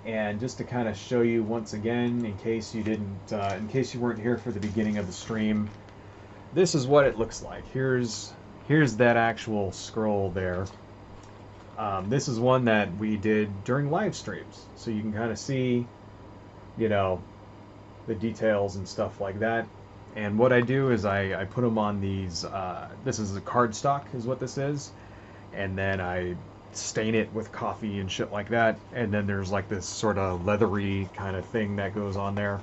And just to kind of show you once again, in case you weren't here for the beginning of the stream, this is what it looks like. Here's that actual scroll there. This is one that we did during live streams, so you can kind of see, you know, the details and stuff like that. And what I do is I put them on these, this is a cardstock is what this is, and then I stain it with coffee and shit like that, and then there's like this sort of leathery kind of thing that goes on there,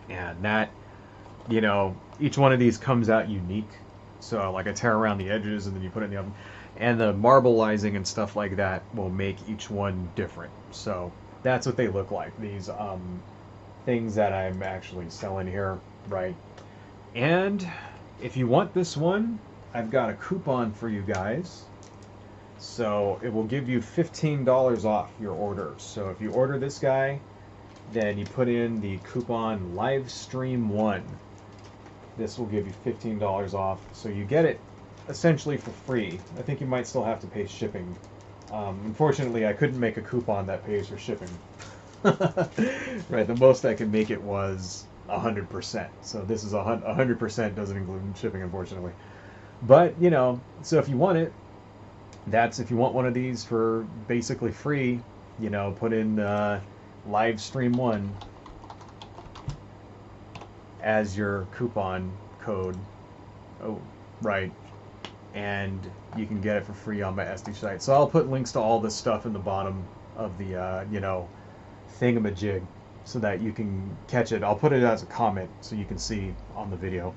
and that, you know, each one of these comes out unique. So like I tear around the edges and then you put it in the oven, and the marbleizing and stuff like that will make each one different. So that's what they look like, these things that I'm actually selling here, right? And if you want this one, I've got a coupon for you guys. So it will give you $15 off your order. So if you order this guy, then you put in the coupon LIVESTREAM1. This will give you $15 off. So you get it essentially for free. I think you might still have to pay shipping. Unfortunately, I couldn't make a coupon that pays for shipping. Right, the most I could make it was 100%. So this is 100% doesn't include shipping, unfortunately. But, you know, so if you want it, that's if you want one of these for basically free, you know, put in LIVESTREAM1 as your coupon code. Oh, right. And you can get it for free on my Etsy site. So I'll put links to all this stuff in the bottom of the, you know, thingamajig so that you can catch it. I'll put it as a comment so you can see on the video.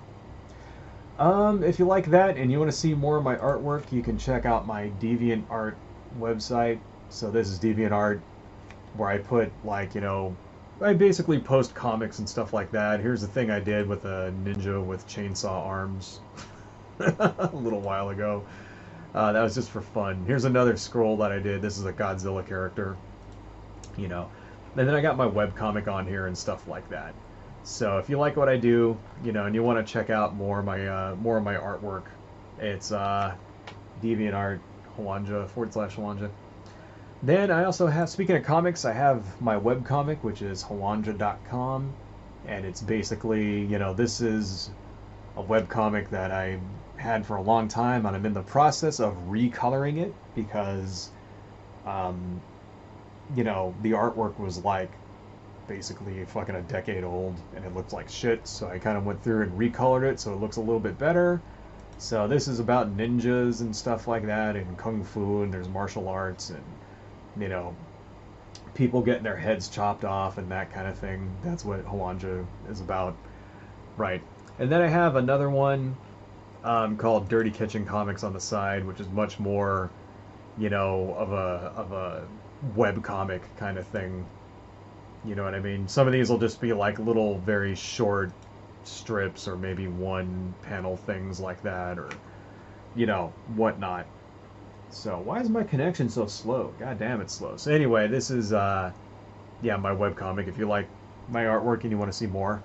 If you like that and you want to see more of my artwork, you can check out my DeviantArt website. So this is DeviantArt, where I put, like, you know, I basically post comics and stuff like that. Here's the thing I did with a ninja with chainsaw arms a little while ago. That was just for fun. Here's another scroll that I did. This is a Godzilla character, you know. And then I got my webcomic on here and stuff like that. So if you like what I do, you know, and you want to check out more of my artwork, it's DeviantArt Hawanja /Hawanja. Then I also have, speaking of comics, I have my webcomic, which is hawanja.com, and it's basically, you know, this is a webcomic that I had for a long time, and I'm in the process of recoloring it because, you know, the artwork was like, basically fucking a decade old and it looks like shit. So I kind of went through and recolored it so it looks a little bit better. So this is about ninjas and stuff like that, and kung fu, and there's martial arts, and you know, people getting their heads chopped off and that kind of thing. That's what Hawanja is about, right? And then I have another one called Dirty Kitchen Comics on the side, which is much more, you know, of a web comic kind of thing. You know what I mean? Some of these will just be like little, very short strips, or maybe one panel things like that, or you know, whatnot. So why is my connection so slow? God damn, it's slow. So anyway, this is yeah, my webcomic. If you like my artwork and you want to see more,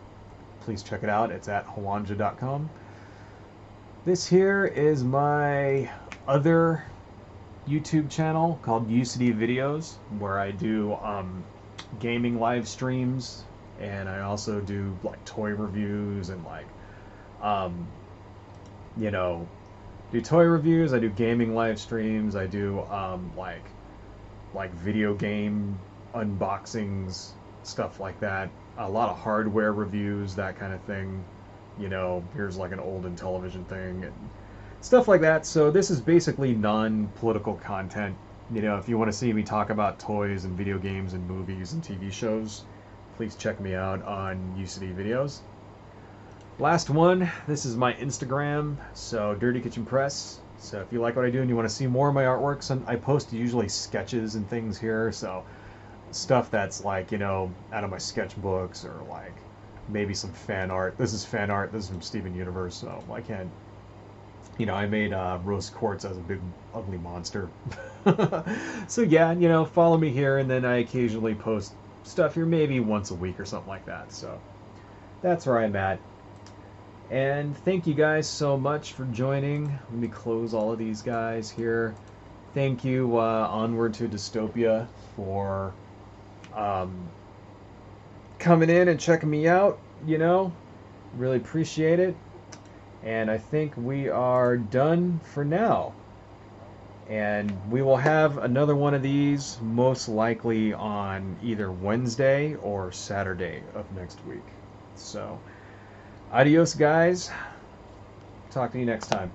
please check it out. It's at hawanja.com. This here is my other YouTube channel called UCD Videos, where I do gaming live streams, and I also do like toy reviews and like you know, do toy reviews. I do gaming live streams. I do like video game unboxings, stuff like that. A lot of hardware reviews, that kind of thing. You know, here's like an old television thing and stuff like that. So this is basically non-political content. You know, if you want to see me talk about toys and video games and movies and TV shows, please check me out on UCD Videos. Last one, this is my Instagram, so Dirty Kitchen Press. So if you like what I do and you want to see more of my artwork, I post usually sketches and things here, so stuff that's like, you know, out of my sketchbooks, or like maybe some fan art. This is fan art, this is from Steven Universe, so I can't, you know, I made Rose Quartz as a big ugly monster. So yeah, you know, follow me here, and then I occasionally post stuff here maybe once a week or something like that. So that's where I'm at. And thank you guys so much for joining. Let me close all of these guys here. Thank you, Onward to Dystopia, for coming in and checking me out, you know. Really appreciate it. And I think we are done for now. And we will have another one of these most likely on either Wednesday or Saturday of next week. So, adios, guys. Talk to you next time.